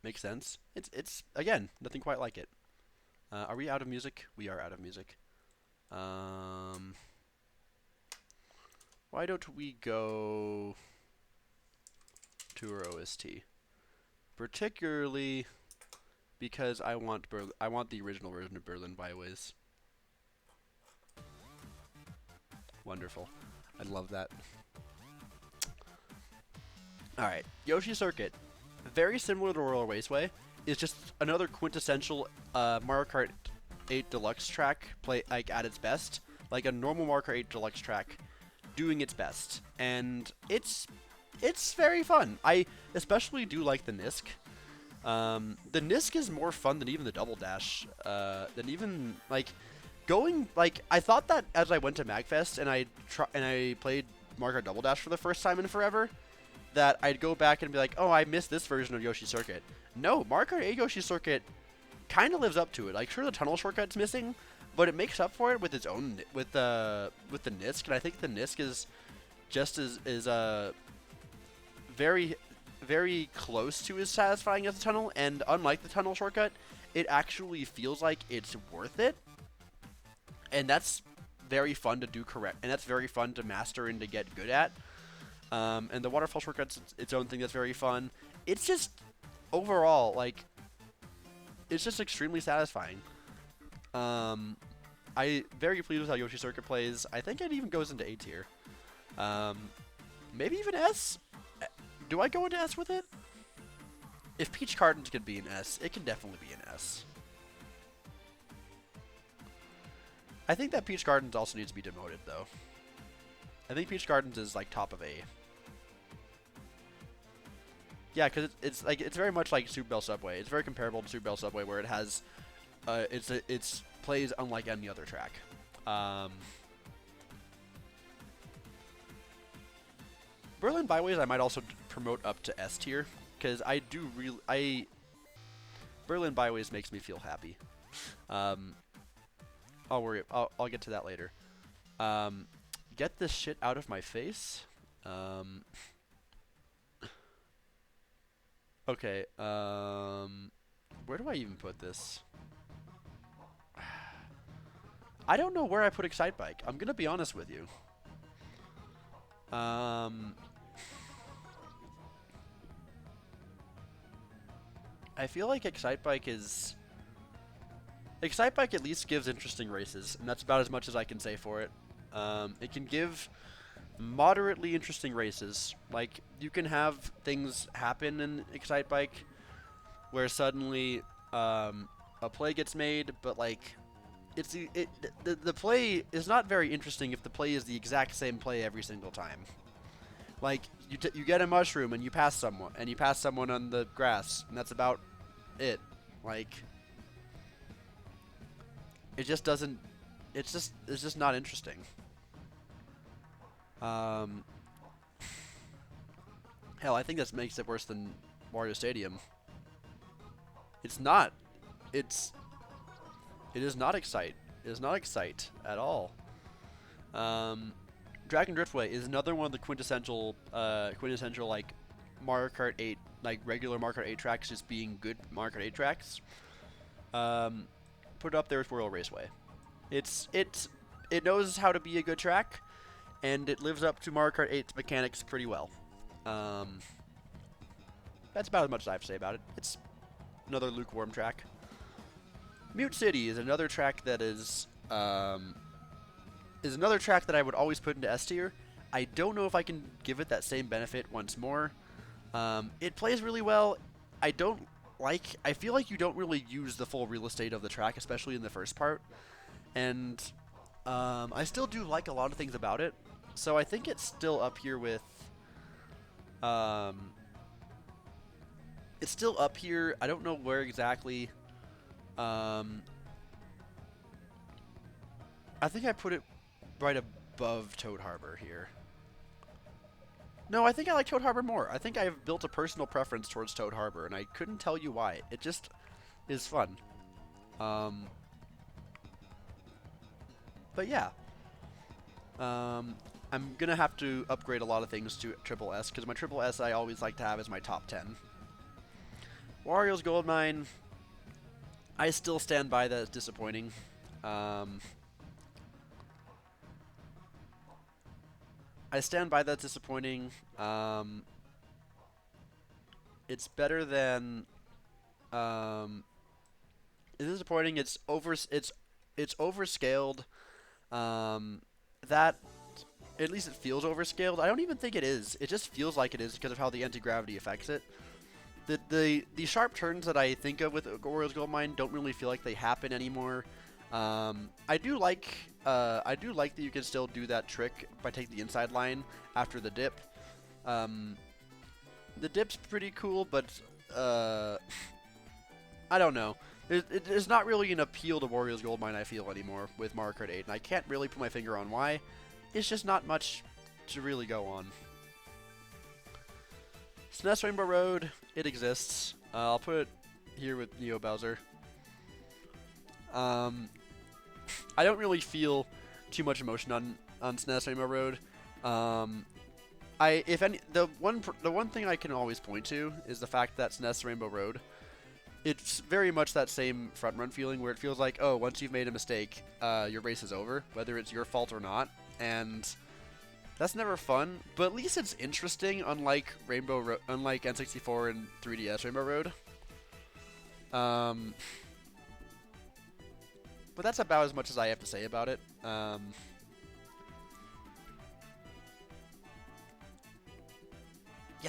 makes sense. It's again nothing quite like it. Are we out of music? We are out of music. Why don't we go to our OST? Particularly because I want the original version of Berlin Byways. Wonderful. I love that. Alright, Yoshi Circuit. Very similar to Royal Raceway. It's just another quintessential Mario Kart 8 Deluxe track at its best. Like a normal Mario Kart 8 Deluxe track doing its best. And it's very fun. I especially do like the Nisk. The Nisk is more fun than even the Double Dash. I thought that as I went to MagFest and I played Mario Kart Double Dash for the first time in forever, that I'd go back and be like, oh, I missed this version of Yoshi Circuit. No, Mario Kart 8 Yoshi Circuit kind of lives up to it. Like, sure, the tunnel shortcut's missing, but it makes up for it with its own with the Nisk, and I think the Nisk is just as very, very close to as satisfying as the tunnel, and unlike the tunnel shortcut, it actually feels like it's worth it, and that's very fun to do correct, and that's very fun to master and to get good at. And the waterfall shortcut's its own thing that's very fun. It's just overall, like, it's just extremely satisfying. I'm very pleased with how Yoshi Circuit plays. I think it even goes into A tier. Maybe even S? Do I go into S with it? If Peach Gardens could be an S, it can definitely be an S. I think that Peach Gardens also needs to be demoted, though. I think Peach Gardens is, like, top of A. Yeah, because it's very much like Super Bell Subway. It's very comparable to Super Bell Subway, where it has, it's plays unlike any other track. Berlin Byways I might also promote up to S tier, because Berlin Byways makes me feel happy. I'll get to that later. Get this shit out of my face. Okay, where do I even put this? I don't know where I put Excitebike. I'm gonna be honest with you. I feel like Excitebike at least gives interesting races, and that's about as much as I can say for it. It can give moderately interesting races. Like, you can have things happen in Excitebike where suddenly a play gets made, but like the play is not very interesting if the play is the exact same play every single time. Like, you get a mushroom and you pass someone on the grass, and that's about it. Like, it just doesn't. It's just not interesting. Hell, I think that makes it worse than Wario Stadium. It's not. It is not Excite. It is not Excite at all. Dragon Driftway is another one of the quintessential like Mario Kart 8, like regular Mario Kart 8 tracks just being good Mario Kart 8 tracks. Put it up there with Royal Raceway. It knows how to be a good track, and it lives up to Mario Kart 8's mechanics pretty well. That's about as much as I have to say about it. It's another lukewarm track. Mute City is another track that is another track that I would always put into S tier. I don't know if I can give it that same benefit once more. It plays really well. I feel like you don't really use the full real estate of the track, especially in the first part. And I still do like a lot of things about it. So I think it's still up here with... it's still up here. I don't know where exactly. I think I put it right above Toad Harbor here. No, I think I like Toad Harbor more. I think I've built a personal preference towards Toad Harbor, and I couldn't tell you why. It just is fun. But yeah. I'm going to have to upgrade a lot of things to Triple S, because my Triple S I always like to have as my top 10. Wario's Goldmine, I still stand by that it's disappointing. I stand by that disappointing. It's better than. It's disappointing. It's overscaled. That at least it feels overscaled. I don't even think it is. It just feels like it is because of how the anti-gravity affects it. The sharp turns that I think of with Wario's Goldmine don't really feel like they happen anymore. I do like that you can still do that trick by taking the inside line after the dip. The dip's pretty cool, but I don't know. There's not really an appeal to Wario's Goldmine, I feel, anymore with Mario Kart 8, and I can't really put my finger on why. It's just not much to really go on. SNES Rainbow Road, it exists. I'll put it here with Neo Bowser. I don't really feel too much emotion on SNES Rainbow Road. The one thing I can always point to is the fact that SNES Rainbow Road, it's very much that same front run feeling where it feels like, oh, once you've made a mistake, your race is over, whether it's your fault or not, and that's never fun. But at least it's interesting, unlike unlike N64 and 3DS Rainbow Road. But that's about as much as I have to say about it. Yeah,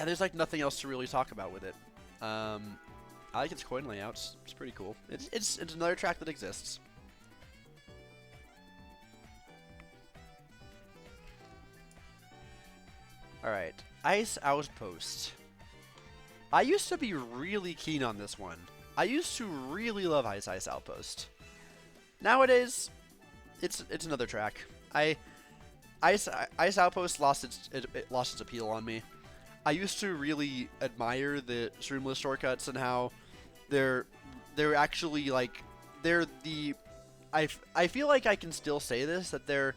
there's like nothing else to really talk about with it. I like its coin layouts. It's pretty cool. It's another track that exists. Alright, Ice Outpost. I used to be really keen on this one. I used to really love Ice Outpost. Nowadays, it's another track. Ice Outpost lost its appeal on me. I used to really admire the Streamless shortcuts and how they're actually like I feel like I can still say this, that they're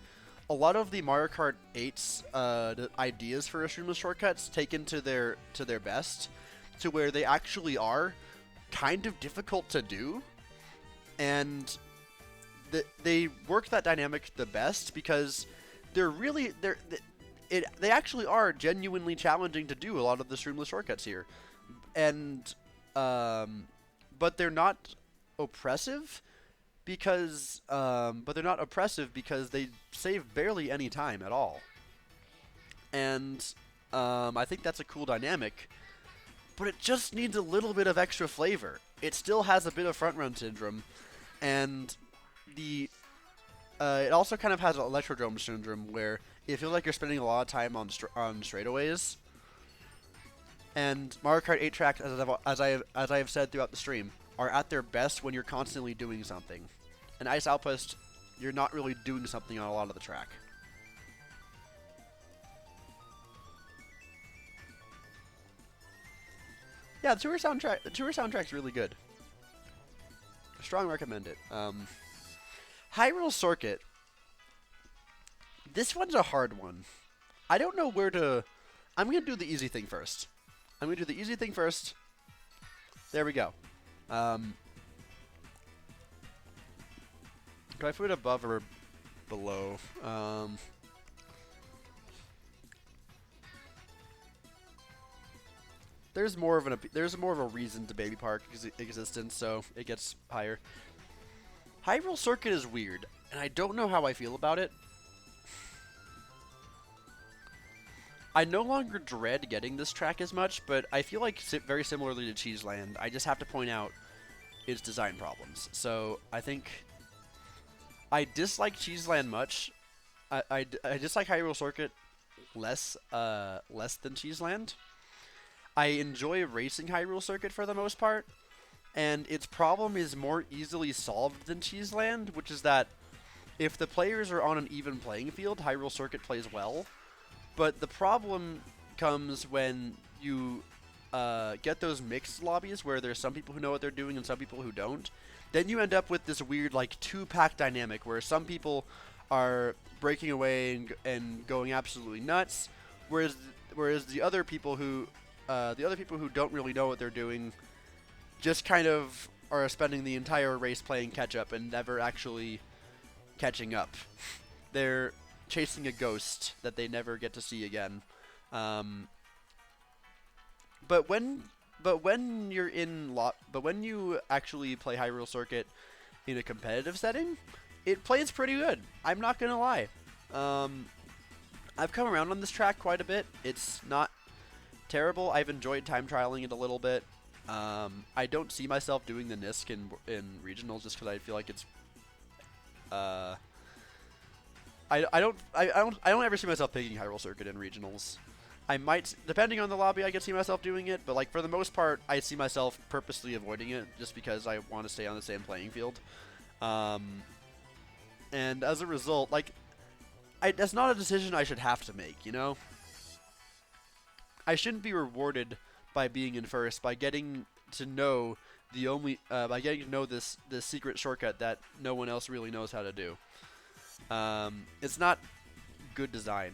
a lot of the Mario Kart 8's the ideas for Streamless shortcuts taken to their best, to where they actually are kind of difficult to do, and they work that dynamic the best because they actually are genuinely challenging to do a lot of the streamless shortcuts here, and but they're not oppressive because they save barely any time at all, and I think that's a cool dynamic, but it just needs a little bit of extra flavor. It still has a bit of front run syndrome, and it also kind of has Electrodrome syndrome, where it feels like you're spending a lot of time on straightaways. And Mario Kart 8 tracks, as I have said throughout the stream, are at their best when you're constantly doing something. And Ice Outpost, you're not really doing something on a lot of the track. Yeah, the tour soundtrack's really good. Strong recommend it. Hyrule Circuit. This one's a hard one. I don't know where to... I'm going to do the easy thing first. There we go. Do I put it above or below? There's more of a reason to Baby Park existence, so it gets higher. Hyrule Circuit is weird, and I don't know how I feel about it. I no longer dread getting this track as much, but I feel like very similarly to Cheese Land, I just have to point out its design problems. So I think I dislike Cheese Land much. I dislike Hyrule Circuit less than Cheese Land. I enjoy racing Hyrule Circuit for the most part, and its problem is more easily solved than Cheese Land, which is that if the players are on an even playing field, Hyrule Circuit plays well. But the problem comes when you get those mixed lobbies where there's some people who know what they're doing and some people who don't. Then you end up with this weird like two-pack dynamic where some people are breaking away and going absolutely nuts, whereas the other people who don't really know what they're doing just kind of are spending the entire race playing catch-up and never actually catching up. They're chasing a ghost that they never get to see again. But when you actually play Hyrule Circuit in a competitive setting, it plays pretty good. I'm not gonna lie. I've come around on this track quite a bit. It's not terrible. I've enjoyed time trialing it a little bit. I don't see myself doing the NISC in regionals just because I feel like it's I don't ever see myself picking Hyrule Circuit in regionals. I might, depending on the lobby, I could see myself doing it, but like for the most part, I see myself purposely avoiding it just because I want to stay on the same playing field. And as a result, like, that's not a decision I should have to make, you know? I shouldn't be rewarded by being in first by getting to know this secret shortcut that no one else really knows how to do. It's not good design.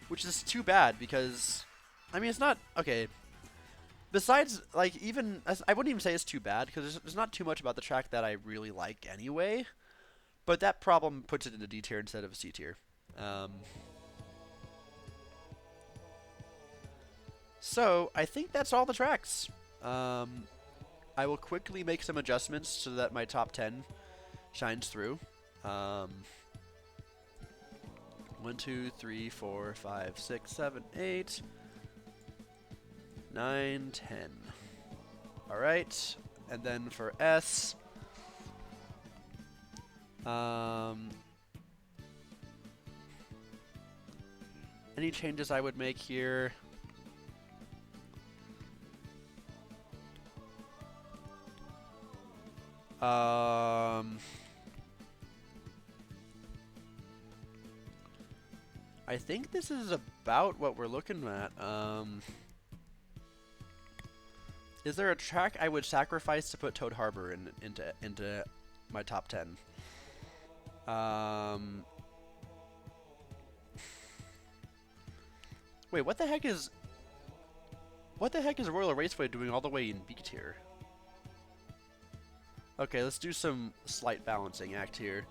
Which is too bad because, I mean, it's not, okay. Besides, like, I wouldn't even say it's too bad because there's not too much about the track that I really like anyway. But that problem puts it in a D tier instead of a C tier. So, I think that's all the tracks. I will quickly make some adjustments so that my top 10 shines through. 1, 2, 3, 4, 5, 6, 7, 8, 9, 10. Alright, and then for S, any changes I would make here? I think this is about what we're looking at. Is there a track I would sacrifice to put Toad Harbor into my top 10? Wait, what the heck is Royal Raceway doing all the way in B tier? Okay, let's do some slight balancing act here.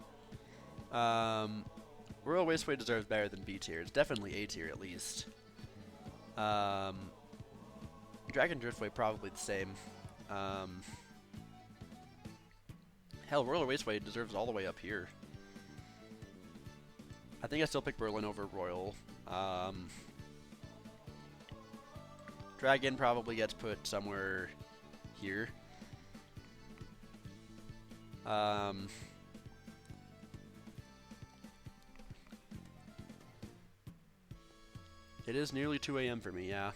Royal Wasteway deserves better than B tier. It's definitely A tier at least. Dragon Driftway probably the same. Hell, Royal Wasteway deserves all the way up here. I think I still pick Berlin over Royal. Dragon probably gets put somewhere here. It is nearly 2 a.m. for me, yeah.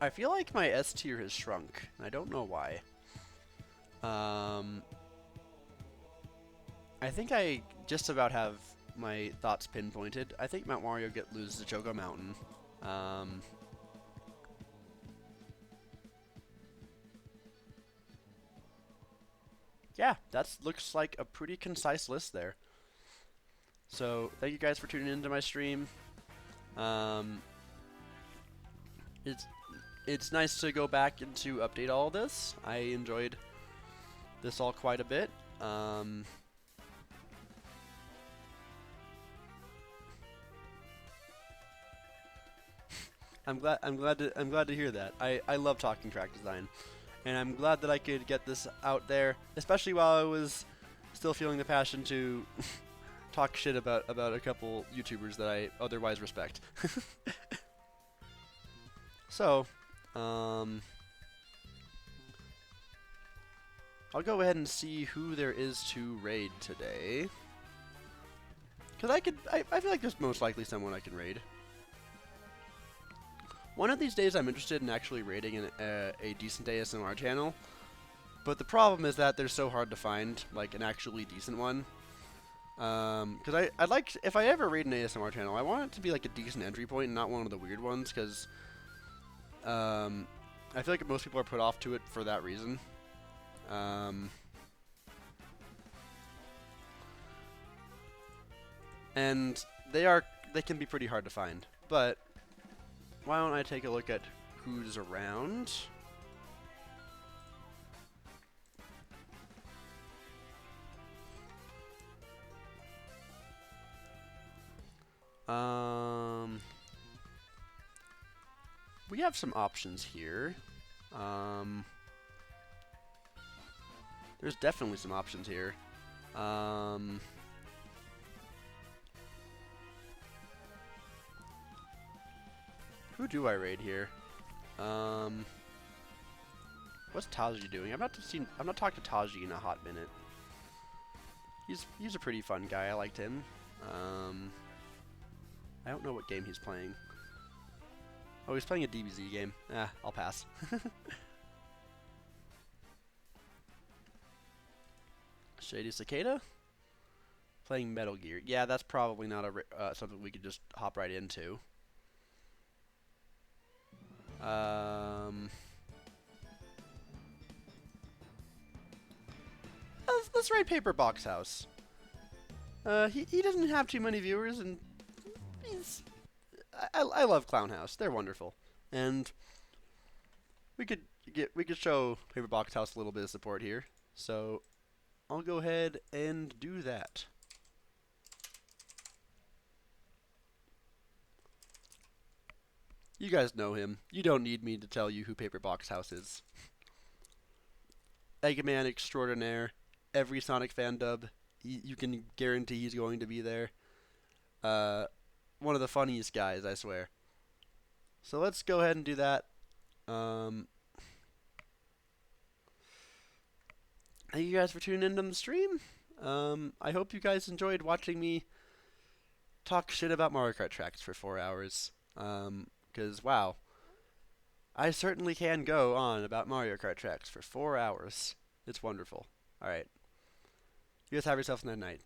I feel like my S tier has shrunk. I don't know why. I think I just about have my thoughts pinpointed. I think Mount Mario loses to Choco Mountain. Yeah, that looks like a pretty concise list there. So, thank you guys for tuning into my stream. It's nice to go back and to update all this. I enjoyed this all quite a bit. I'm glad to hear that. I love talking track design, and I'm glad that I could get this out there, especially while I was still feeling the passion to talk shit about a couple YouTubers that I otherwise respect. So, I'll go ahead and see who there is to raid today. Cause I feel like there's most likely someone I can raid. One of these days I'm interested in actually raiding a decent ASMR channel. But the problem is that they're so hard to find, like an actually decent one. Cause I'd like, if I ever raid an ASMR channel, I want it to be like a decent entry point and not one of the weird ones, cause I feel like most people are put off to it for that reason. And they can be pretty hard to find. But why don't I take a look at who's around? We have some options here. There's definitely some options here. Who do I raid here? What's Taji doing? I've not talked to Taji in a hot minute. He's a pretty fun guy. I liked him. I don't know what game he's playing. Oh, he's playing a DBZ game. I'll pass. Shady Cicada? Playing Metal Gear. Yeah, that's probably not something we could just hop right into. Let's raid Paper Box House. He doesn't have too many viewers, and I love Clown House. They're wonderful, and we could show Paper Box House a little bit of support here. So I'll go ahead and do that. You guys know him. You don't need me to tell you who Paper Box House is. Eggman extraordinaire. Every Sonic fan dub, you can guarantee he's going to be there. One of the funniest guys, I swear. So let's go ahead and do that. Thank you guys for tuning into the stream. I hope you guys enjoyed watching me talk shit about Mario Kart tracks for 4 hours. Because, wow, I certainly can go on about Mario Kart tracks for 4 hours. It's wonderful. Alright. You guys have yourself a nice night.